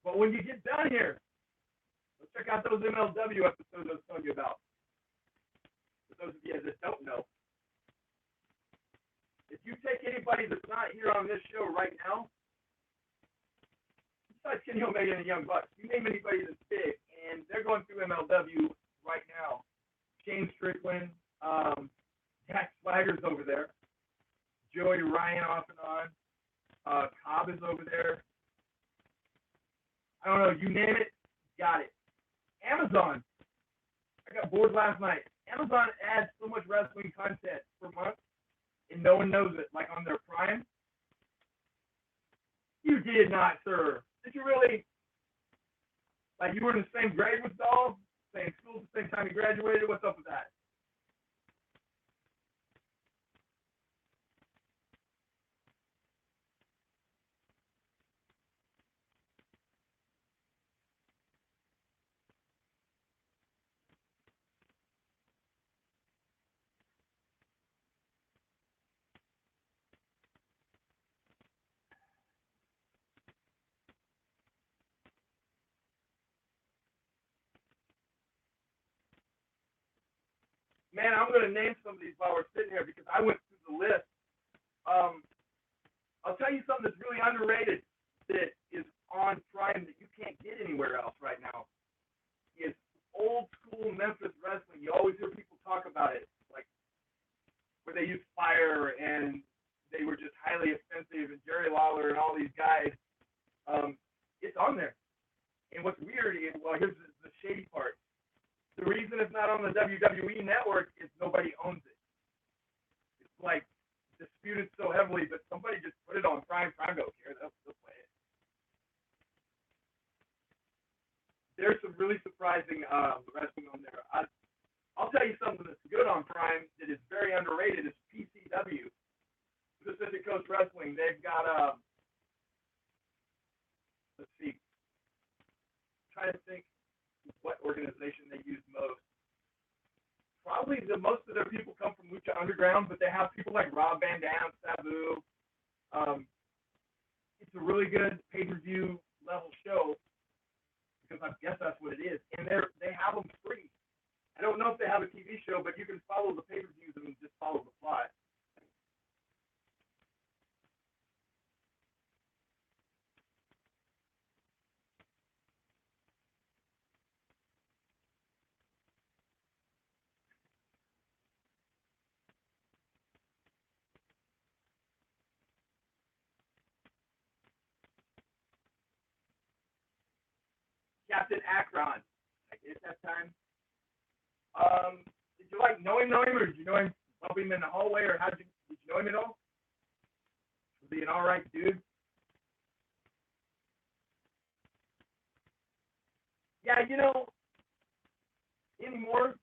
But when you get down here, check out those MLW episodes I was telling you about. For those of you that don't know, if you take anybody that's not here on this show right now, besides Kenny Omega and the Young Bucks, you name anybody that's big, and they're going through MLW right now. Shane Strickland, Jack Swagger's over there, Joey Ryan off and on, Cobb is over there. I don't know, you name it, got it. Amazon, I got bored last night. Amazon adds so much wrestling content per month, and no one knows it, like on their Prime. You did not, sir. Did you really? Like, you were in the same grade with Doll, same school, the same time you graduated? What's up with that? Man, I'm going to name some of these while we're sitting here because I went through the list. I'll tell you something that's really underrated that is on Prime that you can't get anywhere else right now. Is old school Memphis wrestling. You always hear people talk about it, like where they used fire and they were just highly offensive, and Jerry Lawler and all these guys. It's on there. And what's weird is, well, here's the shady part. The reason it's not on the WWE network is nobody owns it. It's like disputed so heavily, but somebody just put it on Prime. Prime don't care. They'll play it. There's some really surprising wrestling on there. I'll tell you something that's good on Prime that is very underrated is PCW, Pacific Coast Wrestling. They've got let's see. I'm trying to think what organization they use most. Probably the most of their people come from Lucha Underground, but they have people like Rob Van Dam, Sabu. It's a really good pay-per-view level show because I guess that's what it is, and they have them free. I don't know if they have a TV show, but you can follow the pay-per-views and just follow the plot. Captain Akron. I guess that time. Did you like know him, or did you know him, bump him in the hallway, or did you know him at all? Was he an all right dude? Yeah, anymore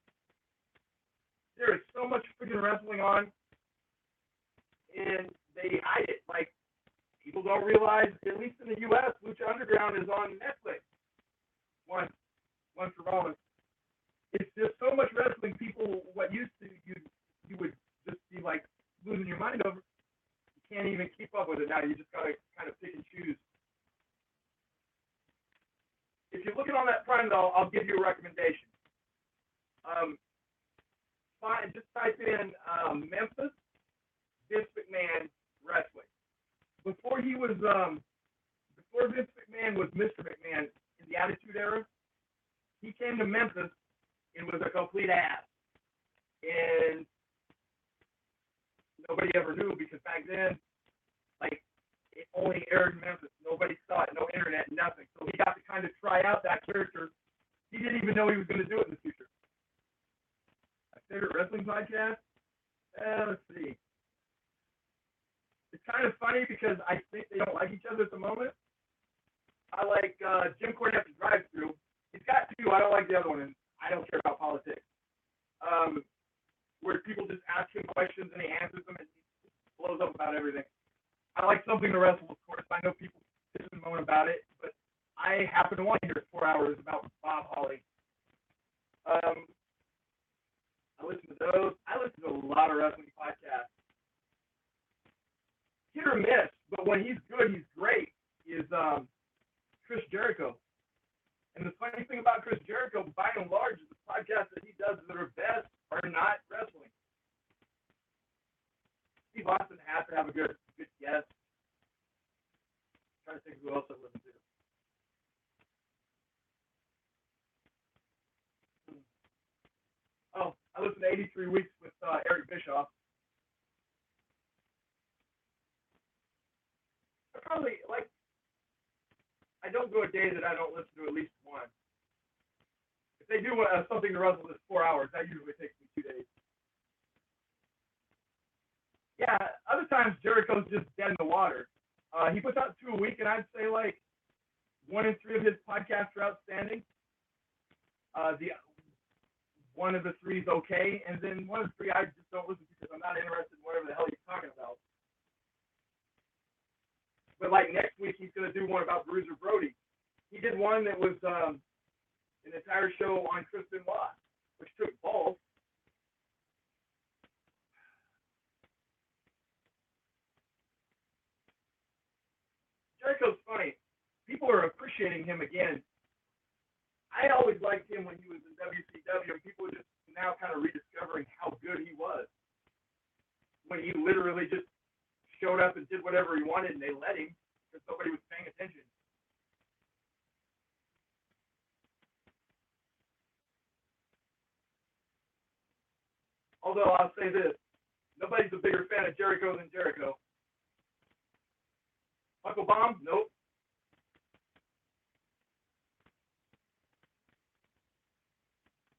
there is so much freaking wrestling on, and they hide it. Like, people don't realize, at least in the U.S., Lucha Underground is on Netflix. Once for all. It's just so much wrestling. People, what used to you would just be like losing your mind over. You can't even keep up with it now. You just gotta kind of pick and choose. If you're looking on that Prime, though, I'll give you a recommendation. Just type in Memphis Vince McMahon wrestling. Before Vince McMahon was Mr. McMahon in the Attitude Era, he came to Memphis and was a complete ass. And nobody ever knew because back then, like, it only aired in Memphis. Nobody saw it, no internet, nothing. So he got to kind of try out that character. He didn't even know he was going to do it in the future. My favorite wrestling podcast? Let's see. It's kind of funny because I think they don't like each other at the moment. I like Jim Cornette's Drive-Thru. He's got two. I don't like the other one, and I don't care about politics. Where people just ask him questions and he answers them and he blows up about everything. I like Something to Wrestle, of course. I know people piss and moan about it, but I happen to want to hear 4 hours about Bob Holly. I listen to those. I listen to a lot of wrestling podcasts. Hit or miss, but when he's good, he's great, is Chris Jericho. And the funny thing about Chris Jericho, by and large, the podcasts that he does that are best are not wrestling. Steve Austin has to have a good guest. I'm trying to think who else I listen to. Oh, I listened to 83 Weeks with Eric Bischoff. I don't go a day that I don't listen to at least one. If they do something to wrestle that's 4 hours, that usually takes me 2 days. Yeah, other times Jericho's just dead in the water. He puts out 2 a week, and I'd say like 1 in 3 of his podcasts are outstanding. The one of the 3 is okay, and then 1 of the 3 I just don't listen to because I'm not interested in whatever the hell he's talking about. But like next week, he's going to do one about Bruiser Brody. He did one that was an entire show on Chris Benoit, which took balls. Jericho's funny. People are appreciating him again. I always liked him when he was in WCW, and people are just now kind of rediscovering how good he was. When he literally just showed up and did whatever he wanted, and they let him because nobody was paying attention. Although I'll say this, nobody's a bigger fan of Jericho than Jericho. Uncle Bomb? Nope.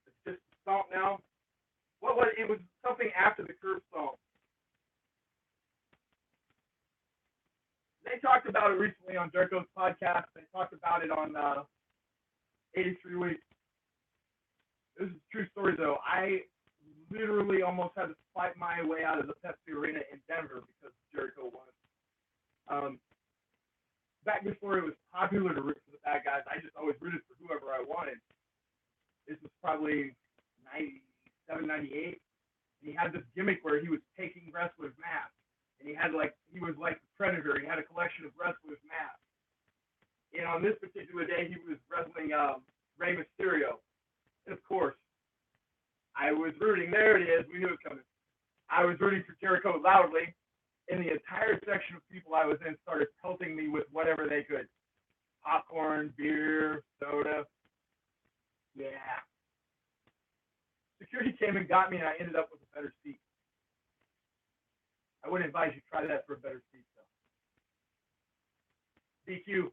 It's just stomp now. What was it? It was something after the curb stomp. They talked about it recently on Jericho's podcast. They talked about it on 83 Weeks. This is a true story, though. I literally almost had to fight my way out of the Pepsi Arena in Denver because Jericho won. Back before it was popular to root for the bad guys, I just always rooted for whoever I wanted. This was probably 97, 98. And he had this gimmick where he was taking wrestlers' masks. And he was like the Predator. He had a collection of wrestlers' masks. And on this particular day, he was wrestling Rey Mysterio. And of course, I was rooting. There it is. We knew it was coming. I was rooting for Jericho loudly. And the entire section of people I was in started pelting me with whatever they could. Popcorn, beer, soda. Yeah. Security came and got me, and I ended up with a better seat. I would advise you try that for a better seat, though. DQ. Is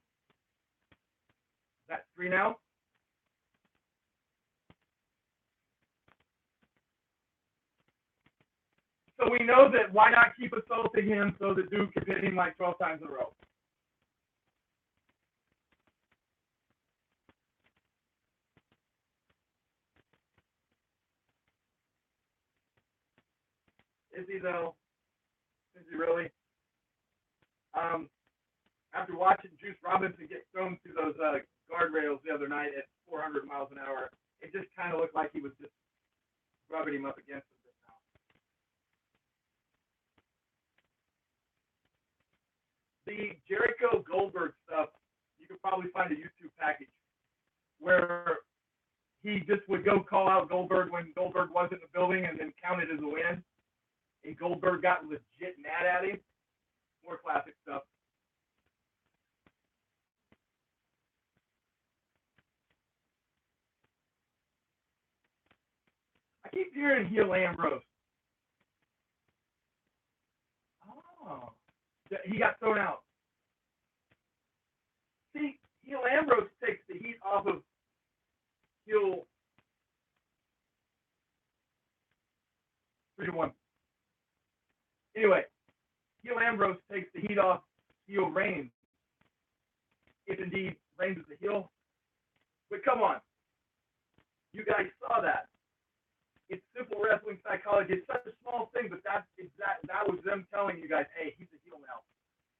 that 3 now? So we know that why not keep assaulting him so the Duke can hit him like 12 times in a row? Is he, though? Is he really? After watching Juice Robinson get thrown through those guardrails the other night at 400 miles an hour, it just kind of looked like he was just rubbing him up against him just now. The Jericho Goldberg stuff, you could probably find a YouTube package where he just would go call out Goldberg when Goldberg wasn't in the building and then count it as a win. And Goldberg got legit mad at him. More classic stuff. I keep hearing heel Ambrose. Oh. He got thrown out. See, heel Ambrose takes the heat off of heel 3-1. Anyway, heel Ambrose takes the heat off heel Reigns, if indeed Reigns is a heel. But come on, you guys saw that. It's simple wrestling psychology. It's such a small thing, but that was them telling you guys, hey, he's a heel now.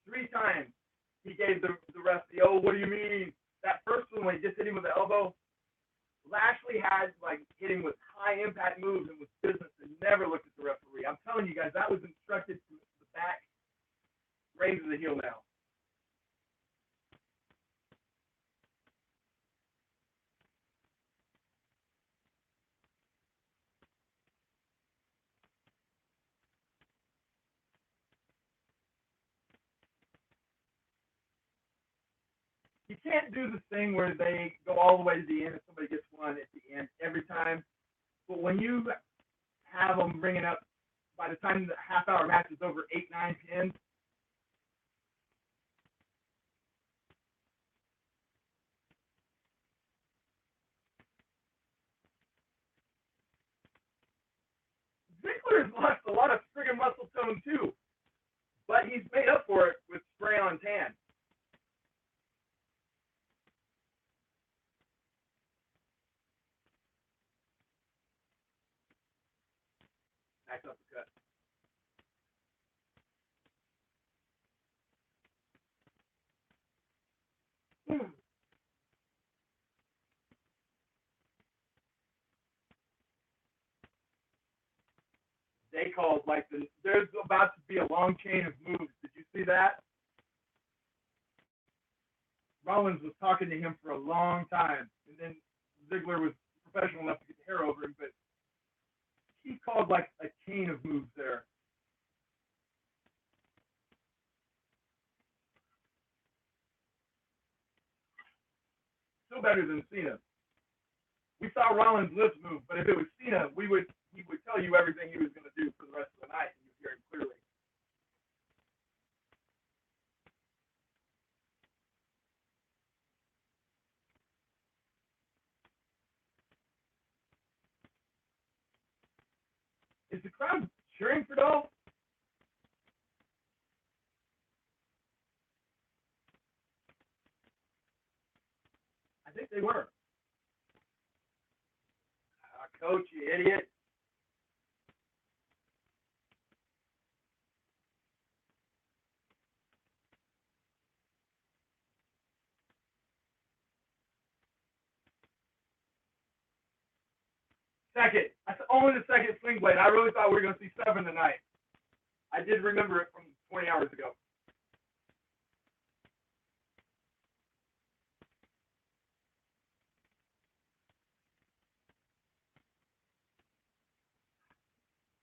3 times he gave the ref the, oh, what do you mean? That first one when he just hit him with the elbow, Lashley had hit him with high impact moves and was business and never looked at the referee. I'm telling you guys, that was instructed to the back. Reigns is a heel now. can't do this thing where they go all the way to the end and somebody gets one at the end every time. But when you have them bringing up, by the time the half-hour match is over, 8, 9 pins, Ziggler has lost a lot of friggin' muscle tone too, but he's made up for it with spray on tan. Nice uppercut. They called like there's about to be a long chain of moves. Did you see that? Rollins was talking to him for a long time, and then Ziggler was professional enough to get the hair over him, but he called like a chain of moves there. Still better than Cena. We saw Rollins' lips move, but if it was Cena, he would tell you everything he was going to do for the rest of the night, and you'd hear him clearly. Is the crowd cheering for Dolph? I think they were. Coach, you idiot. Second. That's only the second swing blade. I really thought we were going to see 7 tonight. I did remember it from 20 hours ago.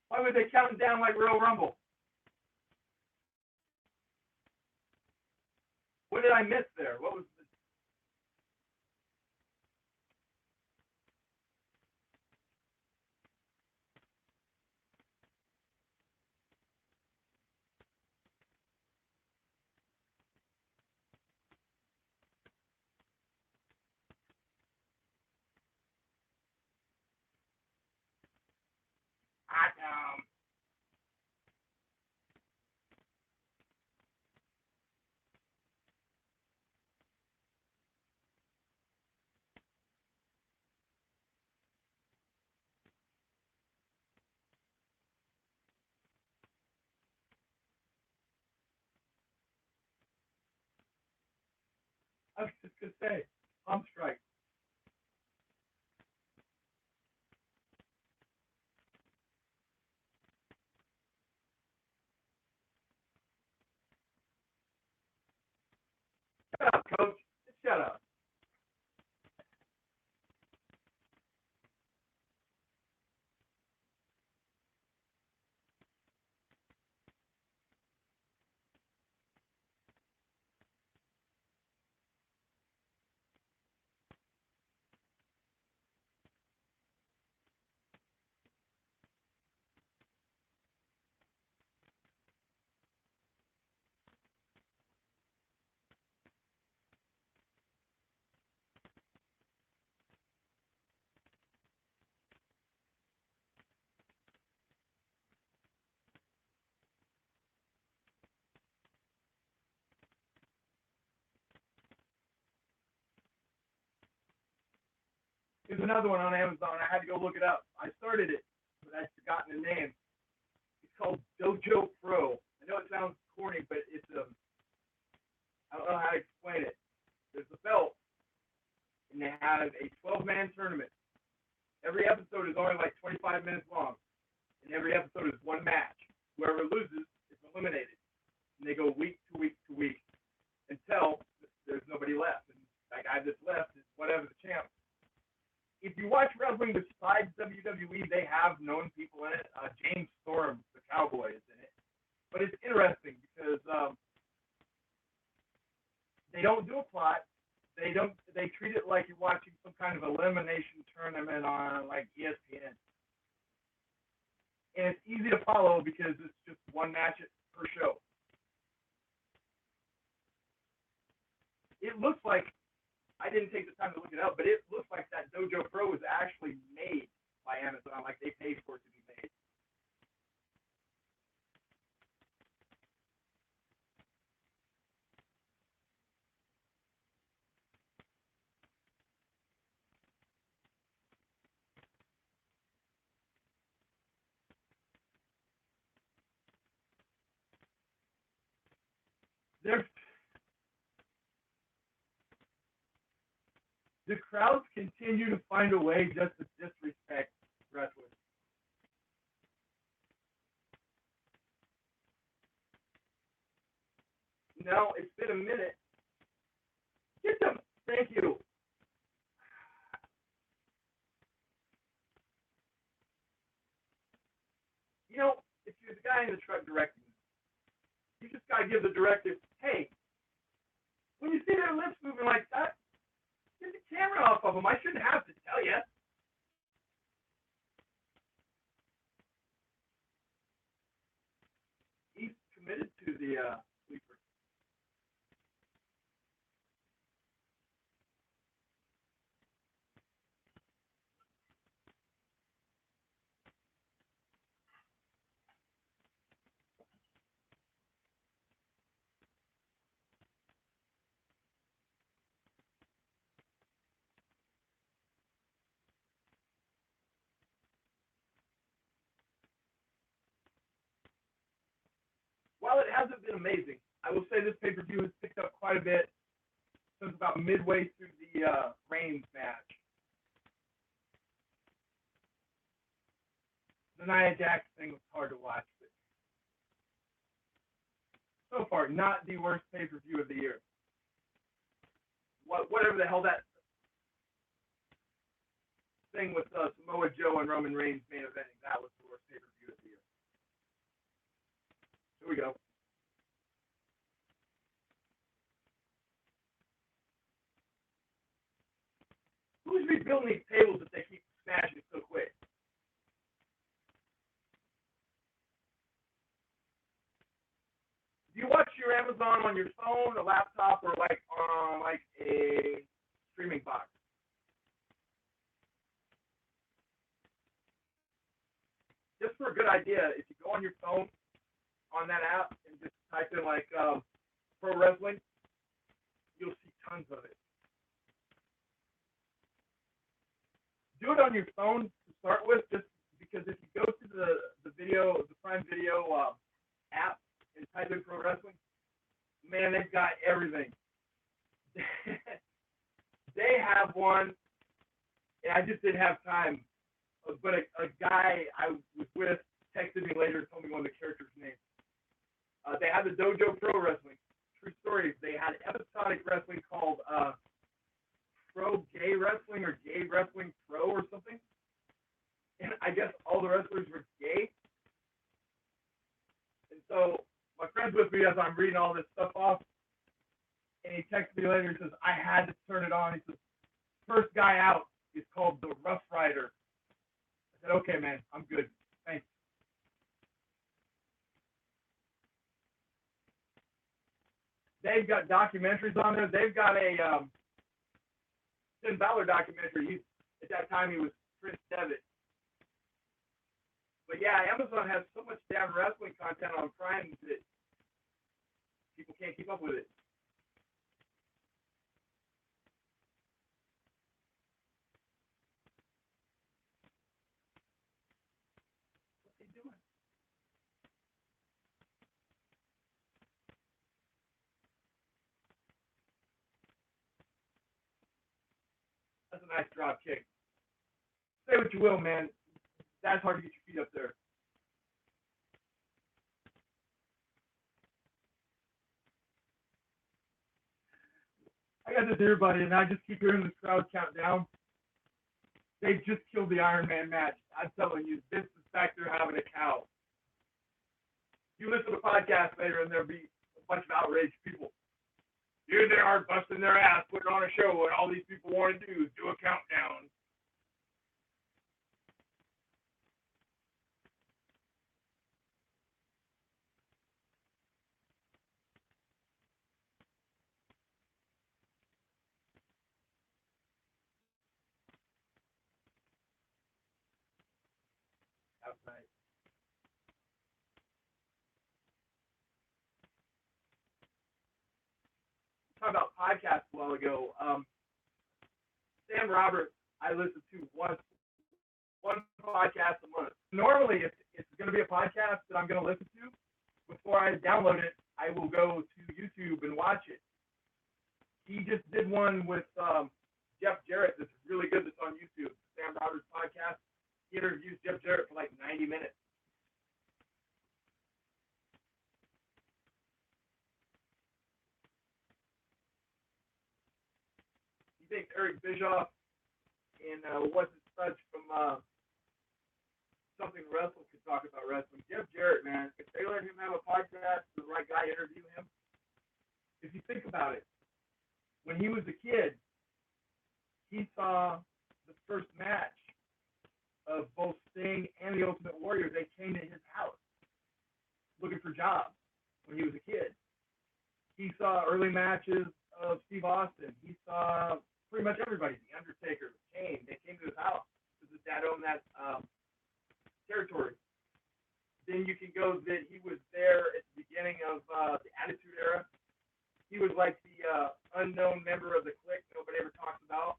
Why would they count it down like Royal Rumble? What did I miss there? What was the... I was just going to say, pump strike. Shut up, Coach. Just shut up. There's another one on Amazon. I had to go look it up. I started it, but I'd forgotten the name. It's called Dojo Pro. I know it sounds corny, but it's I don't know how to explain it. There's a belt, and they have a 12-man tournament. Every episode is only like 25 minutes long, and every episode is one match. Whoever loses is eliminated, and they go week to week to week until there's nobody left. And that guy that's left is whatever the champ. If you watch wrestling besides WWE, they have known people in it. James Storm, the Cowboy, is in it. But it's interesting because they don't do a plot. They treat it like you're watching some kind of elimination tournament on like ESPN. And it's easy to follow because it's just one match per show. It looks like, I didn't take the time to look it up, but it looks like that Dojo Pro was actually made by Amazon, like they paid for it to be made. There's the crowds continue to find a way just to disrespect wrestlers. No, it's been a minute. Get them. Thank you. You know, if you're the guy in the truck directing, you just gotta give the directive, hey, when you see their lips moving like that, get the camera off of them. I shouldn't have to tell you. He's committed to the sleeper. While it hasn't been amazing, I will say this pay-per-view has picked up quite a bit since about midway through the Reigns match. The Nia Jax thing was hard to watch, but so far, not the worst pay-per-view of the year. Whatever the hell that thing with Samoa Joe and Roman Reigns main eventing, that was the worst pay-per-view of the year. Here we go. Who's rebuilding these tables if they keep smashing so quick? Do you watch your Amazon on your phone, a laptop, or like on like a streaming box? Just for a good idea, if you go on your phone on that app and just type in like pro wrestling, you'll see tons of it. Do it on your phone to start with, just because if you go to the video, the Prime Video app and type in pro wrestling, man, they've got everything. They have one, and I just didn't have time. But a guy I was with texted me later and told me one of the characters' names. They had the Dojo Pro Wrestling. True story. They had episodic wrestling called Pro Gay Wrestling or Gay Wrestling Pro or something. And I guess all the wrestlers were gay. And so my friend's with me as I'm reading all this stuff off. And he texted me later and says, I had to turn it on. He says, first guy out is called the Rough Rider. I said, okay, man, I'm good. Thanks. They've got documentaries on there. They've got a Finn Balor documentary. At that time, he was Prince Devitt. But yeah, Amazon has so much damn wrestling content on Prime that people can't keep up with it. What's he doing? That's a nice drop kick. Say what you will, man. That's hard to get your feet up there. I got this earbud and I just keep hearing the crowd count down. They just killed the Iron Man match. I'm telling you, this is back there having a cow. You listen to the podcast later and there'll be a bunch of outraged people. Here they are busting their ass, putting on a show, and all these people want to do is do a countdown. That's nice. Talking about podcasts a while ago. Sam Roberts, I listen to one podcast a month. Normally, it's going to be a podcast that I'm going to listen to. Before I download it, I will go to YouTube and watch it. He just did one with Jeff Jarrett that's really good that's on YouTube. Sam Roberts podcast. He interviews Jeff Jarrett for like 90 minutes. He thinks Eric Bischoff and what's his touch from Something Wrestle could talk about wrestling. Jeff Jarrett, man, if they let him have a podcast, the right guy interview him. If you think about it, when he was a kid, he saw the first match of both Sting and the Ultimate Warrior. They came to his house looking for jobs when he was a kid. He saw early matches of Steve Austin. He saw pretty much everybody. The Undertaker, Kane. They came to his house because his dad owned that territory. Then you can go that he was there at the beginning of the Attitude Era. He was like the unknown member of the clique nobody ever talks about.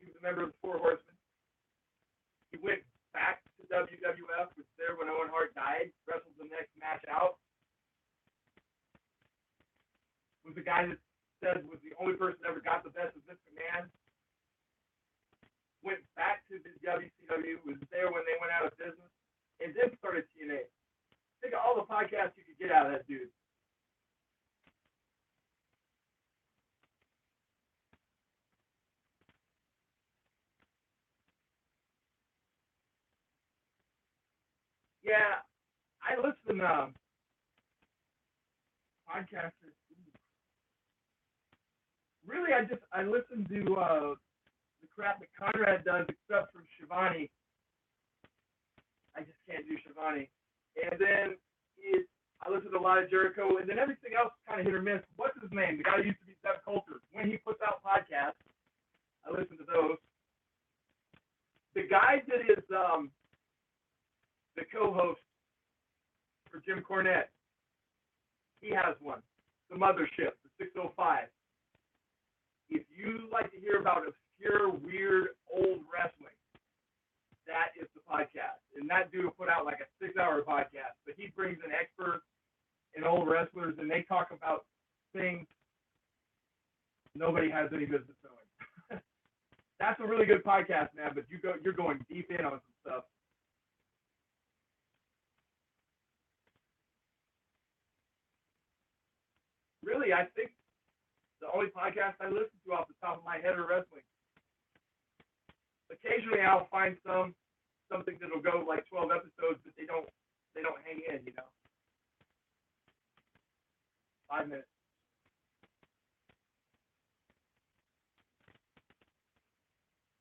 He was a member of the Four Horsemen. He went back to WWF, was there when Owen Hart died, wrestled the next match out. Was the guy that said was the only person that ever got the best of Vince McMahon. Went back to the WCW, was there when they went out of business, and then started TNA. Think of all the podcasts you could get out of that dude. Yeah, I listen to podcasters. Really, I listen to the crap that Conrad does, except for Shivani. I just can't do Shivani. And then I listen to a lot of Jericho, and then everything else is kind of hit or miss. What's his name? The guy who used to be Seth Coulter. When he puts out podcasts, I listen to those. The guy that is the co-host for Jim Cornette, he has one. The Mothership, the 605. If you like to hear about obscure, weird, old wrestling, that is the podcast. And that dude will put out like a 6-hour podcast. But he brings in experts and old wrestlers, and they talk about things nobody has any business knowing. That's a really good podcast, man. But you're going deep in on some stuff. Really, I think the only podcast I listen to off the top of my head are wrestling. Occasionally, I'll find something that'll go like 12 episodes, but they don't hang in, you know. 5 minutes.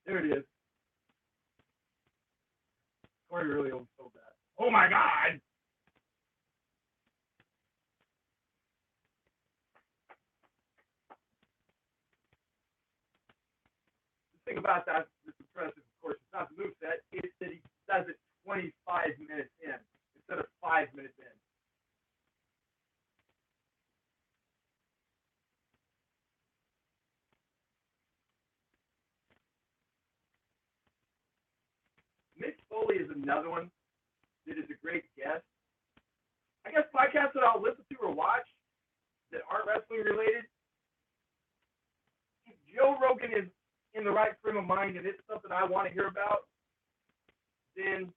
There it is. Corey really oversold that. Oh my God! Thing about that that's impressive, of course, it's not the moveset. It's that he does it 25 minutes in instead of 5 minutes in. Mick Foley is another one that is a great guest. I guess podcasts that I'll listen to or watch that aren't wrestling related. If Joe Rogan is in the right frame of mind and it's something I want to hear about, then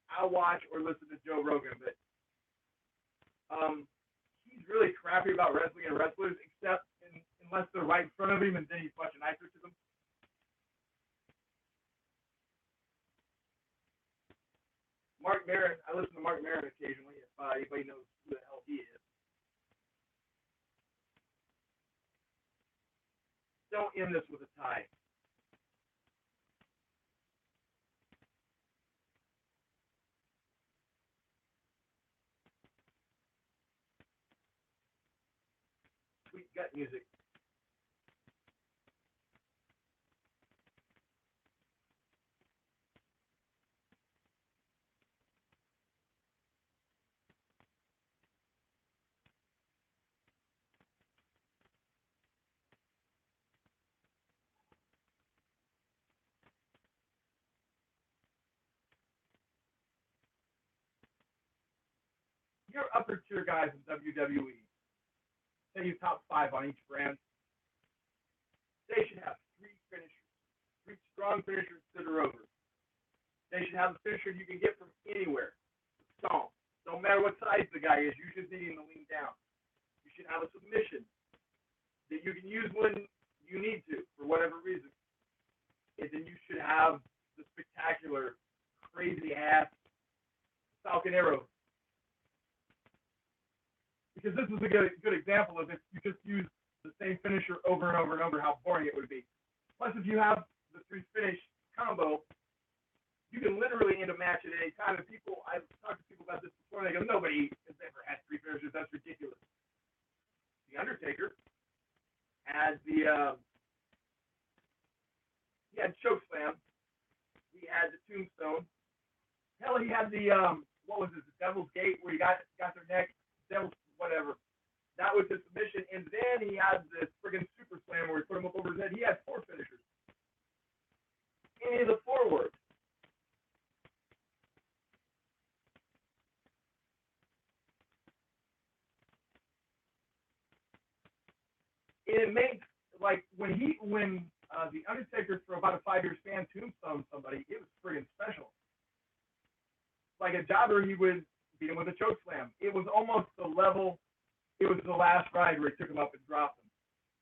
I'll watch or listen to Joe Rogan. But he's really crappy about wrestling and wrestlers, unless they're right in front of him, and then he's much nicer to them. Mark Maron, I listen to Mark Maron occasionally if anybody knows who the hell he is. sweet gut music. Your upper tier guys in WWE, say you top 5 on each brand, they should have 3 finishers, 3 strong finishers that are over. They should have a finisher you can get from anywhere. Stomp. Don't matter what size the guy is, you should be in the lean down. You should have a submission that you can use when you need to, for whatever reason. And then you should have the spectacular, crazy-ass Falcon Arrow. Because this is a good example of if you just use the same finisher over and over and over, how boring it would be. Plus, if you have the 3 finish combo, you can literally end a match at any time. And people, I've talked to people about this before, and they go, nobody has ever had 3 finishers. That's ridiculous. The Undertaker had he had chokeslam. He had the tombstone. Hell, he had the what was it? The Devil's Gate, where he got their neck. Devil's whatever. That was his submission, and then he had this friggin' super slam where he put him up over his head. He had 4 finishers. Any of the 4 worked. It makes like when the Undertaker for about a 5-year span tombstone somebody, it was friggin' special. Like a jobber, he would beat him with a choke slam. It was almost the level. It was the last ride where he took him up and dropped him.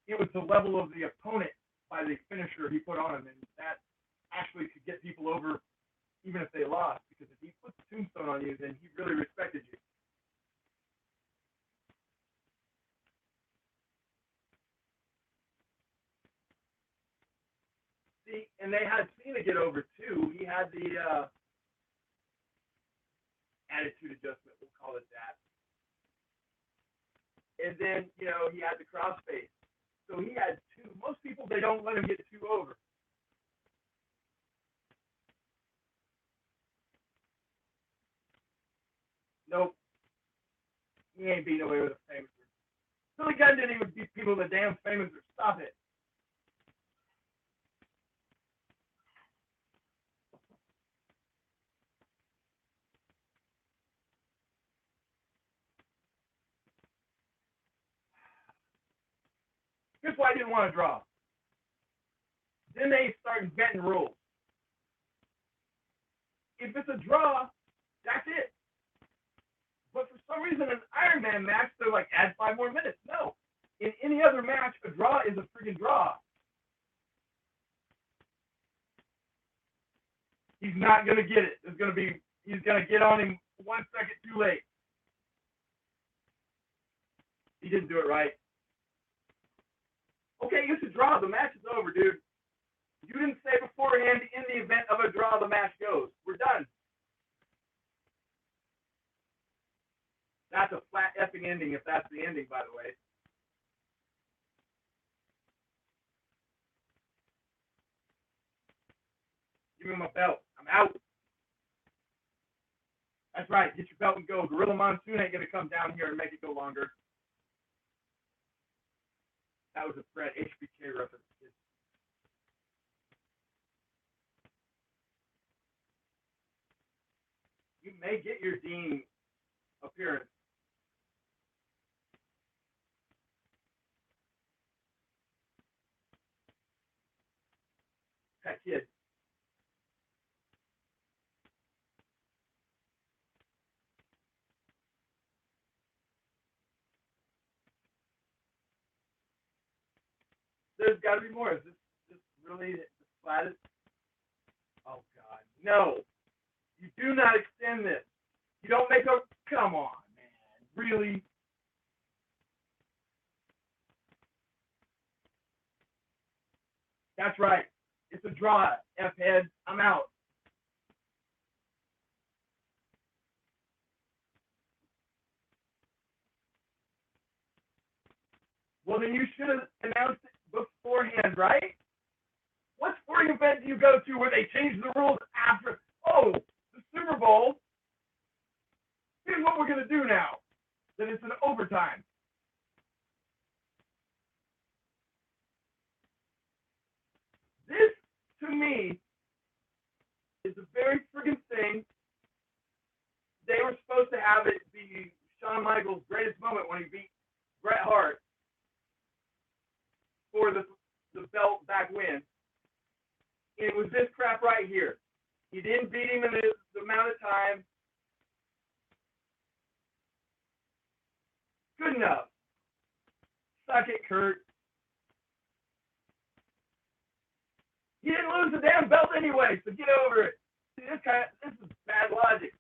It was the level of the opponent by the finisher he put on him, and that actually could get people over even if they lost, because if he put the tombstone on you, then he really respected you. See, and they had Cena get over too. He had the attitude adjustment, we'll call it that. And then, he had the crossface. So he had 2. Most people, they don't let him get 2 over. Nope. He ain't beating away with a famous. Billy Gunn didn't even beat people with a damn famous. Stop it. Here's why I didn't want to draw. Then they start inventing rules. If it's a draw, that's it. But for some reason, in an Iron Man match, they're like, add 5 more minutes. No. In any other match, a draw is a freaking draw. He's not going to get it. He's going to get on him 1 second too late. He didn't do it right. Okay, it's a draw. The match is over, dude. You didn't say beforehand, in the event of a draw, the match goes. We're done. That's a flat effing ending, if that's the ending, by the way. Give me my belt. I'm out. That's right. Get your belt and go. Gorilla Monsoon ain't going to come down here and make it go longer. That was a Fred HBK reference. You may get your Dean appearance. That kid. There's got to be more. Is this really the flattest? Oh, God. No. You do not extend this. You don't make a... Come on, man. Really? That's right. It's a draw, F-head. I'm out. Well, then you should have announced it beforehand, right? What sporting event do you go to where they change the rules after? Oh, the Super Bowl. Here's what we're going to do now. That it's an overtime. This, to me, is a very friggin' thing. They were supposed to have it be Shawn Michaels' greatest moment when he beat Bret Hart for the belt back win. It was this crap right here. He didn't beat him in the amount of time. Good enough. Suck it, Kurt. He didn't lose the damn belt anyway, so get over it. See, this is bad logic.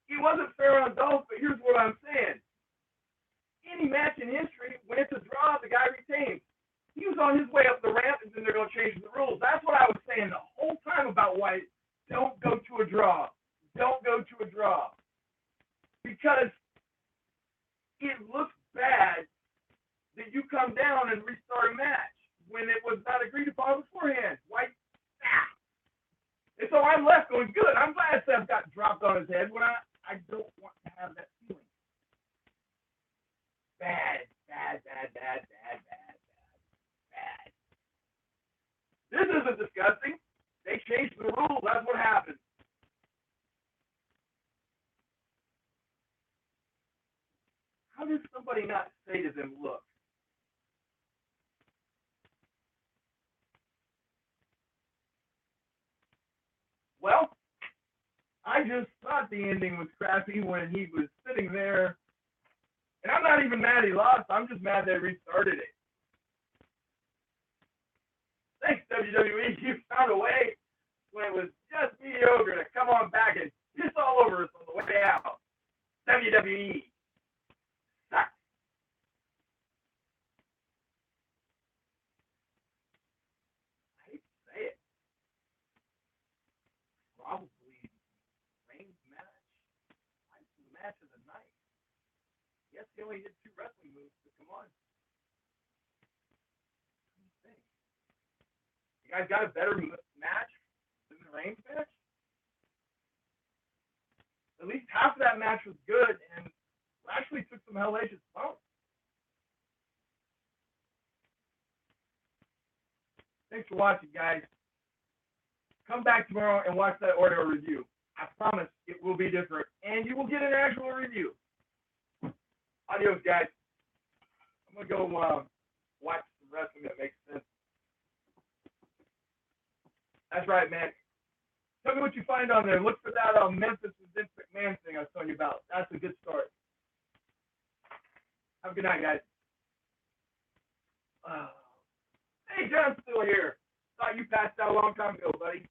He wasn't fair on Dolph, but here's what I'm saying. Any match in history, when it's a draw, the guy retains. He was on his way up the ramp, and then they're going to change the rules. That's what I was saying the whole time about why don't go to a draw. Don't go to a draw. Because it looks bad that you come down and restart a match when it was not agreed upon beforehand. Why? Ah. And so I'm left going, good. I'm glad Seth got dropped on his head when I don't want to have that feeling. Bad. This isn't disgusting. They changed the rules. That's what happened. How does somebody not say to them, look, well, I just thought the ending was crappy when he was sitting there. And I'm not even mad he lost. I'm just mad they restarted it. Thanks, WWE. You found a way when it was just mediocre to come on back and piss all over us on the way out. WWE sucks. I hate to say it. Probably Reigns' match. The match of the night. Yes, he only did 2 wrestling moves, but come on. What do you think? You guys got a better match than the Reigns match? At least half of that match was good, and Lashley took some hellacious bumps. Thanks for watching, guys. Come back tomorrow and watch that audio review. I promise it will be different, and you will get an actual review. Adios, guys. I'm going to go watch some wrestling that makes sense. That's right, man. Tell me what you find on there. Look for that Memphis and Vince McMahon thing I was telling you about. That's a good start. Have a good night, guys. Hey, John's still here. Thought you passed out a long time ago, buddy.